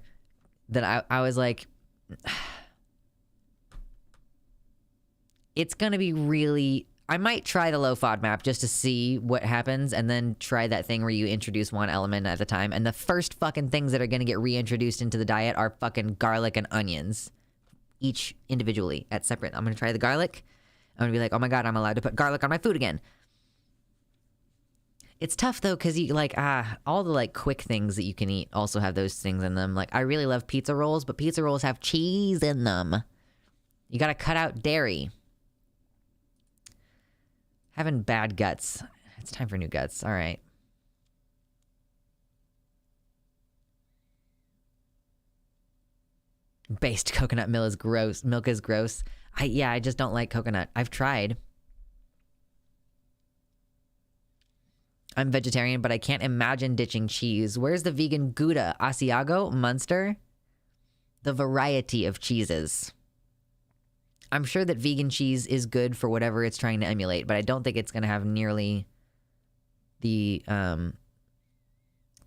that I was like... It's gonna be really... I might try the low FODMAP just to see what happens, and then try that thing where you introduce one element at a time, and the first fucking things that are gonna get reintroduced into the diet are fucking garlic and onions. Each individually, at separate. I'm gonna try the garlic. I'm gonna be like, oh my god, I'm allowed to put garlic on my food again. It's tough though, because you like, all the like quick things that you can eat also have those things in them. Like, I really love pizza rolls, but pizza rolls have cheese in them. You gotta cut out dairy. Having bad guts. It's time for new guts. All right. Based coconut milk is gross. Milk is gross. I just don't like coconut. I've tried. I'm vegetarian, but I can't imagine ditching cheese. Where's the vegan Gouda? Asiago? Munster? The variety of cheeses. I'm sure that vegan cheese is good for whatever it's trying to emulate, but I don't think it's going to have nearly the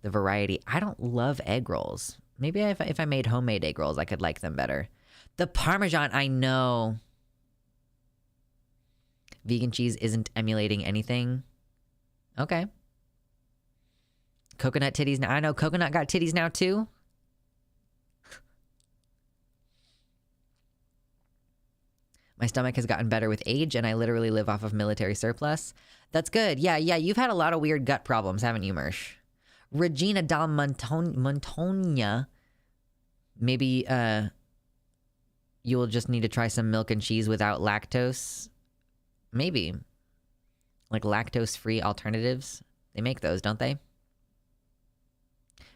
variety. I don't love egg rolls. Maybe if I made homemade egg rolls, I could like them better. The Parmesan, I know. Vegan cheese isn't emulating anything. Okay. Coconut titties now. I know coconut got titties now too. My stomach has gotten better with age, and I literally live off of military surplus. That's good. Yeah, you've had a lot of weird gut problems, haven't you, Mersh? Regina Dal Montonia. Maybe you will just need to try some milk and cheese without lactose. Maybe. Like lactose-free alternatives. They make those, don't they?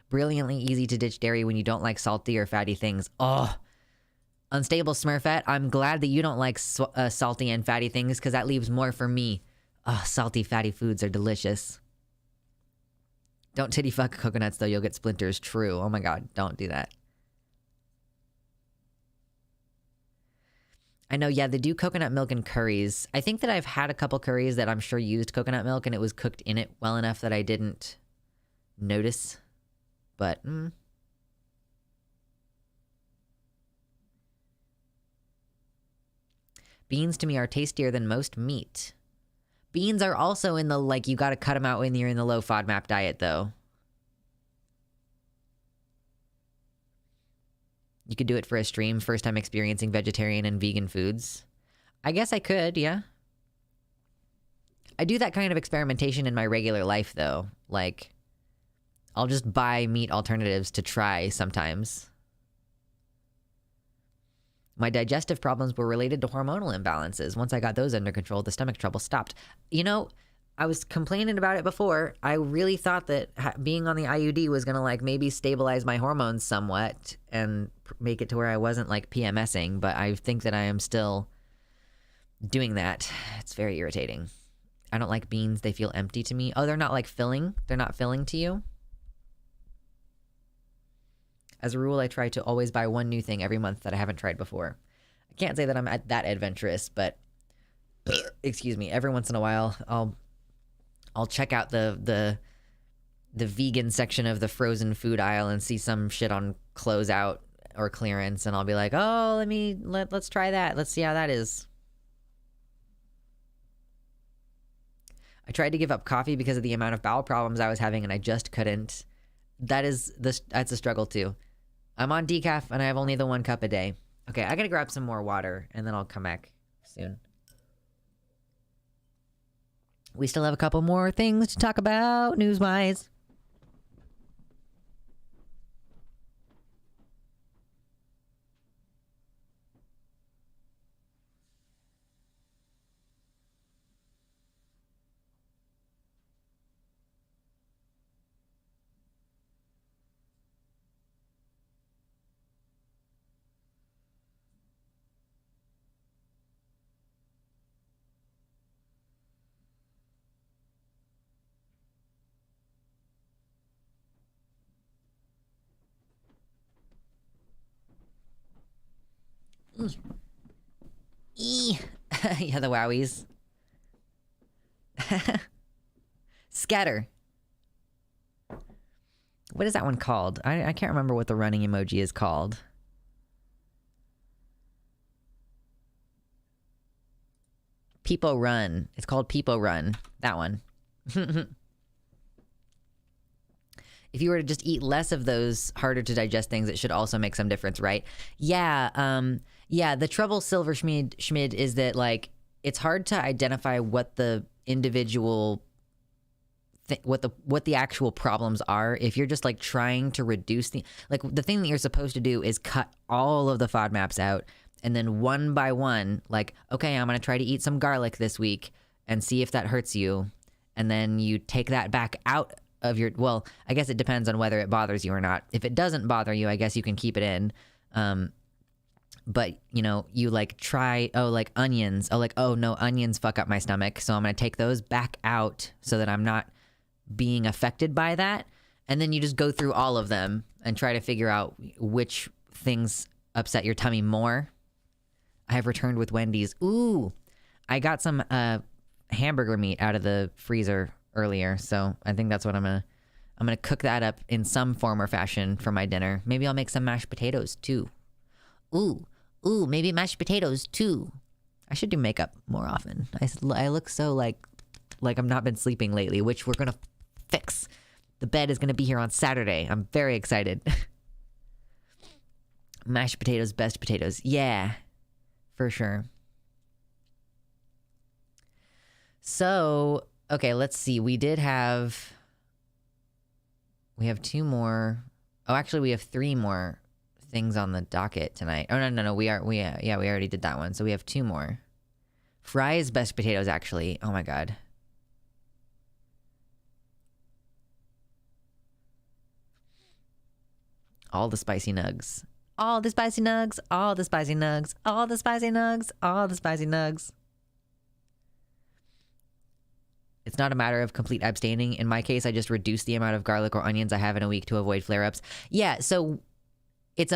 Brilliantly easy to ditch dairy when you don't like salty or fatty things. Oh, Unstable Smurfette, I'm glad that you don't like salty and fatty things, because that leaves more for me. Oh, salty, fatty foods are delicious. Don't titty fuck coconuts, though. You'll get splinters. True. Oh my god, don't do that. I know, yeah, they do coconut milk in curries. I think that I've had a couple curries that I'm sure used coconut milk, and it was cooked in it well enough that I didn't notice. But, Beans to me are tastier than most meat. Beans are also in the, like, you gotta cut them out when you're in the low FODMAP diet, though. You could do it for a stream, first time experiencing vegetarian and vegan foods. I guess I could, yeah. I do that kind of experimentation in my regular life, though. Like, I'll just buy meat alternatives to try sometimes. My digestive problems were related to hormonal imbalances. Once I got those under control, the stomach trouble stopped. You know, I was complaining about it before. I really thought that being on the IUD was going to, like, maybe stabilize my hormones somewhat and make it to where I wasn't, like, PMSing. But I think that I am still doing that. It's very irritating. I don't like beans. They feel empty to me. Oh, they're not, like, filling? They're not filling to you? As a rule, I try to always buy one new thing every month that I haven't tried before. I can't say that I'm that adventurous, but excuse me, every once in a while, I'll check out the vegan section of the frozen food aisle and see some shit on closeout or clearance, and I'll be like, oh, let's try that. Let's see how that is. I tried to give up coffee because of the amount of bowel problems I was having, and I just couldn't. That's a struggle too. I'm on decaf, and I have only the 1 cup a day. Okay, I gotta grab some more water, and then I'll come back soon. We still have a couple more things to talk about, news-wise. Yeah, the wowies. Scatter. What is that one called? I can't remember what the running emoji is called. Peepo Run. It's called Peepo Run. That one. If you were to just eat less of those harder to digest things, it should also make some difference, right? Yeah, yeah, the trouble, Silver Schmid, is that, like, it's hard to identify what the individual what the actual problems are if you're just, like, trying to reduce the thing that you're supposed to do is cut all of the FODMAPs out, and then one by one, like, okay, I'm gonna try to eat some garlic this week and see if that hurts you, and then you take that back out of your, well, I guess it depends on whether it bothers you or not. If it doesn't bother you, I guess you can keep it in. But, you know, you, like, try, like onions. No, onions fuck up my stomach, so I'm gonna take those back out so that I'm not being affected by that. And then you just go through all of them and try to figure out which things upset your tummy more. I have returned with Wendy's. Ooh, I got some hamburger meat out of the freezer earlier, so I think that's what I'm gonna cook that up in some form or fashion for my dinner. Maybe I'll make some mashed potatoes too. Ooh, maybe mashed potatoes too. I should do makeup more often. I look so like I've not been sleeping lately, which we're gonna fix. The bed is gonna be here on Saturday. I'm very excited. Mashed potatoes, best potatoes. Yeah, for sure. So, okay, let's see. We have 2 more. Oh, actually, we have 3 more things on the docket tonight. Oh, no. We already did that one. So we have 2 more. Fry's best potatoes, actually. Oh my God. All the spicy nugs. All the spicy nugs. All the spicy nugs. All the spicy nugs. All the spicy nugs. It's not a matter of complete abstaining. In my case, I just reduce the amount of garlic or onions I have in a week to avoid flare-ups. Yeah, so it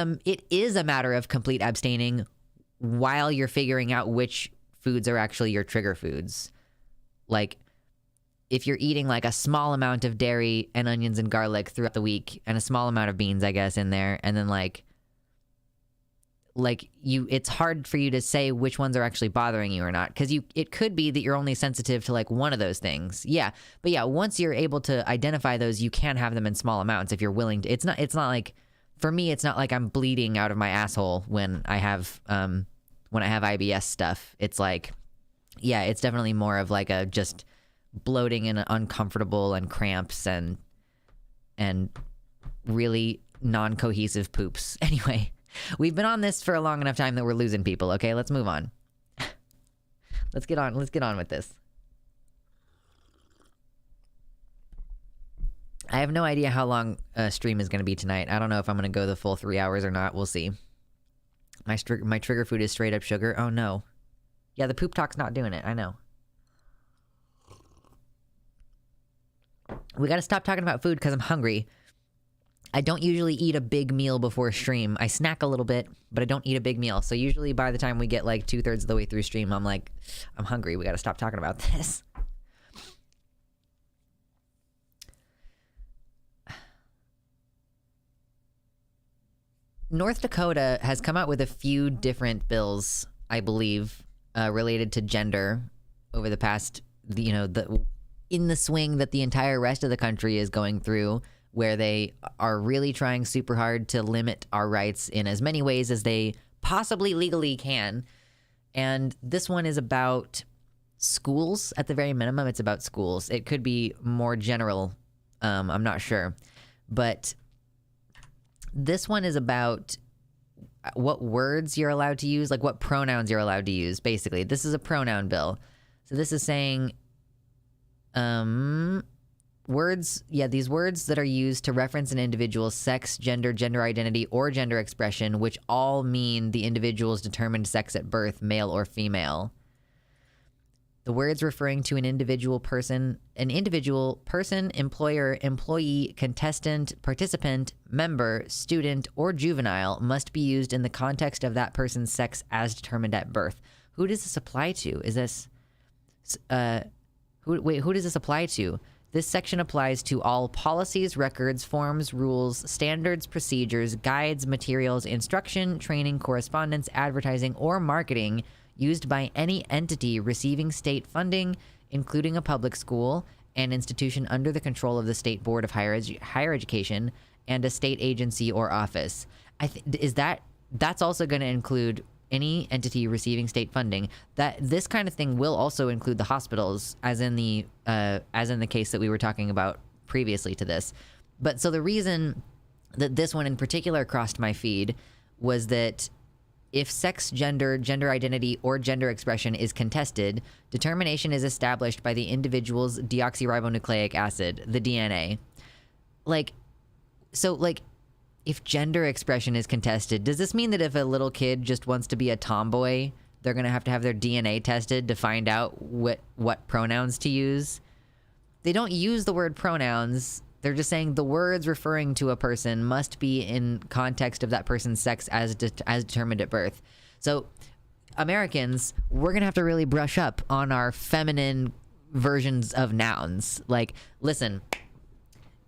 is a matter of complete abstaining while you're figuring out which foods are actually your trigger foods. Like, if you're eating like a small amount of dairy and onions and garlic throughout the week and a small amount of beans, I guess, in there, and then it's hard for you to say which ones are actually bothering you or not, because it could be that you're only sensitive to like one of those things. Yeah, but yeah, once you're able to identify those, you can have them in small amounts if you're willing to. It's not like, for me, it's not like I'm bleeding out of my asshole when I have IBS stuff. It's like, yeah, it's definitely more of like a just bloating and uncomfortable and cramps and really non-cohesive poops. Anyway, we've been on this for a long enough time that we're losing people. Okay, let's move on. Let's get on with this. I have no idea how long a stream is going to be tonight. I don't know if I'm going to go the full 3 hours or not. We'll see. My trigger food is straight up sugar. Oh no. Yeah, the poop talk's not doing it. I know. We got to stop talking about food because I'm hungry. I don't usually eat a big meal before stream. I snack a little bit, but I don't eat a big meal. So usually by the time we get like 2/3 of the way through stream, I'm like, I'm hungry. We got to stop talking about this. North Dakota has come out with a few different bills, I believe, related to gender over the past, in the swing that the entire rest of the country is going through, where they are really trying super hard to limit our rights in as many ways as they possibly legally can. And this one is about schools. At the very minimum, it's about schools. It could be more general. I'm not sure. But this one is about what words you're allowed to use, like what pronouns you're allowed to use, basically. This is a pronoun bill. So this is saying words, these words that are used to reference an individual's sex, gender, gender identity, or gender expression, which all mean the individual's determined sex at birth, male or female. The words referring to an individual person, employer, employee, contestant, participant, member, student, or juvenile must be used in the context of that person's sex as determined at birth. Who does this apply to? Is this... who does this apply to? This section applies to all policies, records, forms, rules, standards, procedures, guides, materials, instruction, training, correspondence, advertising, or marketing used by any entity receiving state funding, including a public school, an institution under the control of the State Board of Higher Education, and a state agency or office. That's also going to include any entity receiving state funding. That this kind of thing will also include the hospitals, as in the case that we were talking about previously to this. But so the reason that this one in particular crossed my feed was that if sex, gender, gender identity, or gender expression is contested, determination is established by the individual's deoxyribonucleic acid, the DNA. If gender expression is contested, does this mean that if a little kid just wants to be a tomboy, they're going to have their DNA tested to find out what pronouns to use? They don't use the word pronouns. They're just saying the words referring to a person must be in context of that person's sex as determined at birth. So Americans, we're going to have to really brush up on our feminine versions of nouns. Like, listen,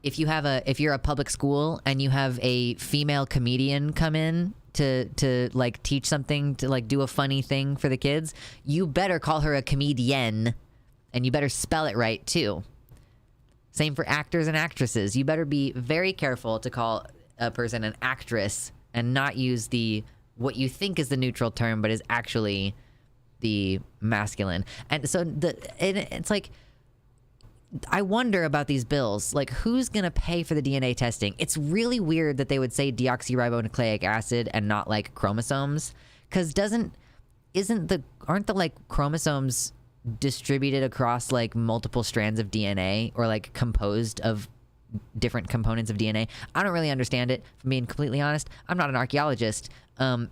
if you're a public school and you have a female comedian come in to like teach something, to like do a funny thing for the kids, you better call her a comedienne, and you better spell it right too. Same for actors and actresses. You better be very careful to call a person an actress and not use what you think is the neutral term, but is actually the masculine. And so it's like, I wonder about these bills. Like, who's going to pay for the DNA testing? It's really weird that they would say deoxyribonucleic acid and not like chromosomes. Because aren't the like chromosomes distributed across like multiple strands of DNA, or like composed of different components of DNA? I don't really understand it, if I'm being completely honest. I'm not an archaeologist. But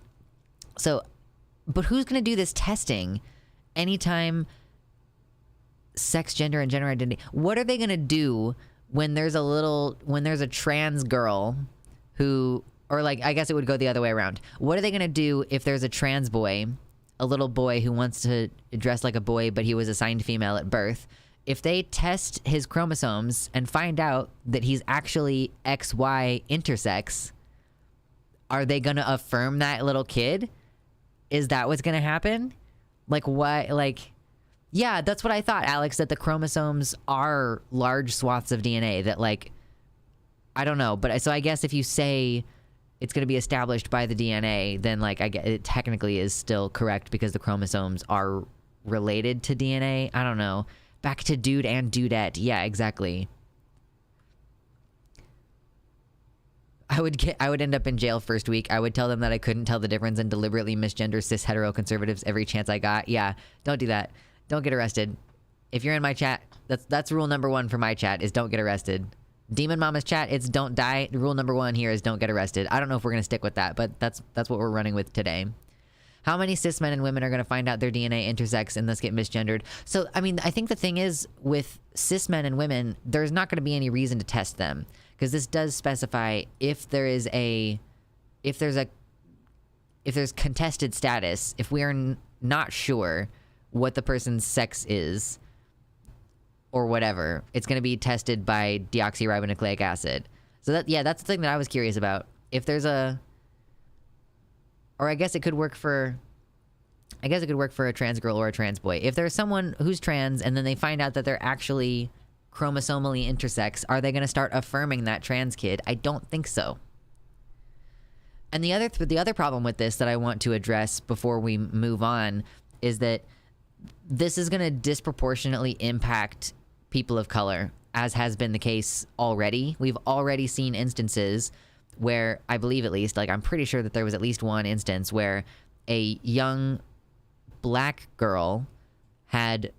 who's going to do this testing anytime sex, gender, and gender identity? What are they going to do when there's a trans girl who, or like, I guess it would go the other way around. What are they going to do if there's a trans boy, a little boy who wants to dress like a boy, but he was assigned female at birth? If they test his chromosomes and find out that he's actually XY intersex, are they going to affirm that little kid? Is that what's going to happen? Like, what? Like, yeah, that's what I thought, Alex, that the chromosomes are large swaths of DNA that, like, I don't know. But so I guess if you say it's going to be established by the DNA, then, like, it technically is still correct because the chromosomes are related to DNA. I don't know. Back to dude and dudette. Yeah, exactly. I would end up in jail first week. I would tell them that I couldn't tell the difference and deliberately misgender cis hetero conservatives every chance I got. Yeah, don't do that. Don't get arrested. If you're in my chat, that's rule number 1 for my chat, is don't get arrested. Demon Mama's chat, it's don't die. Rule number 1 here is don't get arrested. I don't know if we're going to stick with that, but that's what we're running with today. How many cis men and women are going to find out their DNA intersects and thus get misgendered? So, I mean, I think the thing is, with cis men and women, there's not going to be any reason to test them, because this does specify if there's contested status, if we are not sure what the person's sex is or whatever, it's going to be tested by deoxyribonucleic acid. So that's the thing that I was curious about. If there's or I guess it could work for a trans girl or a trans boy. If there's someone who's trans and then they find out that they're actually chromosomally intersex, are they going to start affirming that trans kid? I don't think so. And the other problem with this that I want to address before we move on is that this is going to disproportionately impact people of color, as has been the case already. We've already seen instances where, I believe at least, like, I'm pretty sure that there was at least one instance where a young black girl had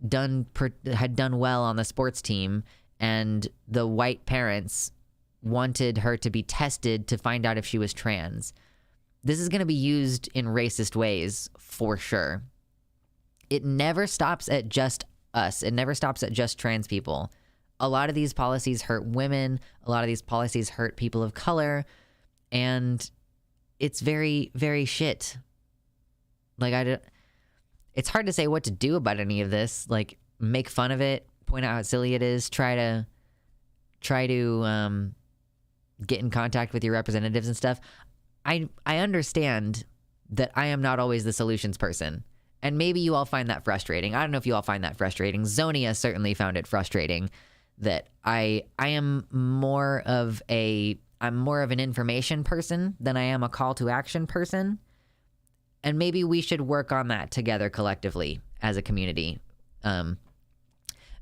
done well on the sports team, and the white parents wanted her to be tested to find out if she was trans. This is going to be used in racist ways for sure. It never stops at just us. It never stops at just trans people. A lot of these policies hurt women. A lot of these policies hurt people of color. And it's very, very shit. Like, it's hard to say what to do about any of this. Like, make fun of it, point out how silly it is, try to get in contact with your representatives and stuff. I understand that I am not always the solutions person. And maybe you all find that frustrating. I don't know if you all find that frustrating. Zonia certainly found it frustrating that I am more of an information person than I am a call to action person. And maybe we should work on that together collectively as a community.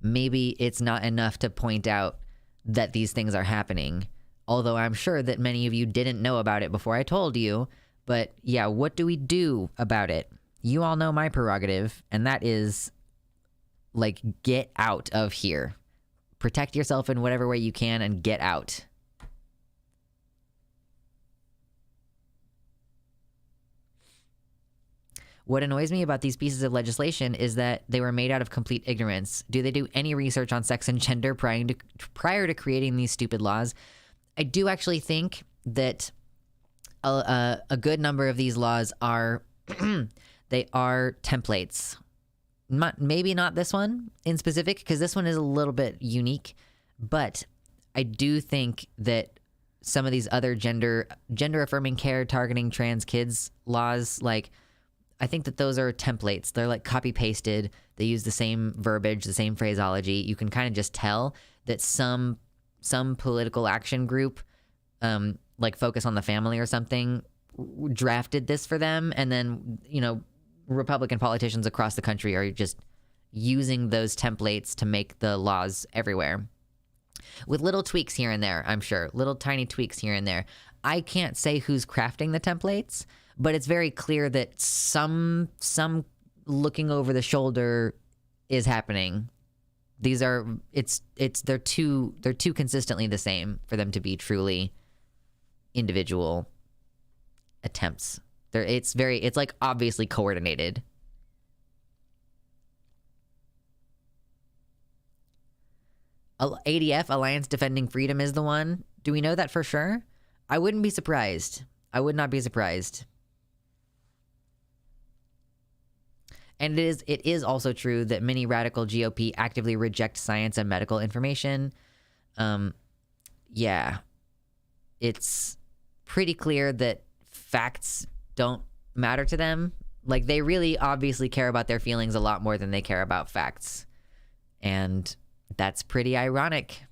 Maybe it's not enough to point out that these things are happening, although I'm sure that many of you didn't know about it before I told you. But yeah, what do we do about it? You all know my prerogative, and that is, like, get out of here. Protect yourself in whatever way you can and get out. What annoys me about these pieces of legislation is that they were made out of complete ignorance. Do they do any research on sex and gender prior to creating these stupid laws? I do actually think that a good number of these laws are they are templates. Maybe not this one in specific, because this one is a little bit unique, but I do think that some of these other gender affirming care targeting trans kids laws, like, I think that those are templates. They're like copy pasted. They use the same verbiage, the same phraseology. You can kind of just tell that some political action group, like Focus on the Family or something, drafted this for them and then, Republican politicians across the country are just using those templates to make the laws everywhere. With little tweaks here and there, I'm sure. Little tiny tweaks here and there. I can't say who's crafting the templates, but it's very clear that some looking over the shoulder is happening. They're too consistently the same for them to be truly individual attempts. It's like obviously coordinated. ADF, Alliance Defending Freedom, is the one. Do we know that for sure? I wouldn't be surprised. I would not be surprised. And it is also true that many radical GOP actively reject science and medical information. Yeah. It's pretty clear that facts don't matter to them. Like, they really obviously care about their feelings a lot more than they care about facts. And that's pretty ironic.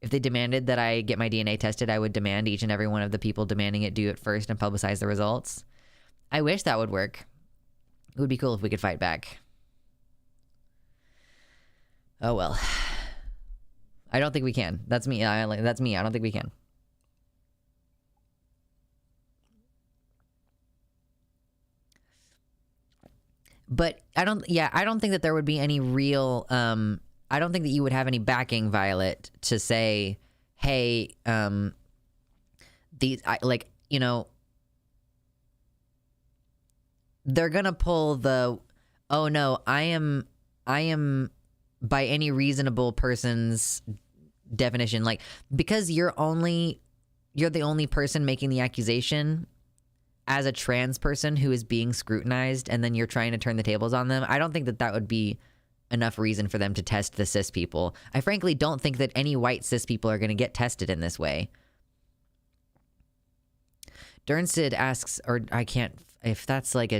If they demanded that I get my DNA tested, I would demand each and every one of the people demanding it do it first and publicize the results. I wish that would work. It would be cool if we could fight back. Oh well. I don't think we can. That's me. That's me. I don't think we can. But I don't think that there would be any real, I don't think that you would have any backing, Violet, to say, hey, they're gonna pull the, oh no, I am by any reasonable person's definition, like, because you're the only person making the accusation as a trans person who is being scrutinized, and then you're trying to turn the tables on them. I don't think that would be enough reason for them to test the cis people. I frankly don't think that any white cis people are going to get tested in this way. Dernsid asks, or I can't, if that's like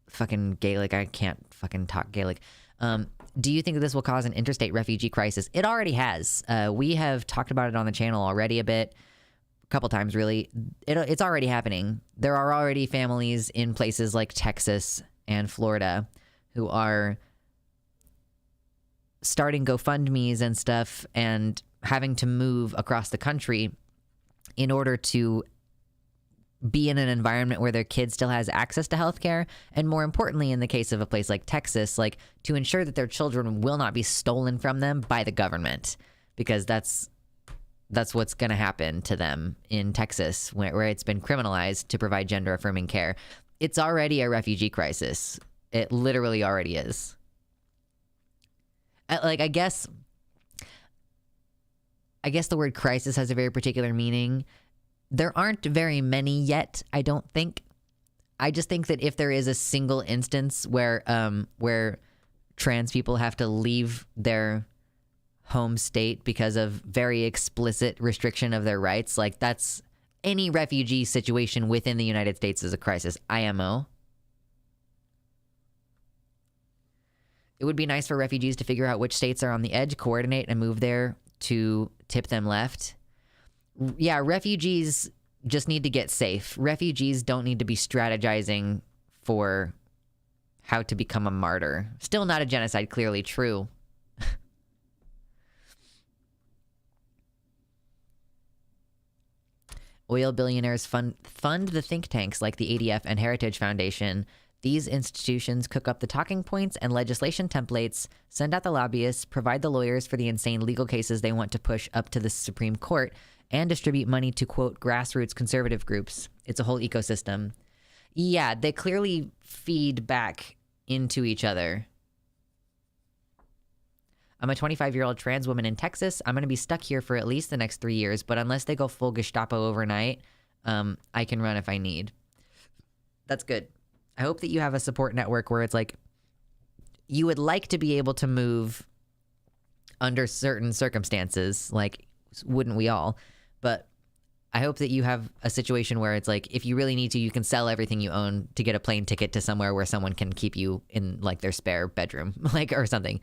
fucking Gaelic, I can't fucking talk Gaelic. Do you think that this will cause an interstate refugee crisis? It already has. We have talked about it on the channel already a bit. Couple times, really. It's already happening. There are already families in places like Texas and Florida who are starting GoFundMes and stuff and having to move across the country in order to be in an environment where their kid still has access to healthcare, and more importantly, in the case of a place like Texas, like, to ensure that their children will not be stolen from them by the government, because that's what's going to happen to them in Texas, where it's been criminalized to provide gender-affirming care. It's already a refugee crisis. It literally already is. Like, I guess the word crisis has a very particular meaning. There aren't very many yet, I don't think. I just think that if there is a single instance where trans people have to leave their home state because of very explicit restriction of their rights, like, that's any refugee situation within the United States is a crisis. IMO. It would be nice for refugees to figure out which states are on the edge, coordinate, and move there to tip them left. Yeah, refugees just need to get safe. Refugees don't need to be strategizing for how to become a martyr. Still not a genocide, clearly true. Oil billionaires fund the think tanks like the ADF and Heritage Foundation. These institutions cook up the talking points and legislation templates, send out the lobbyists, provide the lawyers for the insane legal cases they want to push up to the Supreme Court, and distribute money to, quote, grassroots conservative groups. It's a whole ecosystem. Yeah, they clearly feed back into each other. I'm a 25-year-old trans woman in Texas. I'm going to be stuck here for at least the next 3 years, but unless they go full Gestapo overnight, I can run if I need. That's good. I hope that you have a support network where it's like, you would like to be able to move under certain circumstances, like, wouldn't we all? But I hope that you have a situation where it's like, if you really need to, you can sell everything you own to get a plane ticket to somewhere where someone can keep you in, like, their spare bedroom, like, or something,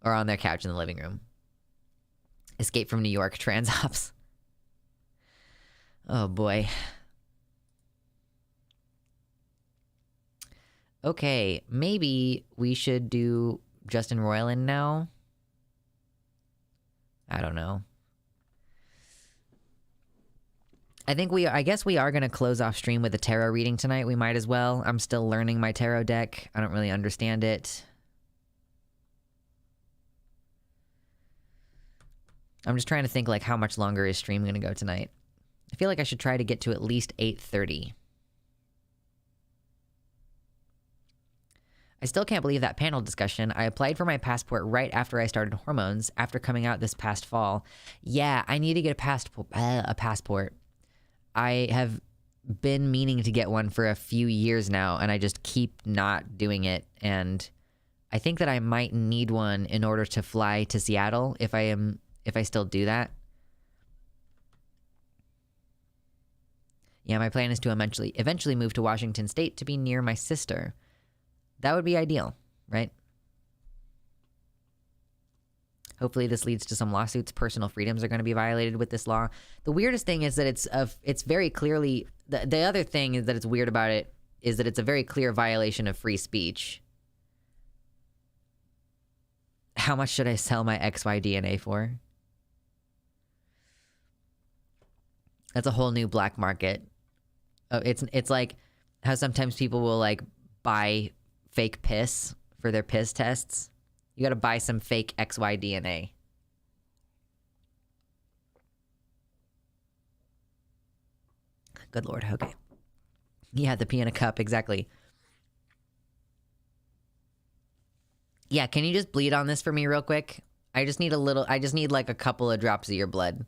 or on their couch in the living room. Escape from New York, trans ops. Oh boy. Okay, maybe we should do Justin Roiland now. I don't know. I guess we are going to close off stream with a tarot reading tonight. We might as well. I'm still learning my tarot deck. I don't really understand it. I'm just trying to think, like, how much longer is stream going to go tonight? I feel like I should try to get to at least 8:30. I still can't believe that panel discussion. I applied for my passport right after I started hormones, after coming out this past fall. Yeah, I need to get a passport. I have been meaning to get one for a few years now, and I just keep not doing it. And I think that I might need one in order to fly to Seattle if I still do that. Yeah, my plan is to eventually move to Washington State to be near my sister. That would be ideal, right? Hopefully this leads to some lawsuits. Personal freedoms are going to be violated with this law. The weirdest thing is that it's very clearly... The other thing is that it's weird about it is that it's a very clear violation of free speech. How much should I sell my XY DNA for? That's a whole new black market. Oh, it's like how sometimes people will like buy fake piss for their piss tests. You gotta buy some fake XY DNA. Good lord, okay. Yeah, the pee in a cup, exactly. Yeah, can you just bleed on this for me real quick? I just need like a couple of drops of your blood.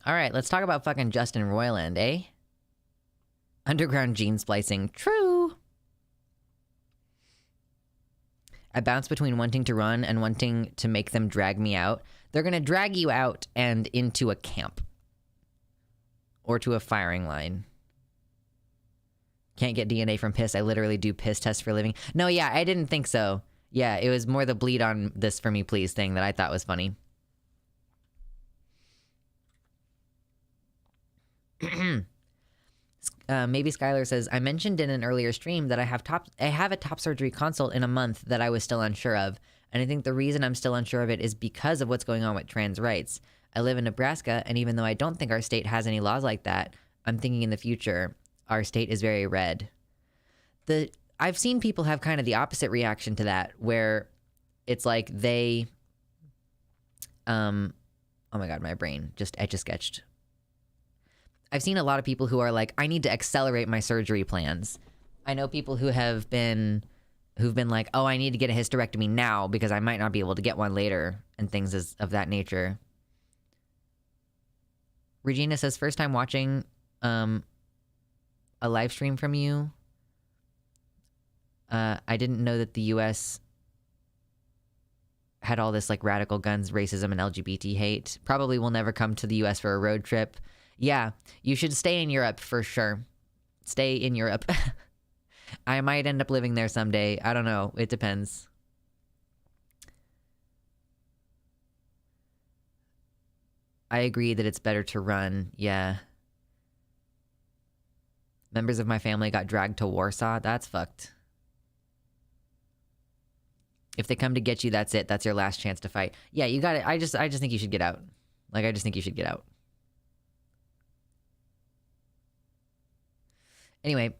All right, let's talk about fucking Justin Roiland, eh? Underground gene splicing. True. I bounce between wanting to run and wanting to make them drag me out. They're going to drag you out and into a camp. Or to a firing line. Can't get DNA from piss. I literally do piss tests for a living. No, yeah, I didn't think so. Yeah, it was more the bleed on this for me please thing that I thought was funny. Maybe Skylar says, I mentioned in an earlier stream that I have a top surgery consult in a month that I was still unsure of. And I think the reason I'm still unsure of it is because of what's going on with trans rights. I live in Nebraska, and even though I don't think our state has any laws like that, I'm thinking in the future, our state is very red. I've seen people have kind of the opposite reaction to that, where it's like they... oh my god, my brain just etch-a-sketched. I've seen a lot of people who are like, I need to accelerate my surgery plans. I know people who've been like, oh, I need to get a hysterectomy now because I might not be able to get one later, and things of that nature. Regina says, first time watching a live stream from you. I didn't know that the US had all this like radical guns, racism, and LGBT hate. Probably will never come to the US for a road trip. Yeah, you should stay in Europe for sure. Stay in Europe. I might end up living there someday. I don't know. It depends. I agree that it's better to run. Yeah. Members of my family got dragged to Warsaw. That's fucked. If they come to get you, that's it. That's your last chance to fight. Yeah, you got it. I just think you should get out. Like, I just think you should get out. Anyway,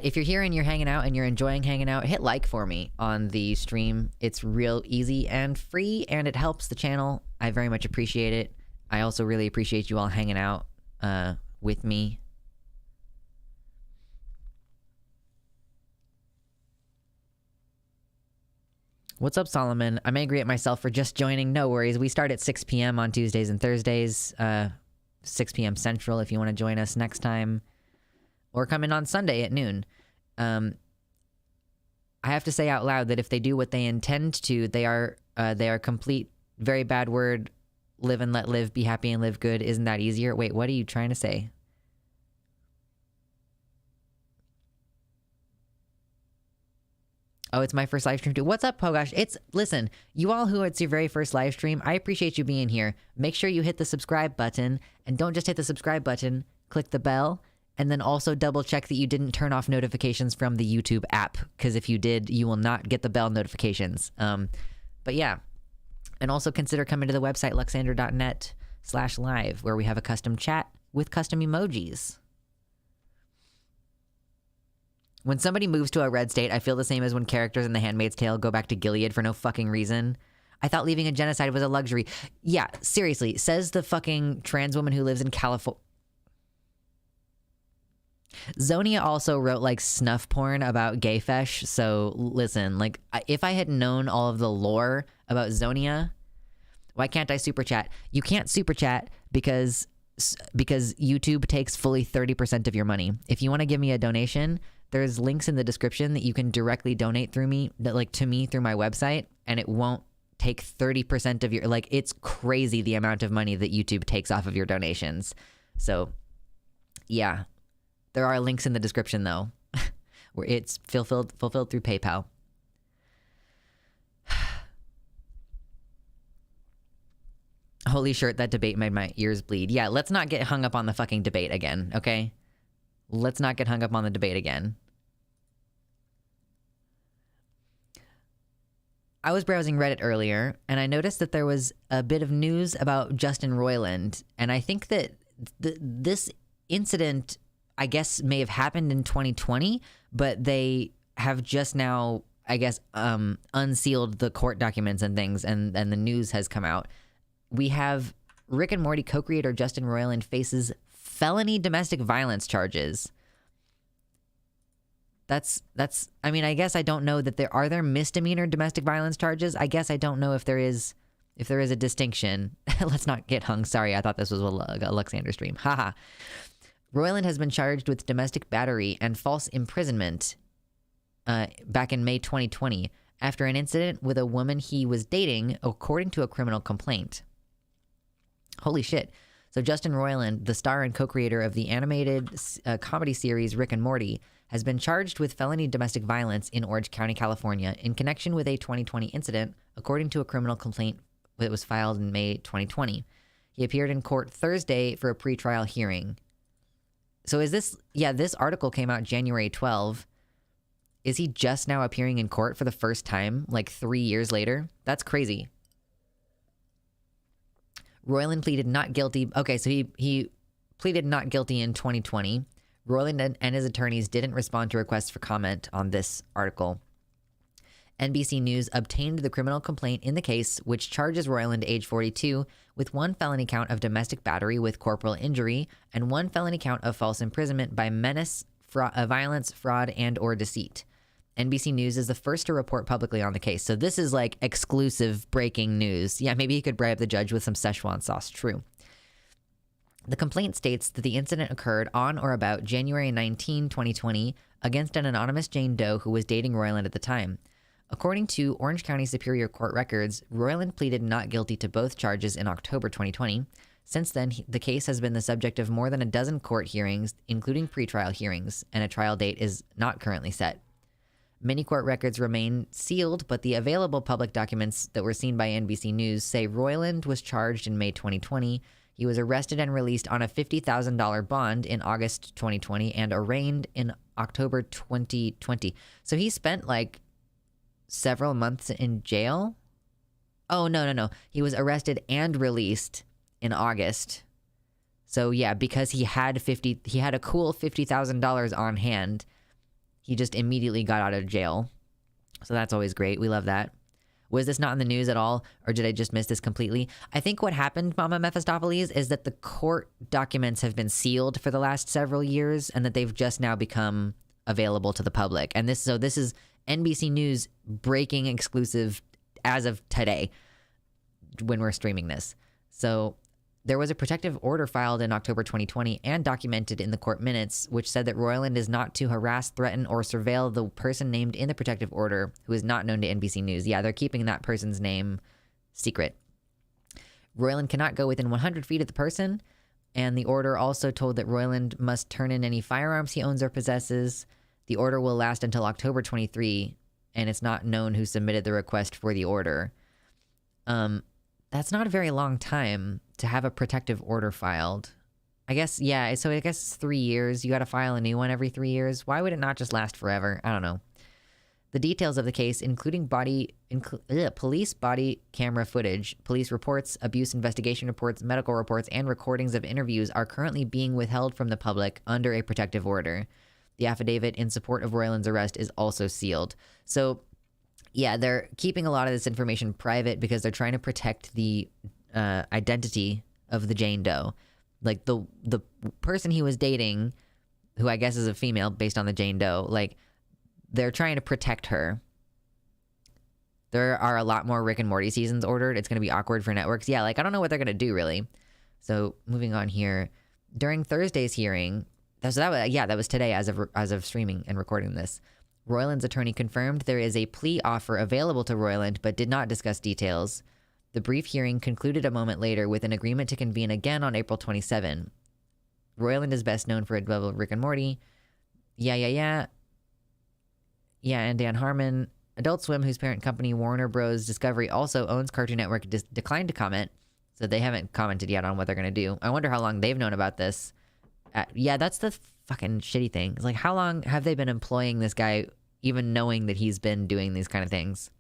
if you're here and you're hanging out and you're enjoying hanging out, hit like for me on the stream. It's real easy and free, and it helps the channel. I very much appreciate it. I also really appreciate you all hanging out with me. What's up, Solomon? I'm angry at myself for just joining. No worries. We start at 6 p.m. on Tuesdays and Thursdays. 6 p.m. Central if you want to join us next time. Or come in on Sunday at noon. I have to say out loud that if they do what they intend to, they are complete, very bad word, live and let live, be happy and live good. Isn't that easier? Wait, what are you trying to say? Oh, it's my first live stream too. What's up, Pogosh? Listen, you all who it's your very first live stream, I appreciate you being here. Make sure you hit the subscribe button, and don't just hit the subscribe button, click the bell, and then also double check that you didn't turn off notifications from the YouTube app, because if you did, you will not get the bell notifications. But yeah, and also consider coming to the website luxander.net/live, where we have a custom chat with custom emojis. When somebody moves to a red state, I feel the same as when characters in The Handmaid's Tale go back to Gilead for no fucking reason. I thought leaving a genocide was a luxury. Yeah, seriously, says the fucking trans woman who lives in California. Zonia also wrote like snuff porn about gay fesh. So listen, like if I had known all of the lore about Zonia, why can't I super chat? You can't super chat because YouTube takes fully 30% of your money. If you want to give me a donation, there's links in the description that you can directly donate through me, to me through my website, and it won't take 30% of your, like, it's crazy the amount of money that YouTube takes off of your donations. So yeah, there are links in the description though, where it's fulfilled through PayPal. Holy shirt, that debate made my ears bleed. Yeah, let's not get hung up on the fucking debate again, okay? Let's not get hung up on the debate again. I was browsing Reddit earlier, and I noticed that there was a bit of news about Justin Roiland, and I think that this incident, I guess, may have happened in 2020, but they have just now, I guess, unsealed the court documents and things, and the news has come out. We have Rick and Morty co-creator Justin Roiland faces felony domestic violence charges. That's I mean, I guess I don't know that are there misdemeanor domestic violence charges? I guess I don't know if there is a distinction. Let's not get hung. Sorry, I thought this was a Luxander stream. Haha. Roiland has been charged with domestic battery and false imprisonment back in May 2020 after an incident with a woman he was dating, according to a criminal complaint. Holy shit. So Justin Roiland, the star and co-creator of the animated comedy series Rick and Morty, has been charged with felony domestic violence in Orange County, California, in connection with a 2020 incident, according to a criminal complaint that was filed in May 2020. He appeared in court Thursday for a pretrial hearing. So is this... Yeah, this article came out January 12. Is he just now appearing in court for the first time, like 3 years later? That's crazy. Roiland pleaded not guilty. Okay, so he pleaded not guilty in 2020. Roiland and his attorneys didn't respond to requests for comment on this article. NBC News obtained the criminal complaint in the case, which charges Roiland, age 42, with one felony count of domestic battery with corporal injury and one felony count of false imprisonment by menace, violence, fraud, and or deceit. NBC News is the first to report publicly on the case. So this is like exclusive breaking news. Yeah, maybe he could bribe the judge with some Szechuan sauce. True. The complaint states that the incident occurred on or about January 19, 2020, against an anonymous Jane Doe who was dating Roiland at the time. According to Orange County Superior Court records, Roiland pleaded not guilty to both charges in October 2020. Since then, the case has been the subject of more than a dozen court hearings, including pretrial hearings, and a trial date is not currently set. Many court records remain sealed, but the available public documents that were seen by NBC News say Roiland was charged in May 2020. He was arrested and released on a $50,000 bond in August 2020 and arraigned in October 2020. So he spent like several months in jail? Oh, no. He was arrested and released in August. So yeah, because he had a cool $50,000 on hand, he just immediately got out of jail. So that's always great. We love that. Was this not in the news at all, or did I just miss this completely? I think what happened, Mama Mephistopheles, is that the court documents have been sealed for the last several years and that they've just now become available to the public. And this is NBC News breaking exclusive as of today when we're streaming this. So there was a protective order filed in October 2020 and documented in the court minutes, which said that Roiland is not to harass, threaten, or surveil the person named in the protective order who is not known to NBC News. Yeah, they're keeping that person's name secret. Roiland cannot go within 100 feet of the person, and the order also told that Roiland must turn in any firearms he owns or possesses. The order will last until October 23, and it's not known who submitted the request for the order. That's not a very long time to have a protective order filed. I guess, yeah, so I guess it's 3 years. You got to file a new one every 3 years. Why would it not just last forever? I don't know. The details of the case, including police body camera footage, police reports, abuse investigation reports, medical reports, and recordings of interviews are currently being withheld from the public under a protective order. The affidavit in support of Roiland's arrest is also sealed. So, yeah, they're keeping a lot of this information private because they're trying to protect the identity of the Jane Doe. Like, the person he was dating, who I guess is a female based on the Jane Doe, like, they're trying to protect her. There are a lot more Rick and Morty seasons ordered. It's going to be awkward for networks. Yeah, like, I don't know what they're going to do, really. So, moving on here. During Thursday's hearing, that was today as of streaming and recording this, Roiland's attorney confirmed there is a plea offer available to Roiland, but did not discuss details. The brief hearing concluded a moment later with an agreement to convene again on April 27. Roiland is best known for a double Rick and Morty. Yeah, and Dan Harmon. Adult Swim, whose parent company Warner Bros. Discovery also owns Cartoon Network, declined to comment, so they haven't commented yet on what they're going to do. I wonder how long they've known about this. Yeah, that's the fucking shitty thing. It's like, how long have they been employing this guy, even knowing that he's been doing these kind of things?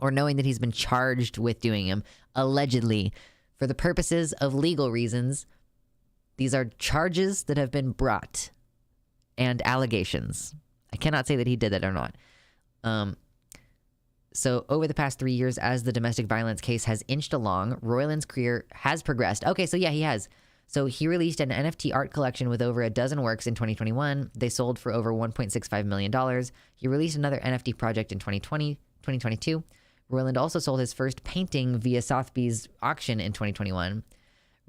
Or knowing that he's been charged with doing them, allegedly. For the purposes of legal reasons, these are charges that have been brought and allegations. I cannot say that he did that or not. So over the past 3 years, as the domestic violence case has inched along, Roiland's career has progressed. Okay, so yeah, he has. So he released an NFT art collection with over a dozen works in 2021. They sold for over $1.65 million. He released another NFT project in 2022. Roiland also sold his first painting via Sotheby's auction in 2021.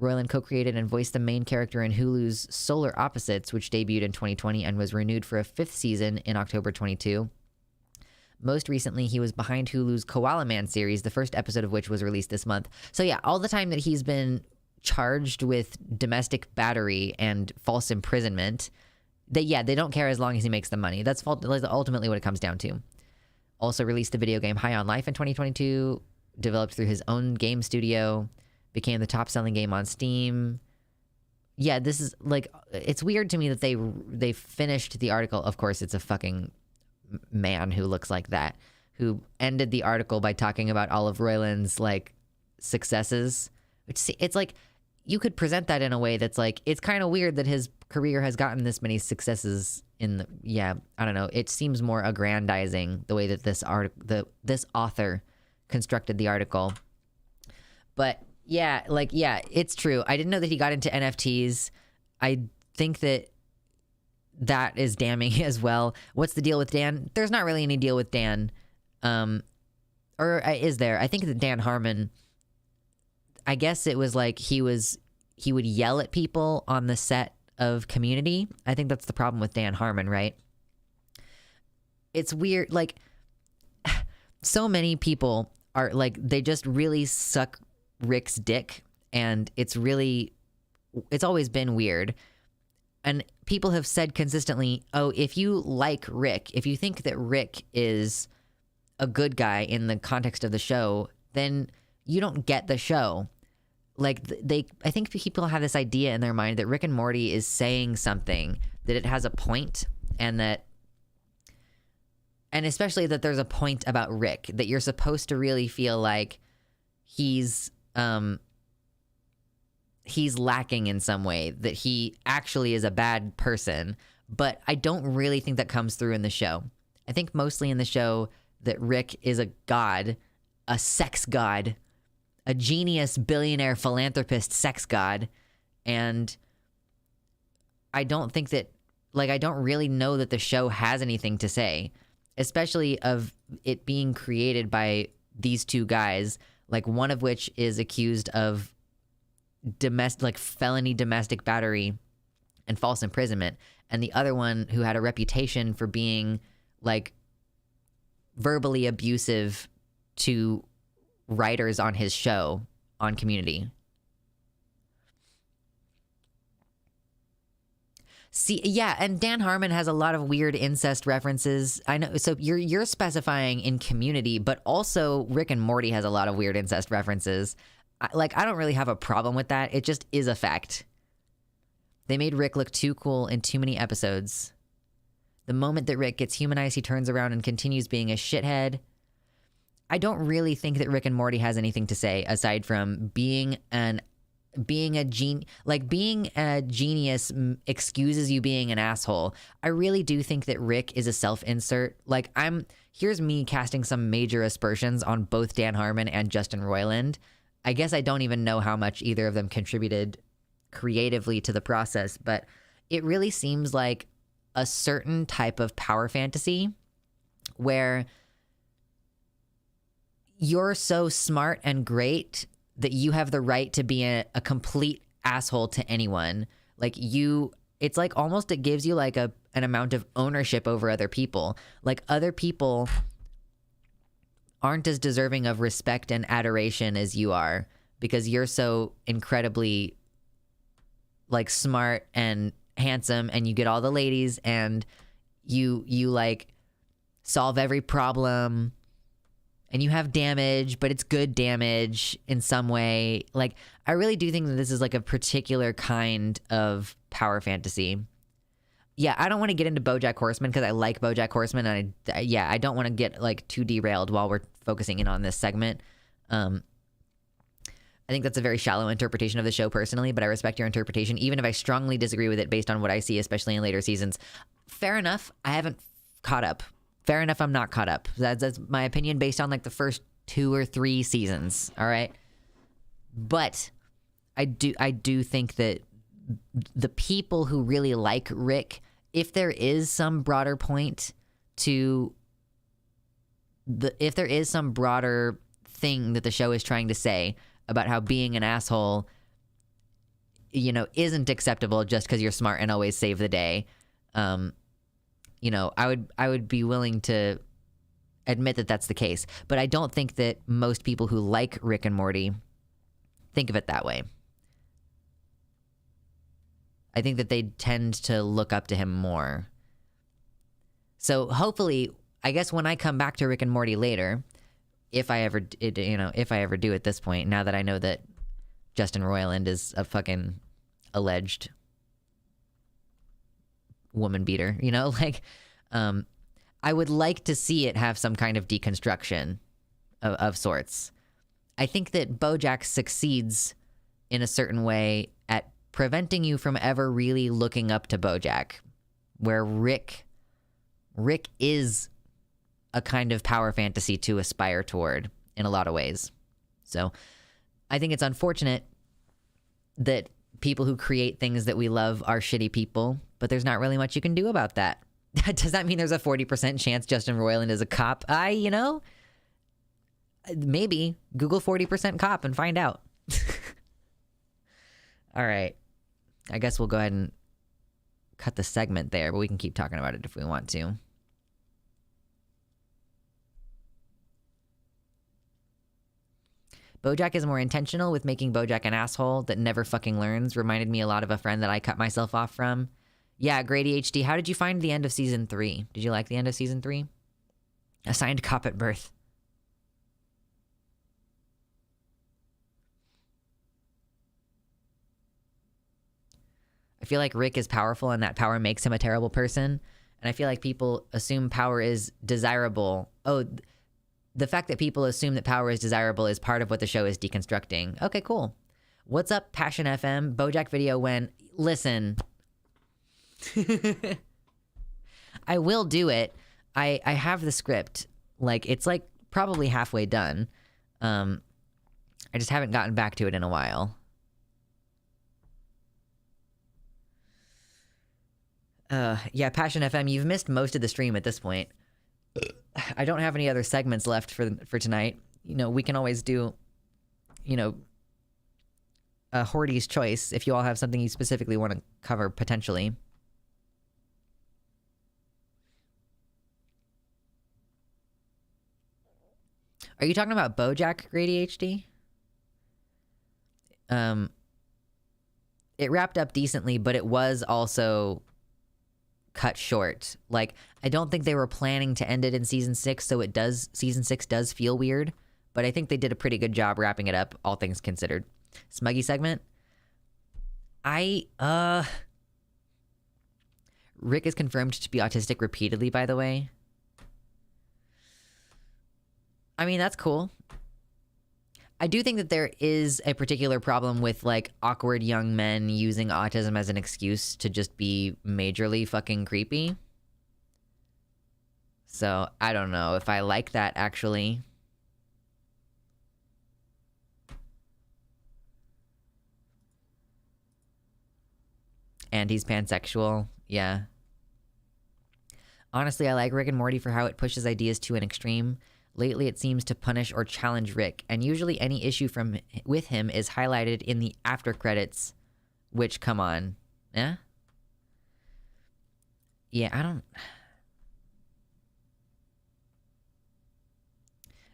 Roiland co-created and voiced the main character in Hulu's Solar Opposites, which debuted in 2020 and was renewed for a 5th season in October 22. Most recently, he was behind Hulu's Koala Man series, the first episode of which was released this month. So yeah, all the time that he's been charged with domestic battery and false imprisonment, they don't care as long as he makes the money. That's ultimately what it comes down to. Also released the video game High on Life in 2022, developed through his own game studio, became the top-selling game on Steam. Yeah, this is, like, it's weird to me that they finished the article. Of course, it's a fucking man who looks like that, who ended the article by talking about all of Roiland's, like, successes. Which, it's like, you could present that in a way that's like, it's kind of weird that his career has gotten this many successes I don't know. It seems more aggrandizing the way that this author constructed the article. But yeah, it's true. I didn't know that he got into NFTs. I think that is damning as well. What's the deal with Dan? There's not really any deal with Dan. Or is there? I think that Dan Harmon, I guess it was like he would yell at people on the set of Community. I think that's the problem with Dan Harmon, right? It's weird. Like, so many people are like, they just really suck Rick's dick, and it's always been weird. And people have said consistently, oh, if you like Rick, if you think that Rick is a good guy in the context of the show, then you don't get the show. Like, I think people have this idea in their mind that Rick and Morty is saying something, that it has a point, and especially that there's a point about Rick, that you're supposed to really feel like he's lacking in some way, that he actually is a bad person. But I don't really think that comes through in the show. I think mostly in the show that Rick is a god, a sex god, a genius, billionaire, philanthropist, sex god. And I don't think that, like, I don't really know that the show has anything to say, especially of it being created by these two guys, like one of which is accused of felony domestic battery and false imprisonment, and the other one who had a reputation for being, like, verbally abusive to writers on his show on Community. See, yeah, and Dan Harmon has a lot of weird incest references. I know. So you're specifying in Community, but also Rick and Morty has a lot of weird incest references. I don't really have a problem with that. It just is a fact. They made Rick look too cool in too many episodes. The moment that Rick gets humanized, he turns around and continues being a shithead. I don't really think that Rick and Morty has anything to say aside from being a genius excuses you being an asshole. I really do think that Rick is a self-insert. Here's me casting some major aspersions on both Dan Harmon and Justin Roiland. I guess I don't even know how much either of them contributed creatively to the process, but it really seems like a certain type of power fantasy where you're so smart and great that you have the right to be a complete asshole to anyone. It's like almost it gives you like an amount of ownership over other people. Like other people aren't as deserving of respect and adoration as you are because you're so incredibly like smart and handsome and you get all the ladies and you like solve every problem and you have damage, but it's good damage in some way. Like, I really do think that this is like a particular kind of power fantasy. Yeah, I don't want to get into BoJack Horseman because I like BoJack Horseman, and I don't want to get like too derailed while we're focusing in on this segment. I think that's a very shallow interpretation of the show personally, but I respect your interpretation, even if I strongly disagree with it based on what I see, especially in later seasons. Fair enough. I haven't caught up. Fair enough. I'm not caught up. That's my opinion based on like the first 2 or 3 seasons. All right. But I do think that the people who really like Rick, if there is some broader point to if there is some broader thing that the show is trying to say about how being an asshole, isn't acceptable just because you're smart and always save the day. I would be willing to admit that that's the case, but I don't think that most people who like Rick and Morty think of it that way. I think that they tend to look up to him more. So hopefully, I guess when I come back to Rick and Morty later, if I ever do at this point, now that I know that Justin Roiland is a fucking alleged woman beater, I would like to see it have some kind of deconstruction of sorts. I think that BoJack succeeds in a certain way at preventing you from ever really looking up to BoJack, where Rick is a kind of power fantasy to aspire toward in a lot of ways. So I think it's unfortunate that people who create things that we love are shitty people, but there's not really much you can do about that. Does that mean there's a 40% chance Justin Roiland is a cop? Maybe. Google 40% cop and find out. All right. I guess we'll go ahead and cut the segment there, but we can keep talking about it if we want to. BoJack is more intentional with making BoJack an asshole that never fucking learns. Reminded me a lot of a friend that I cut myself off from. Yeah, Grady HD, how did you find the end of season 3? Did you like the end of season 3? Assigned cop at birth. I feel like Rick is powerful and that power makes him a terrible person. And I feel like people assume power is desirable. Oh, the fact that people assume that power is desirable is part of what the show is deconstructing. Okay, cool. What's up, Passion FM? BoJack video when... Listen. I will do it. I have the script. It's probably halfway done. I just haven't gotten back to it in a while. Yeah, Passion FM, you've missed most of the stream at this point. I don't have any other segments left for tonight. We can always do, a Horty's Choice if you all have something you specifically want to cover potentially. Are you talking about BoJack, Grady HD? it wrapped up decently, but it was also cut short. Like, I don't think they were planning to end it in season 6, so season 6 does feel weird, but I think they did a pretty good job wrapping it up, all things considered. Smuggy segment. Rick is confirmed to be autistic repeatedly, by the way. I mean, that's cool. I do think that there is a particular problem with, like, awkward young men using autism as an excuse to just be majorly fucking creepy. So, I don't know if I like that, actually. And he's pansexual. Yeah. Honestly, I like Rick and Morty for how it pushes ideas to an extreme. Lately, it seems to punish or challenge Rick, and usually any issue with him is highlighted in the after credits, which, come on. Yeah? Yeah, I don't...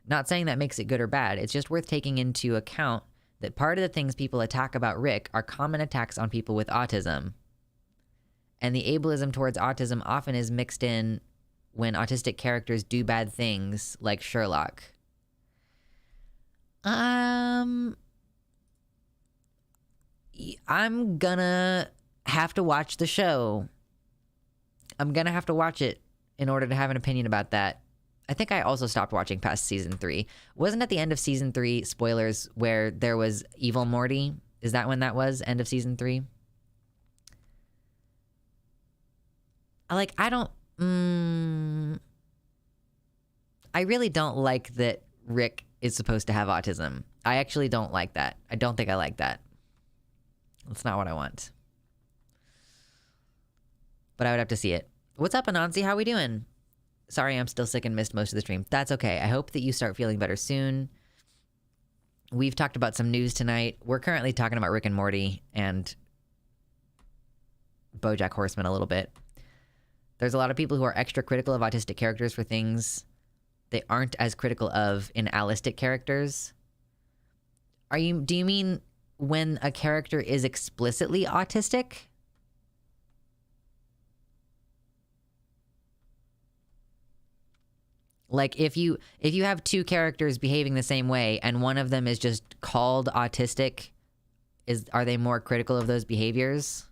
Not saying that makes it good or bad. It's just worth taking into account that part of the things people attack about Rick are common attacks on people with autism. And the ableism towards autism often is mixed in when autistic characters do bad things, like Sherlock. I'm gonna have to watch the show. I'm gonna have to watch it in order to have an opinion about that. I think I also stopped watching past season 3. Wasn't at the end of season 3, spoilers, where there was evil Morty? Is that when that was? End of season 3? I really don't like that Rick is supposed to have autism. I actually don't like that. I don't think I like that. That's not what I want. But I would have to see it. What's up, Anansi? How we doing? Sorry, I'm still sick and missed most of the stream. That's okay. I hope that you start feeling better soon. We've talked about some news tonight. We're currently talking about Rick and Morty and BoJack Horseman a little bit. There's a lot of people who are extra critical of autistic characters for things they aren't as critical of in allistic characters. Do you mean when a character is explicitly autistic? Like, if you have two characters behaving the same way and one of them is just called autistic, are they more critical of those behaviors?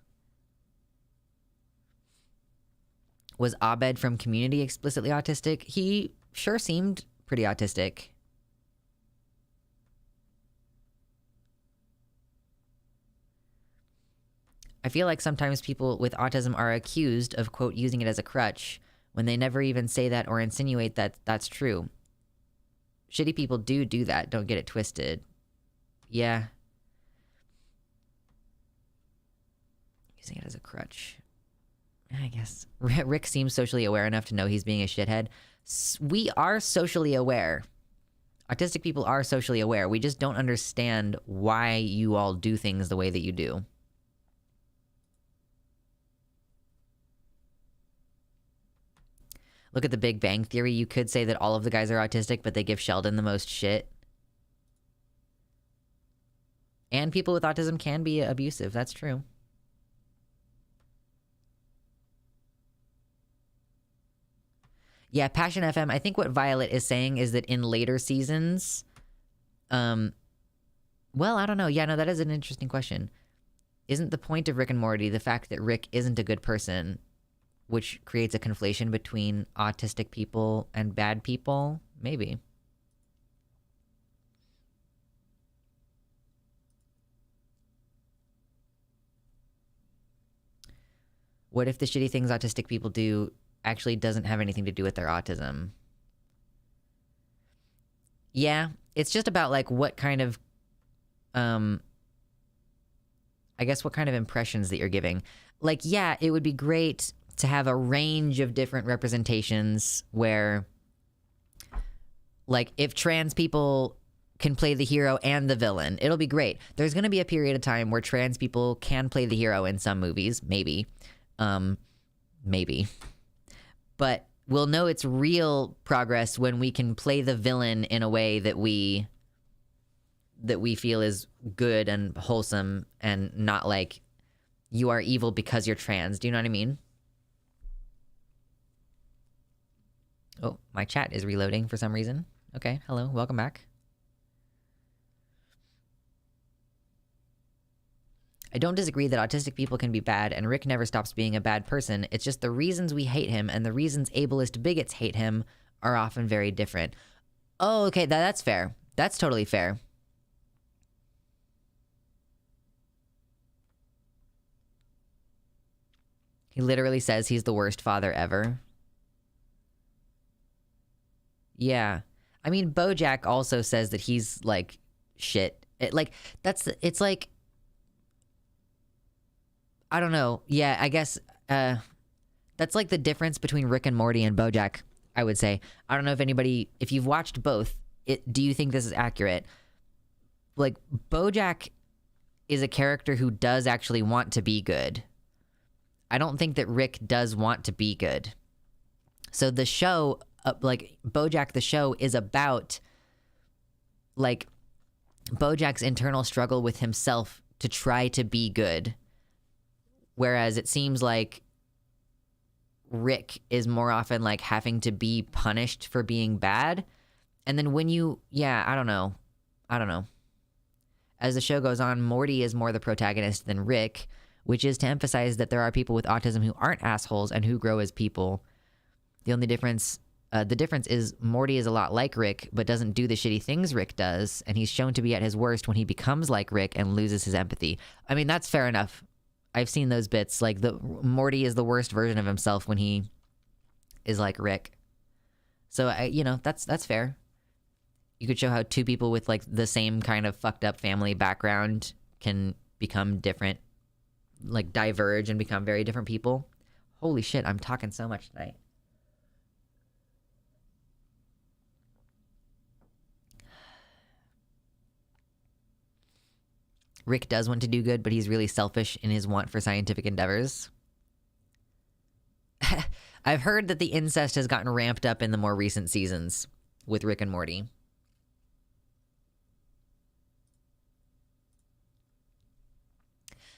Was Abed from Community explicitly autistic? He sure seemed pretty autistic. I feel like sometimes people with autism are accused of, quote, using it as a crutch when they never even say that or insinuate that that's true. Shitty people do that. Don't get it twisted. Yeah. Using it as a crutch. I guess. Rick seems socially aware enough to know he's being a shithead. We are socially aware. Autistic people are socially aware. We just don't understand why you all do things the way that you do. Look at the Big Bang Theory. You could say that all of the guys are autistic, but they give Sheldon the most shit. And people with autism can be abusive. That's true. Yeah, Passion FM, I think what Violet is saying is that in later seasons, well, I don't know. Yeah, no, that is an interesting question. Isn't the point of Rick and Morty the fact that Rick isn't a good person, which creates a conflation between autistic people and bad people? Maybe. What if the shitty things autistic people do actually doesn't have anything to do with their autism? Yeah, it's just about, like, what kind of, I guess what kind of impressions that you're giving. Like, yeah, it would be great to have a range of different representations where, like, if trans people can play the hero and the villain, it'll be great. There's going to be a period of time where trans people can play the hero in some movies, maybe. Maybe. But we'll know it's real progress when we can play the villain in a way that we that we feel is good and wholesome and not like you are evil because you're trans. Do you know what I mean? Oh, my chat is reloading for some reason. Okay, hello, welcome back. I don't disagree that autistic people can be bad, and Rick never stops being a bad person. It's just the reasons we hate him and the reasons ableist bigots hate him are often very different. Oh, okay, that's fair. That's totally fair. He literally says he's the worst father ever. Yeah. I mean, BoJack also says that he's, like, shit. It's like... I don't know. Yeah, I guess that's like the difference between Rick and Morty and BoJack, I would say. I don't know if you've watched both, do you think this is accurate? Like, BoJack is a character who does actually want to be good. I don't think that Rick does want to be good. So the show, like, BoJack the show is about, like, BoJack's internal struggle with himself to try to be good. Whereas it seems like Rick is more often like having to be punished for being bad. And then I don't know. As the show goes on, Morty is more the protagonist than Rick, which is to emphasize that there are people with autism who aren't assholes and who grow as people. The difference is Morty is a lot like Rick, but doesn't do the shitty things Rick does. And he's shown to be at his worst when he becomes like Rick and loses his empathy. I mean, that's fair enough. I've seen those bits. Like, Morty is the worst version of himself when he is like Rick. So, that's fair. You could show how two people with, like, the same kind of fucked up family background can become different, like, diverge and become very different people. Holy shit, I'm talking so much tonight. Rick does want to do good, but he's really selfish in his want for scientific endeavors. I've heard that the incest has gotten ramped up in the more recent seasons with Rick and Morty.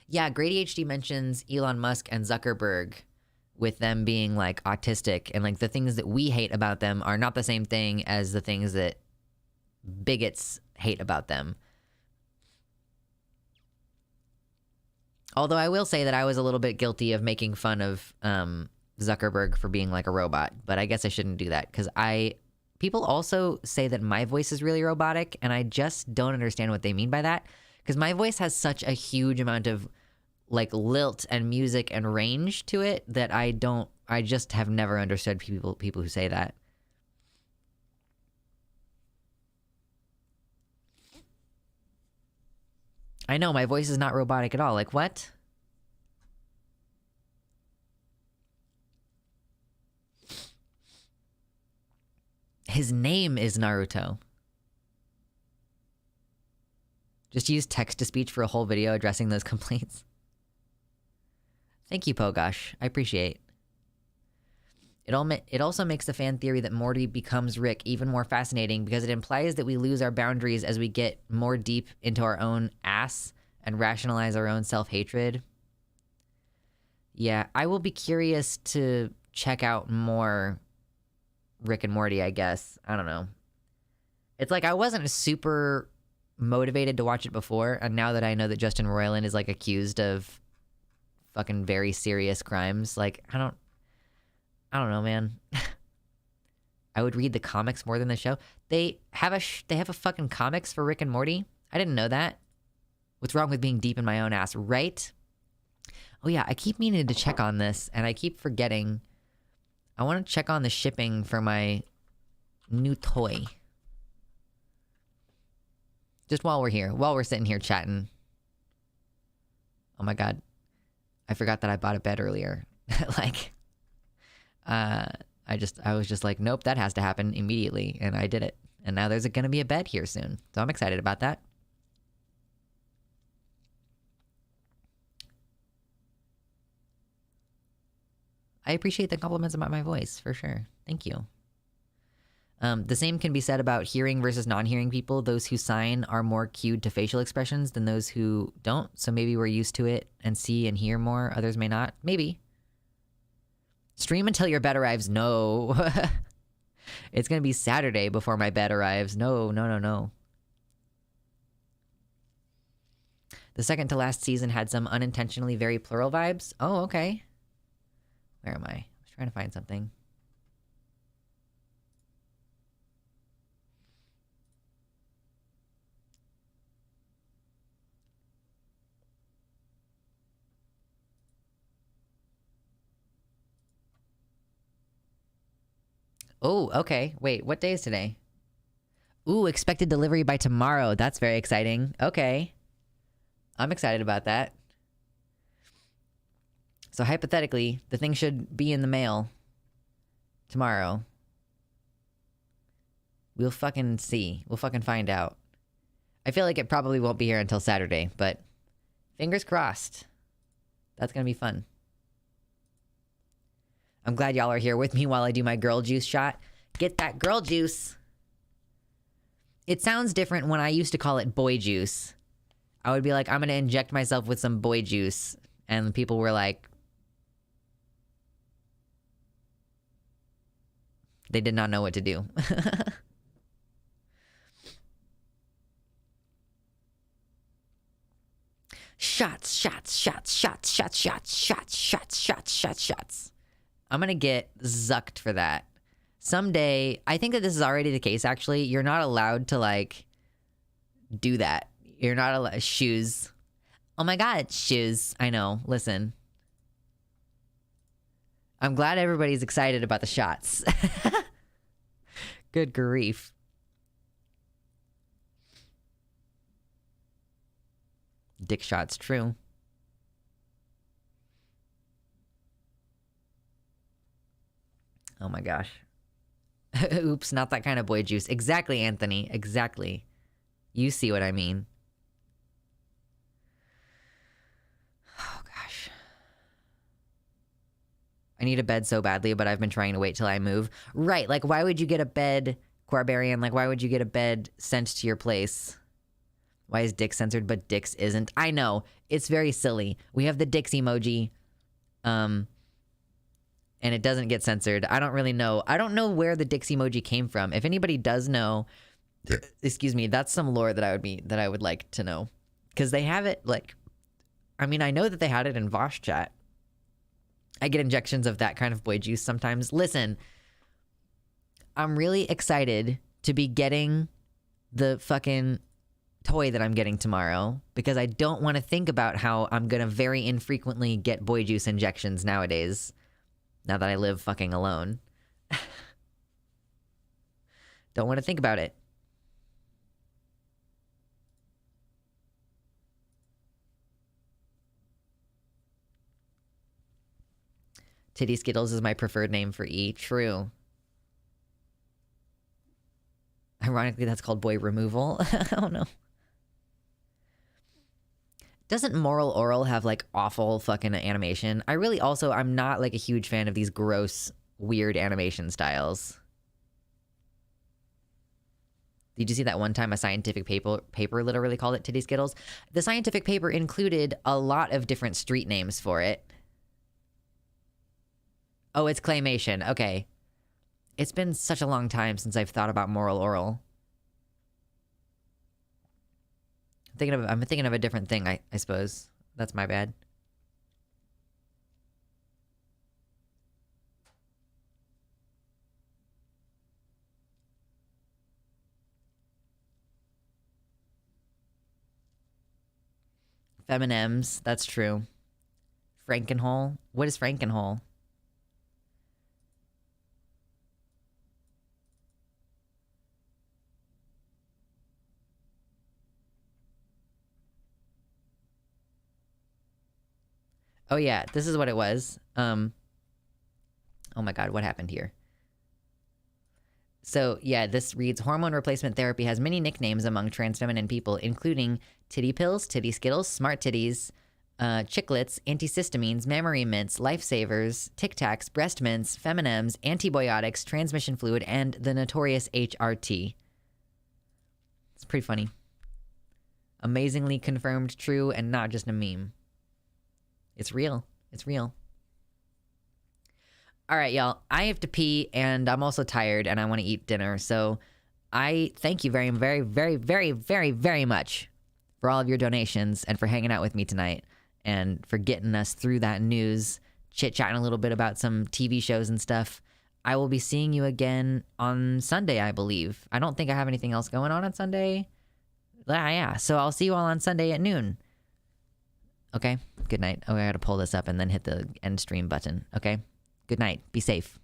Yeah, Grady HD mentions Elon Musk and Zuckerberg with them being, like, autistic, and, like, the things that we hate about them are not the same thing as the things that bigots hate about them. Although I will say that I was a little bit guilty of making fun of Zuckerberg for being like a robot, but I guess I shouldn't do that because people also say that my voice is really robotic, and I just don't understand what they mean by that because my voice has such a huge amount of like lilt and music and range to it that I just have never understood people who say that. I know, my voice is not robotic at all. Like, what? His name is Naruto. Just use text-to-speech for a whole video addressing those complaints. Thank you, Pogosh. I appreciate. It also makes the fan theory that Morty becomes Rick even more fascinating because it implies that we lose our boundaries as we get more deep into our own ass and rationalize our own self-hatred. Yeah, I will be curious to check out more Rick and Morty, I guess. I don't know. It's like I wasn't super motivated to watch it before, and now that I know that Justin Roiland is like accused of fucking very serious crimes, like I don't know, man. I would read the comics more than the show. They have a fucking comics for Rick and Morty. I didn't know that. What's wrong with being deep in my own ass, right? Oh yeah, I keep meaning to check on this, and I keep forgetting. I want to check on the shipping for my new toy. Just while we're sitting here chatting. Oh my god. I forgot that I bought a bed earlier. Like, I was just like, nope, that has to happen immediately, and I did it. And now there's gonna be a bed here soon. So I'm excited about that. I appreciate the compliments about my voice, for sure. Thank you. The same can be said about hearing versus non-hearing people. Those who sign are more cued to facial expressions than those who don't. So maybe we're used to it and see and hear more. Others may not. Maybe. Stream until your bed arrives. No. It's going to be Saturday before my bed arrives. No, no, no, no. The second to last season had some unintentionally very plural vibes. Oh, okay. Where am I? I was trying to find something. Oh, okay. Wait, what day is today? Ooh, expected delivery by tomorrow. That's very exciting. Okay. I'm excited about that. So hypothetically, the thing should be in the mail tomorrow. We'll fucking see. We'll fucking find out. I feel like it probably won't be here until Saturday, but fingers crossed. That's gonna be fun. I'm glad y'all are here with me while I do my girl juice shot. Get that girl juice. It sounds different when I used to call it boy juice. I would be like, I'm going to inject myself with some boy juice. And people were like, they did not know what to do. Shots, shots, shots, shots, shots, shots, shots, shots, shots, shots, shots. I'm going to get zucked for that. Someday, I think that this is already the case, actually. You're not allowed to, like, do that. You're not allowed. Shoes. Oh my God, shoes. I know. Listen. I'm glad everybody's excited about the shots. Good grief. Dick shots, true. Oh my gosh. Oops, not that kind of boy juice. Exactly, Anthony. Exactly. You see what I mean. Oh gosh. I need a bed so badly, but I've been trying to wait till I move. Right, like why would you get a bed, Quarbarian? Like why would you get a bed sent to your place? Why is Dick censored but Dix isn't? I know. It's very silly. We have the Dix emoji. And it doesn't get censored. I don't really know. I don't know where the Dix emoji came from. If anybody does know, excuse me, that's some lore that I would like to know. Because they have it, like, I mean, I know that they had it in Vosh chat. I get injections of that kind of boy juice sometimes. Listen, I'm really excited to be getting the fucking toy that I'm getting tomorrow because I don't want to think about how I'm going to very infrequently get boy juice injections nowadays. Now that I live fucking alone. Don't want to think about it. Titty Skittles is my preferred name for E. True. Ironically, that's called boy removal. Oh no. Doesn't Moral Oral have, like, awful fucking animation? I'm not, like, a huge fan of these gross, weird animation styles. Did you see that one time a scientific paper literally called it Titty Skittles? The scientific paper included a lot of different street names for it. Oh, it's claymation. Okay. It's been such a long time since I've thought about Moral Oral. I'm thinking of a different thing, I suppose. That's my bad. Feminems, that's true. Frankenhole. What is Frankenhole? Oh yeah, this is what it was. Oh my God, what happened here? So yeah, this reads, hormone replacement therapy has many nicknames among trans feminine people, including titty pills, titty skittles, smart titties, chiclets, antihistamines, memory mints, lifesavers, Tic Tacs, breast mints, Feminems, antibiotics, transmission fluid, and the notorious HRT. It's pretty funny. Amazingly confirmed true and not just a meme. It's real. It's real. All right, y'all. I have to pee, and I'm also tired, and I want to eat dinner. So I thank you very, very, very, very, very, very much for all of your donations and for hanging out with me tonight and for getting us through that news, chit-chatting a little bit about some TV shows and stuff. I will be seeing you again on Sunday, I believe. I don't think I have anything else going on Sunday. Yeah. So I'll see you all on Sunday at noon. Okay? Good night. Oh, I gotta pull this up and then hit the end stream button. Okay? Good night. Be safe.